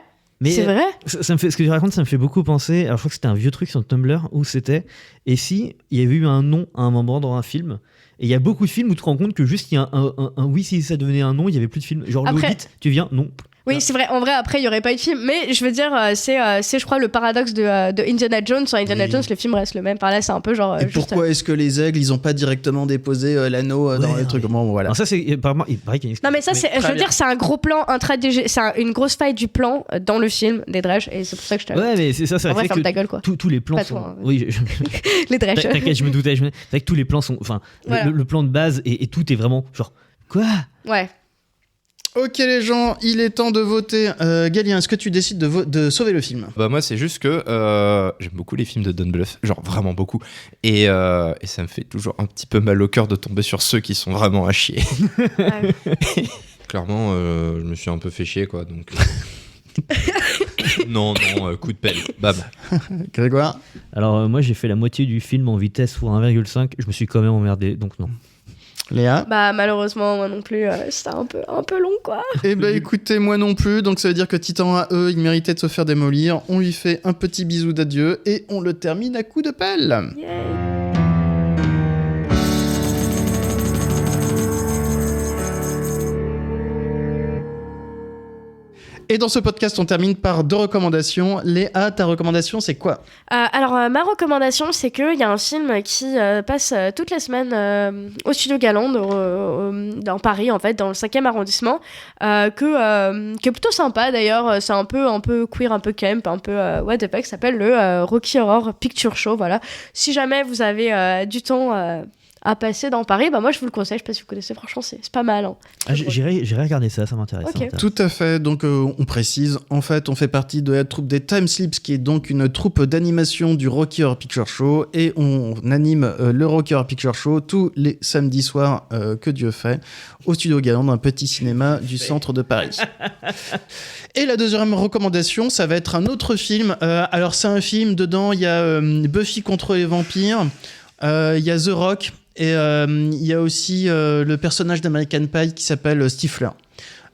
Mais c'est vrai. Ça me fait, ce que je raconte, ça me fait beaucoup penser. Alors, je crois que c'était un vieux truc sur Tumblr où c'était. Et si il y avait eu un nom à un moment dans un film, et il y a beaucoup de films où tu te rends compte que juste il y a un oui, si ça devenait un nom, il y avait plus de film. Genre Après- Le Hobbit, tu viens, non. Oui, c'est vrai. En vrai, après, il y aurait pas eu de film. Mais je veux dire, c'est, je crois, le paradoxe de Indiana Jones. Sur Indiana Oui. Jones, le film reste le même. Par là, c'est un peu genre. Et juste, pourquoi est-ce que les aigles, ils ont pas directement déposé l'anneau dans Ouais, les trucs? ouais. Bon, voilà. Alors, ça, c'est. Apparemment, il paraît qu'il y a une Non, mais ça, Mais c'est, je veux dire, c'est un gros plan, une grosse faille du plan dans le film des Dredge. Et c'est pour ça que je te. Ouais, mais c'est ça, c'est En vrai, vrai ferme que ta gueule, quoi. tous les plans Pas sont. toi, hein. Oui, Les Dredge. t'inquiète, je me doutais. C'est vrai que tous les plans sont. Enfin, Voilà. le plan de base et tout est vraiment genre. Quoi? Ouais. Ok les gens, il est temps de voter. Galien, est-ce que tu décides de sauver le film? Bah moi c'est juste que j'aime beaucoup les films de Don Bluth, genre vraiment beaucoup, et ça me fait toujours un petit peu mal au cœur de tomber sur ceux qui sont vraiment à chier. Ouais. Clairement je me suis un peu fait chier quoi, donc Non, coup de pelle. Bam. Grégoire? Alors, moi, j'ai fait la moitié du film en vitesse x 1,5. Je me suis quand même emmerdé, donc non. Léa? Bah malheureusement moi non plus, c'était un peu long quoi. Eh ben écoutez, moi non plus, donc ça veut dire que Titan AE, il méritait de se faire démolir. On lui fait un petit bisou d'adieu et on le termine à coup de pelle. Yay. Et dans ce podcast, on termine par 2 recommandations. Léa, ta recommandation, c'est quoi? Alors ma recommandation c'est qu'il y a un film qui passe toutes les semaines au Studio Galland dans Paris en fait, dans le 5e arrondissement, qui est plutôt sympa d'ailleurs. C'est un peu queer, un peu camp, un peu what the fuck, s'appelle le Rocky Horror Picture Show. Voilà. Si jamais vous avez du temps à passer dans Paris, bah moi je vous le conseille, je sais pas si vous connaissez, franchement c'est pas mal. Hein. J'irai regarder ça m'intéresse. Ok. Ça m'intéresse. Tout à fait, donc on précise, en fait on fait partie de la troupe des Time Slips, qui est donc une troupe d'animation du Rocky Horror Picture Show, et on anime le Rocky Horror Picture Show tous les samedis soirs, que Dieu fait, au Studio Galland, un petit cinéma du centre de Paris. Et la deuxième recommandation, ça va être un autre film. Alors c'est un film, dedans il y a Buffy contre les vampires, il y a The Rock, et il y a aussi le personnage d'American Pie qui s'appelle Stifler.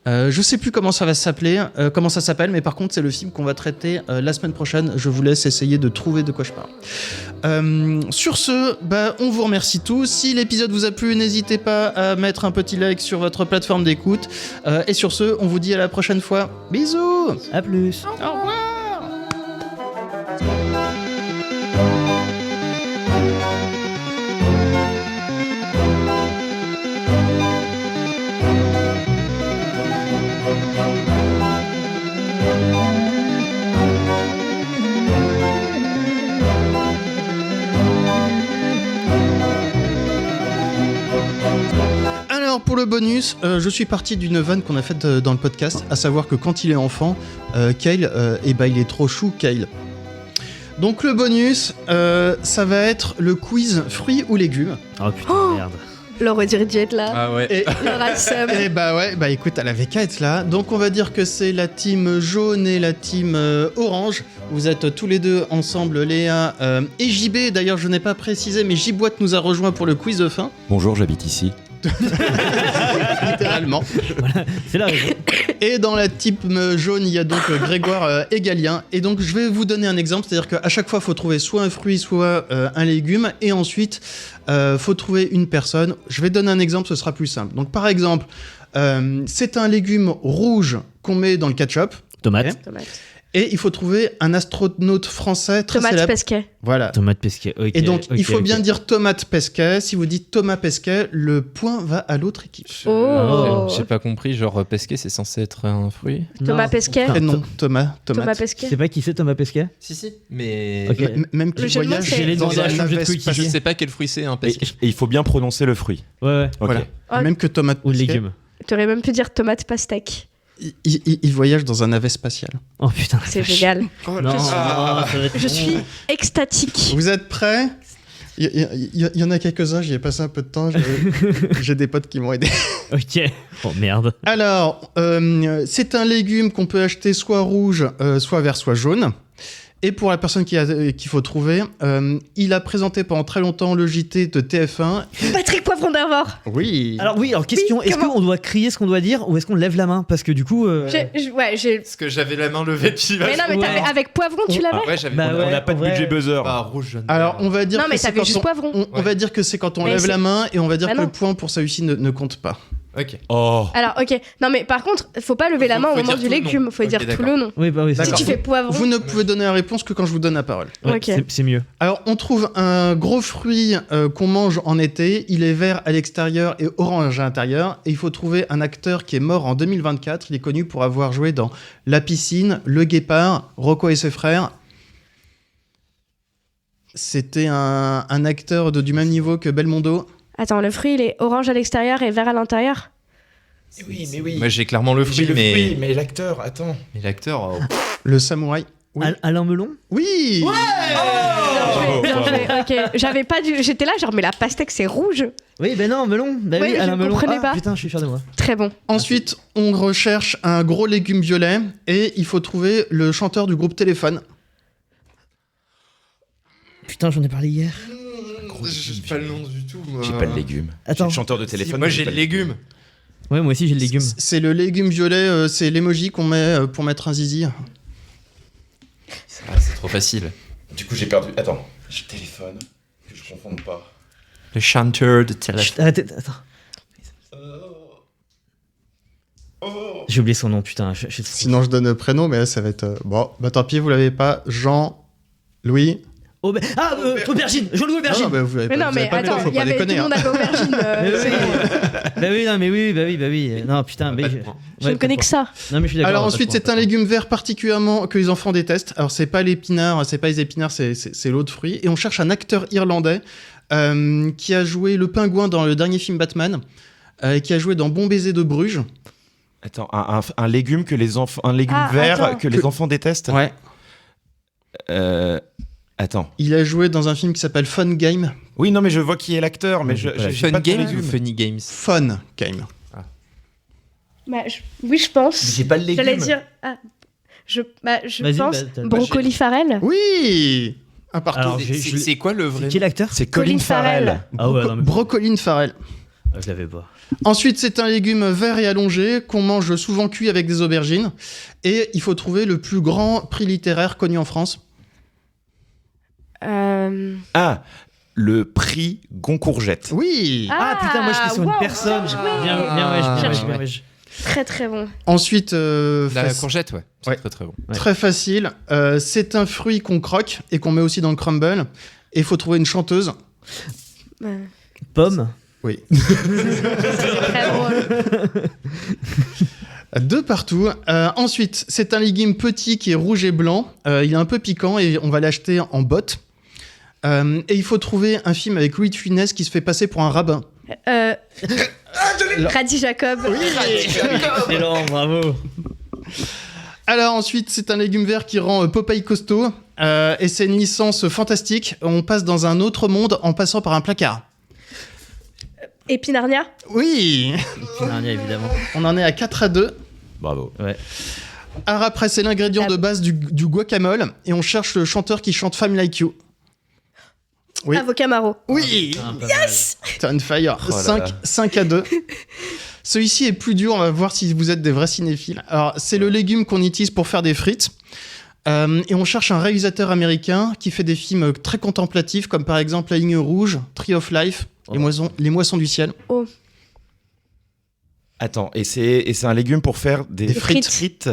Je sais plus comment ça s'appelle, mais par contre c'est le film qu'on va traiter la semaine prochaine. Je vous laisse essayer de trouver de quoi je parle. Sur ce, on vous remercie tous. Si l'épisode vous a plu, n'hésitez pas à mettre un petit like sur votre plateforme d'écoute. Et sur ce, on vous dit à la prochaine fois. Bisous. À plus. Au revoir. Alors pour le bonus, je suis parti d'une vanne qu'on a faite dans le podcast, à savoir que quand il est enfant, Kyle, il est trop chou, Kyle. Donc le bonus, ça va être le quiz fruits ou légumes. Oh putain, merde. Laure aurait dû être là. Ah ouais. Et, Laura le seum. et écoute, elle avait qu'à être là. Donc on va dire que c'est la team jaune et la team orange. Vous êtes tous les deux ensemble, Léa et JB. D'ailleurs, je n'ai pas précisé, mais J-Boîte nous a rejoint pour le quiz de fin. Bonjour, j'habite ici. Littéralement. Voilà, c'est la raison. Et dans la team jaune, il y a donc Grégoire et Galien. Et donc, je vais vous donner un exemple. C'est-à-dire qu'à chaque fois, il faut trouver soit un fruit, soit un légume. Et ensuite, faut trouver une personne. Je vais donner un exemple, ce sera plus simple. Donc, par exemple, c'est un légume rouge qu'on met dans le ketchup. Tomate. Ok. Tomate. Et il faut trouver un astronaute français très Tomate célèbre. pesquet. Voilà. Tomate pesquet. Ok. Et donc, il faut ok. bien dire tomate pesquet. Si vous dites Thomas Pesquet, le point va à l'autre équipe. Oh. J'ai pas compris, genre pesquet c'est censé être un fruit? Thomas Non. Pesquet. Et non, Tomate. Thomas Tu Pesquet. sais pas qui c'est Thomas Pesquet? Si, mais... Ok. Même qu'il Le jeu de mots, voyage c'est- J'allais dans demander à un changer de navette coéquipier. spatiale. Je sais pas quel fruit c'est, un Et, pesquet. et il faut bien prononcer le fruit. Ouais. Ok. Voilà. Oh. Même que tomate Ou pesquet, légumes. T'aurais même pu dire tomate pastèque. il voyage dans un navet spatial. Oh putain. C'est génial. Non, ça va être Je bon. suis extatique. Vous êtes prêts? Il y en a quelques-uns, j'y ai passé un peu de temps, j'ai des potes qui m'ont aidé. Ok. Oh merde. Alors, c'est un légume qu'on peut acheter soit rouge, soit vert, soit jaune. Et pour la personne qu'il faut trouver, il a présenté pendant très longtemps le JT de TF1. Patrick Poivron d'Arvor. Oui. Alors question, Oui, est-ce comment qu'on doit crier ce qu'on doit dire ou est-ce qu'on lève la main? Parce que du coup... J'ai. Parce que j'avais la main levée depuis Mais non, mais Ouais. avec Poivron, tu l'avais? Ouais, j'avais... Bah On n'a pas de en vrai, budget buzzer. Pas rouge, jaune. Alors, on va dire Non, que mais c'est t'avais quand juste Poivron. on va dire que c'est quand on Mais lève c'est- la main et on va dire Bah que non. le point pour celui-ci ne compte pas. Ok. Oh. Alors, ok. Non, mais par contre, faut pas lever la main au Faut moment dire du tout le nom. légume. Faut Ok, dire tout d'accord. le nom. Oui, bah oui, c'est Si D'accord. tu fais Poivron. Vous ne pouvez donner la réponse que quand je vous donne la parole. Ouais, Ok. c'est mieux. Alors, on trouve un gros fruit qu'on mange en été. Il est vert à l'extérieur et orange à l'intérieur. Et il faut trouver un acteur qui est mort en 2024. Il est connu pour avoir joué dans La Piscine, Le Guépard, Rocco et ses frères. C'était un acteur du même niveau que Belmondo. Attends, le fruit, il est orange à l'extérieur et vert à l'intérieur? Oui, mais oui. Moi j'ai clairement le fruit, mais... mais l'acteur, attends. Mais l'acteur... oh. Le samouraï. Oui. Alain Melon. Oui. Bien joué, ok. J'avais pas dû. J'étais là, genre, mais la pastèque, c'est rouge. Oui, ben non, Melon. Bah Oui, oui, je Alain Melon. comprenais pas. Putain, je suis fier de moi. Très bon. Ensuite, on recherche un gros légume violet et il faut trouver le chanteur du groupe Téléphone. Putain, j'en ai parlé hier. J'ai pas le nom du tout. J'ai pas le légume. Attends. J'ai le chanteur de téléphone. Moi mais j'ai pas le légume. Ouais, moi aussi j'ai le légume. C'est le légume violet, c'est l'emoji qu'on met pour mettre un zizi. Ah, c'est trop facile. Du coup, j'ai perdu. Attends, je téléphone. Que je confonde pas. Le chanteur de Chut, téléphone. arrêtez, attends. J'ai oublié son nom, putain. Sinon, je donne le prénom, mais là, ça va être. Bon, bah tant pis, vous l'avez pas. Jean-Louis. Aubergine, Jean-Louis Aubergine. Non, bah, vous l'avez Mais pas, non, vous avez mais pas le temps, attends, faut il y pas avait tout déconner. le monde avait aubergine. Bah oui, non, mais oui. Non, putain, mais. Je ne connais que ça. Non, mais je suis d'accord. Alors pas de ensuite, point, c'est un légume vert particulièrement que les enfants détestent. Alors c'est pas l'épinard, c'est pas les épinards, c'est l'autre fruit. Et on cherche un acteur irlandais qui a joué le pingouin dans le dernier film Batman, qui a joué dans Bon baiser de Bruges. Attends, un légume que les enfants, un légume Ah, vert attends. que les enfants détestent. Ouais. Attends. Il a joué dans un film qui s'appelle Fun Game. Oui, non, mais je vois qui est l'acteur, mais j'ai Fun pas de Games légume. ou Funny Games? Fun Game. Bah, oui, je pense. J'ai pas le légume. J'allais dire. Je Vas-y, pense. bah, t'as- Brocoli Farrell. Oui. Un partout. Alors, C'est quoi le vrai C'est qui l'acteur? C'est Colin Colin Farrell. Farrell. Ah ouais, non, mais. Brocoline Farrell. Ah, je l'avais pas. Ensuite, c'est un légume vert et allongé qu'on mange souvent cuit avec des aubergines. Et il faut trouver le plus grand prix littéraire connu en France. Ah, le prix Goncourgette. Oui. Ah putain, moi j'étais sur une wow, personne. bien joué. Bien, ouais. Très très bon. Ensuite, La courgette, ouais. C'est Ouais. très très bon. Ouais. très facile. C'est un fruit qu'on croque et qu'on met aussi dans le crumble. Et il faut trouver une chanteuse. Pomme. Oui. Très drôle. De partout. Ensuite, c'est un légume petit qui est rouge et blanc. Il est un peu piquant et on va l'acheter en botte. Et il faut trouver un film avec Louis de Funès qui se fait passer pour un rabbin. Radis Jacob. Excellent, bravo. Alors ensuite, c'est un légume vert qui rend Popeye costaud. Et c'est une licence fantastique. On passe dans un autre monde en passant par un placard. Épinarnia. Oui. Dernier, évidemment. On en est à 4-2. Bravo. Ouais. Alors après, c'est l'ingrédient de base du guacamole. Et on cherche le chanteur qui chante Femme Like You. Oui. Avocat Maro. Oui. Ah, pas mal. T'es on fire. Oh là là. 5-2. Celui-ci est plus dur, on va voir si vous êtes des vrais cinéphiles. Alors, c'est le légume qu'on utilise pour faire des frites. Et on cherche un réalisateur américain qui fait des films très contemplatifs, comme par exemple La Ligne Rouge, Tree of Life, Les Moissons du Ciel. Attends, et c'est un légume pour faire des frites.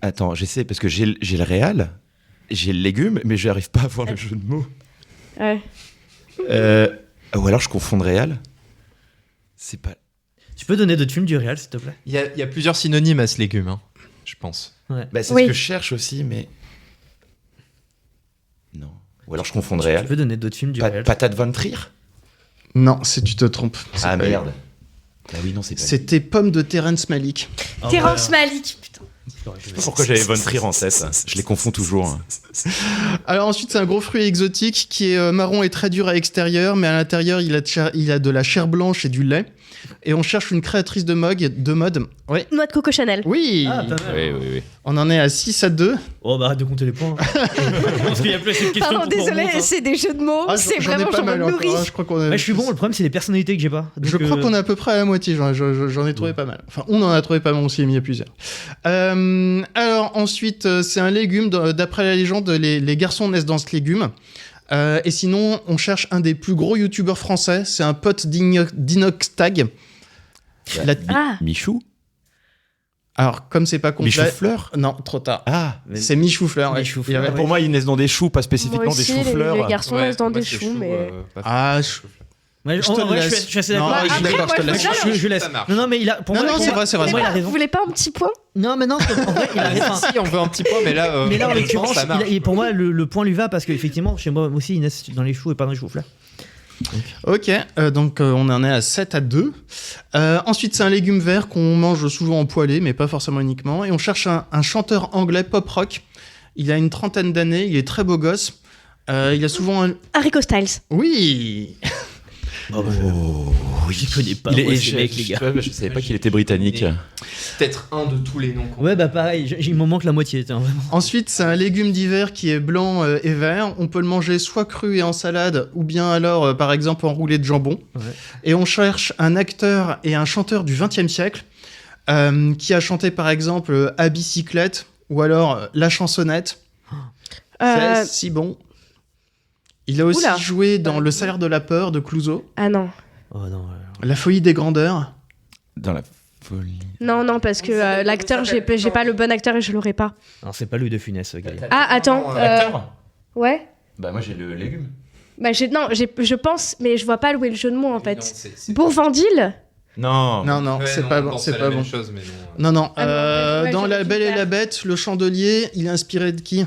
Attends, j'essaie parce que j'ai le réal, j'ai le légume, mais j'arrive pas à voir le jeu de mots. Ouais. Ou alors je confonds de réal. C'est pas. Tu peux donner d'autres films du réal, s'il te plaît? Il y a plusieurs synonymes à ce légume, hein, je pense. Bah, c'est Oui. ce que je cherche aussi, mais. Non. Ou alors je confonds de Tu réal. peux donner d'autres films du réal? Patate von Trier. Non, tu te trompes. C'est Ah pas lui. merde. Ah oui, non, c'est pas. C'était Pommes de Terrence Malick. Ah, Terrence Malick. Putain. Je sais pas pourquoi j'avais von Trier en tête. Je les confonds toujours. hein. Alors ensuite, c'est un gros fruit exotique qui est marron et très dur à l'extérieur, mais à l'intérieur, il a de la chair blanche et du lait. Et on cherche une créatrice de mode. Oui. Noix de coco Chanel. Oui. Ah, pas mal. Oui. On en est à 6-2. Oh, bah arrête de compter les points. Parce qu'il y a plus assez de questions. Pardon, pour qu'on désolé, remonte, hein. c'est des jeux de mots. Ah, c'est j'en ai vraiment, pas j'en mal me encore. nourris. Hein. Je crois qu'on a... Ouais, je suis bon, le problème c'est les personnalités que j'ai pas. Je crois qu'on est à peu près à la moitié, j'en ai trouvé pas mal. Enfin, on en a trouvé pas mal, on s'y est mis à plusieurs. Alors ensuite, c'est un légume, d'après la légende, les garçons naissent dans ce légume. Et sinon, on cherche un des plus gros youtubeurs français, c'est un pote d'Inoxtag. Michou. Alors, comme c'est pas complet... Michou-fleur. Non, trop tard. Ah. C'est Michoufleur. Ouais. Michoufleur. Il y avait- Pour moi, ils naissent dans des choux, pas spécifiquement Moi des aussi, choux-fleurs. les garçons Ouais, restent dans moi, des c'est choux, chou, mais. pas Ouais, Je en te vrai, laisse. je suis assez Non, d'accord. je suis Après, d'accord, je te moi, laisse. je- Je laisse. Ça marche. Non, mais il a. Pour Non, moi, non, c'est vrai, c'est vrai. Pour moi, il a Vous raison. voulez pas un petit point? Non, mais non, en vrai, il a raison. Si, on veut un petit point, mais là, Mais là, en l'occurrence, ça marche. pour moi, le point lui va parce qu'effectivement, chez moi aussi, ils naissent dans les choux et pas dans les choux-fleurs. Ok, donc on en est à 7-2. Ensuite, c'est un légume vert qu'on mange souvent en poêlée, mais pas forcément uniquement. Et on cherche un chanteur anglais pop-rock. Il a une trentaine d'années, il est très beau gosse. Il a souvent un... Harry Styles. Oui. Oh, je connais pas Il est- moi, je, ces mecs, les gars. je savais pas qu'il était britannique. Peut-être un de tous les noms. Ouais, bah pareil, il m'en manque la moitié. Tiens, vraiment. Ensuite, c'est un légume d'hiver qui est blanc et vert. On peut le manger soit cru et en salade, ou bien alors, par exemple, enroulé de jambon. Ouais. Et on cherche un acteur et un chanteur du XXe siècle qui a chanté, par exemple, À bicyclette, ou alors La chansonnette. C'est si bon. Il a aussi Oula. joué dans Le salaire de la peur de Clouseau, Ah non. Oh non. La folie des grandeurs. Dans la folie. Non, parce que l'acteur, j'ai pas le bon acteur et je l'aurai pas. Non, c'est pas Louis de Funès, Gaël. Ah, attends. Ouais. Bah moi j'ai le légume. Bah, je pense, mais je vois pas où est le jeu de mots en fait. Bourvandil. Non. Non, c'est pas bon. C'est pas bon. Non. Ah non, ouais, dans j'aurais La pu Belle le et faire. la Bête, le chandelier, il est inspiré de qui?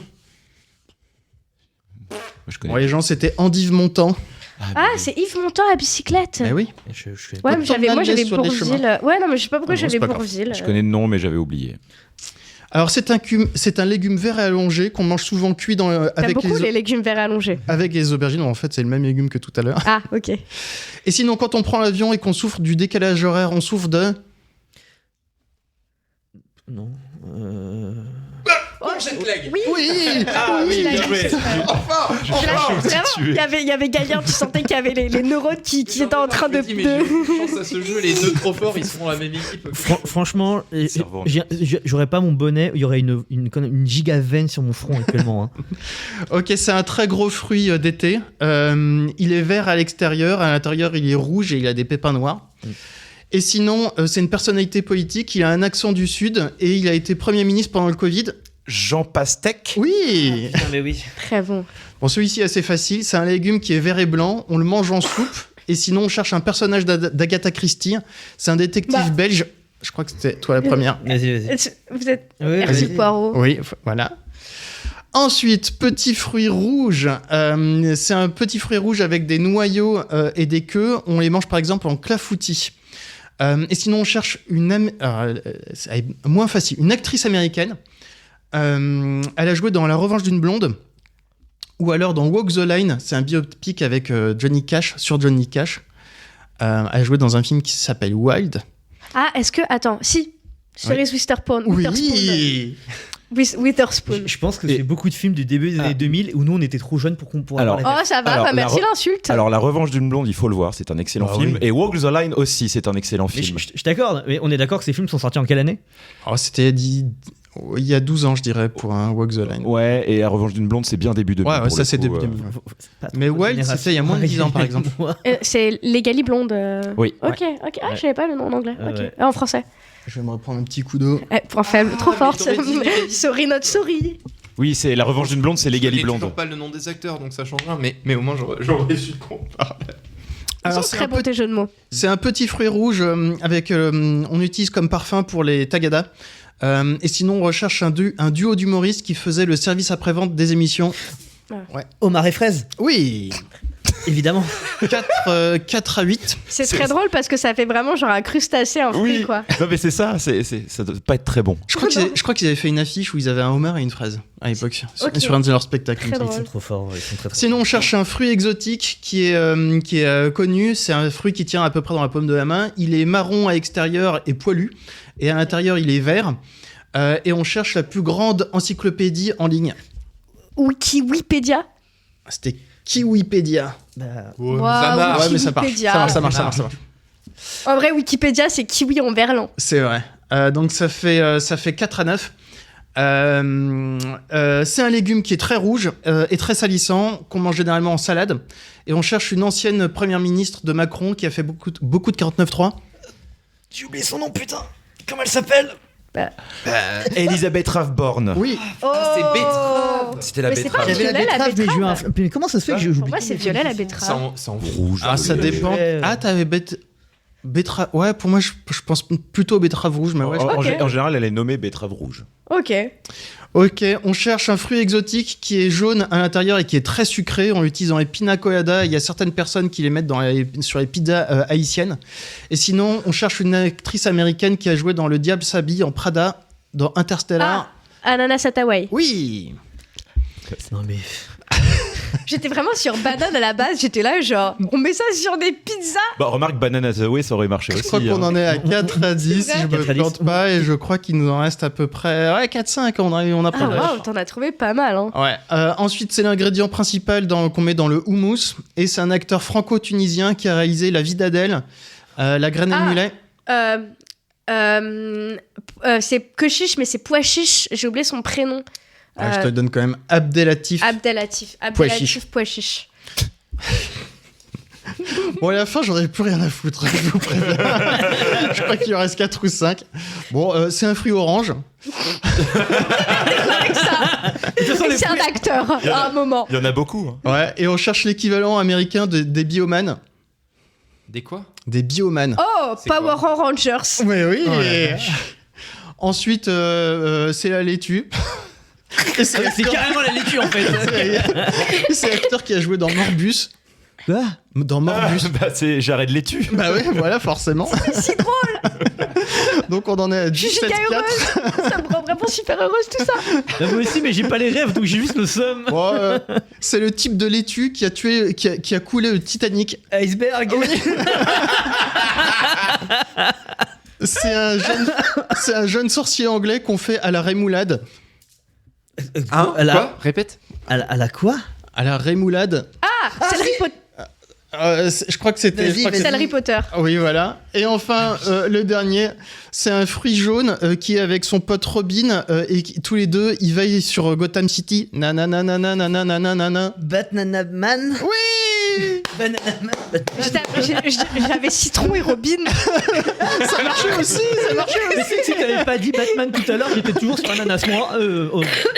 Je connais. Bon, les gens, c'était Endive Montand. Ah, c'est Yves Montand à bicyclette. Mais oui. Je suis... Ouais, mais Autant moi d'anglais j'avais sur les Bourvil. Ouais, non, mais je sais pas pourquoi Ah bon, j'avais c'est pas grave. Bourvil. Je connais le nom mais j'avais oublié. Alors, c'est un légume vert et allongé qu'on mange souvent cuit T'aimes avec, beaucoup les légumes verts allongés. avec les aubergines. En fait, c'est le même légume que tout à l'heure. Ah, ok. Et sinon, quand on prend l'avion et qu'on souffre du décalage horaire, on souffre de... Non. Oui. Ah oui, je l'ai bien joué. dit. Vraiment, il y avait Gaillard, tu sentais qu'il y avait les neurones qui étaient en train de... Chance à ce jeu, les deux trop forts, ils seront la même équipe. Franchement, Cerveau. j'aurais pas mon bonnet, il y aurait une giga veine sur mon front actuellement. Hein. Ok, c'est un très gros fruit d'été. Il est vert à l'extérieur, à l'intérieur il est rouge et il a des pépins noirs. Et sinon, c'est une personnalité politique, il a un accent du Sud et il a été Premier ministre pendant le Covid. Jean Pastèque. Oui. Putain, mais oui. Très bon. Bon, celui-ci est assez facile, c'est un légume qui est vert et blanc, on le mange en soupe. Et sinon, on cherche un personnage d'Agatha Christie. C'est un détective belge. Je crois que c'était toi la première. Vas-y. Vous êtes... Oui, Merci vas-y. Poirot. Oui, voilà. Ensuite, petit fruit rouge. C'est un petit fruit rouge avec des noyaux et des queues. On les mange par exemple en clafoutis. Et sinon, on cherche c'est moins facile, une actrice américaine. Elle a joué dans La Revanche d'une blonde. Ou alors dans Walk the Line, c'est un biopic avec Johnny Cash, sur Johnny Cash. Elle a joué dans un film qui s'appelle Wild. Ah, est-ce que... Attends, si. Cerise Witherspoon. Oui. Witherspoon. Je pense que c'est beaucoup de films du début des années 2000 où nous on était trop jeunes pour qu'on pourrait Alors- avoir Oh, ça va, Alors, bah, merci la l'insulte. Alors La Revanche d'une blonde, il faut le voir, c'est un excellent Ah film. oui. Et Walk the Line aussi, c'est un excellent Mais film. je t'accorde, mais on est d'accord que ces films sont sortis en quelle année? Oh, c'était il y a 12 ans, je dirais, pour un Walk the Line. Ouais, et La Revanche d'une blonde, c'est bien début 2000. Ouais, pour ça le c'est coup, début 2000. ouais. Pas trop Mais de Wild, génération. c'était il y a moins de 10 ans, par exemple. C'est Legally Blonde. Oui. Ok. Ah, Ouais. je savais pas le nom en anglais. Ah, Ok. ouais. En français. Je vais me reprendre un petit coup d'eau. Point faible, trop mais forte. t'aurais dit- Sorry, not sorry. Oui, c'est La Revanche d'une blonde, c'est Je Legally connais Blonde. toujours pas le nom des acteurs, donc ça change rien, mais au moins j'aurais su de quoi on parle. Ils sont c'est très bons tes jeux de mots. C'est un petit fruit rouge on utilise comme parfum pour les tagadas. Et sinon, on recherche un duo d'humoristes qui faisait le service après-vente des émissions. Omar et Fraise, Oui, évidemment. 4 à 8. C'est très drôle parce que ça fait vraiment genre un crustacé, un fruit Oui. quoi. Non mais c'est ça, ça doit pas être très bon. Je crois qu'ils avaient fait une affiche où ils avaient un homard et une fraise à l'époque, Ok. sur un de leurs spectacles. il me Très semble. Ils sont drôle. trop forts, ils sont très très Sinon, on forts. cherche un fruit exotique qui est connu. C'est un fruit qui tient à peu près dans la paume de la main. Il est marron à l'extérieur et poilu. Et à l'intérieur, il est vert. Et on cherche la plus grande encyclopédie en ligne. Wikipédia. C'était Kiwipédia. Bah, Waouh, ça marche. Ouais, mais ça marche. Wikipédia. Ça marche. En vrai, Wikipédia, c'est kiwi en verlan. C'est vrai. Donc ça fait 4 à 9. C'est un légume qui est très rouge et très salissant, qu'on mange généralement en salade. Et on cherche une ancienne première ministre de Macron qui a fait beaucoup de 49.3. j'ai oublié son nom, putain. Comment elle s'appelle? Elisabeth Rathborn. Oui, Oh, c'est betterave. C'était la Mais c'est betterave. pas- J'avais la Violet, la betterave, mais j'ai eu un. betterave. Mais comment ça se fait que j'ai Pour oublié? moi, c'est violet la betterave. Ça en Rouge. ah, ça dépend. Ouais. Ah, t'avais betterave. Ouais, pour moi, je pense plutôt betterave rouge, mais ouais. Ok. En général, elle est nommée betterave rouge. Ok. Ok, on cherche un fruit exotique qui est jaune à l'intérieur et qui est très sucré. On l'utilise dans les pina coladas. Il y a certaines personnes qui les mettent sur les pizzas haïtiennes. Et sinon, on cherche une actrice américaine qui a joué dans Le Diable s'habille en Prada, dans Interstellar. Ananas Hathaway. Oui. Non mais. J'étais vraiment sur banane à la base, j'étais là genre, on met ça sur des pizzas. Bah, remarque, Banana the Way, ça aurait marché Je aussi. crois qu'on en est à 4 à 10, si je 4 à me 10. plante pas, et je crois qu'il nous en reste à peu près 4-5, on a Ah progressé. waouh, t'en as trouvé pas mal, hein. Ouais. Ensuite, c'est l'ingrédient principal qu'on met dans le houmous, et c'est un acteur franco-tunisien qui a réalisé La vie d'Adèle, La graine et le mulet. C'est que chiche, mais c'est pois chiche, j'ai oublié son prénom. Je te le donne quand même, Abdelatif. Abdelatif chiche. pois chiche. Bon, à la fin, j'en avais plus rien à foutre, je vous préviens. Je crois qu'il en reste 4 ou 5. Bon, c'est un fruit orange. Avec ça. Et c'est un acteur à un moment. Il y en a beaucoup. Hein. Ouais, et on cherche l'équivalent américain des biomanes. Des quoi? Des biomanes. Oh, C'est Power quoi Rangers. Mais oui. Ouais. Ensuite, c'est la laitue. Et c'est C'est carrément la laitue en fait. c'est l'acteur qui a joué dans Morbus. Quoi? Dans Morbus. Bah, c'est Jared Letu. Bah oui, voilà, forcément. C'est si drôle. Donc on en est à Je suis 17 giga 4. heureuse. Ça me rend vraiment super heureuse tout ça. Bah, moi aussi, mais j'ai pas les rêves donc j'ai juste le seum. Bon, c'est le type de laitue qui a tué, qui a coulé le Titanic. Iceberg. C'est un jeune sorcier anglais qu'on fait à la rémoulade. Hein? à la, Quoi? Répète. à la quoi? À la rémoulade. C'est Harry Potter. Je crois que c'était. Vas-y, je crois que C'est c'était- Harry Potter. Oui, voilà. Et enfin, le dernier, c'est un fruit jaune qui est avec son pote Robin et tous les deux, ils veillent sur Gotham City. Nananananananananana. Banana Man. Oui. Banana Man. J'avais Citron et Robin. Ça marchait aussi, ça marchait aussi. Mais c'est que si t'avais pas dit Batman tout à l'heure, j'étais toujours sur Ananas. Moi,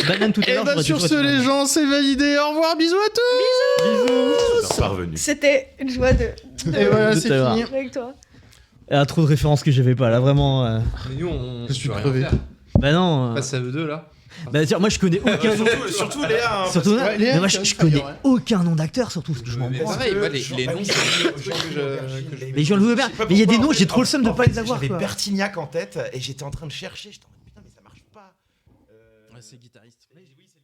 Banane tout à Et l'heure. bah j'aurais sur toujours ce, été les gens, c'est validé. Au revoir, bisous à tous. C'est parvenu. C'était une joie de Et voilà, de c'est t'avoir. fini. avec toi. Ah, trop de références que j'avais pas là, vraiment. Mais nous, on Je suis peut rien crevé. faire. Bah non. Face à eux deux, là. Bah tiens, moi je connais aucun. Surtout Léa. hein, Surtout, Ouais, Léa, mais moi tu je vois, connais c'est vrai. aucun nom d'acteur, surtout parce que je m'en Mais branle. pareil, moi, les noms, Bah oui, c'est Mais Jean-Louis Aubert, mais il y a des noms, j'ai trop le seum de pas les avoir. J'avais quoi. Bertignac en tête et j'étais en train de chercher. J'étais en mode putain, mais ça marche pas. C'est guitariste. Oui, c'est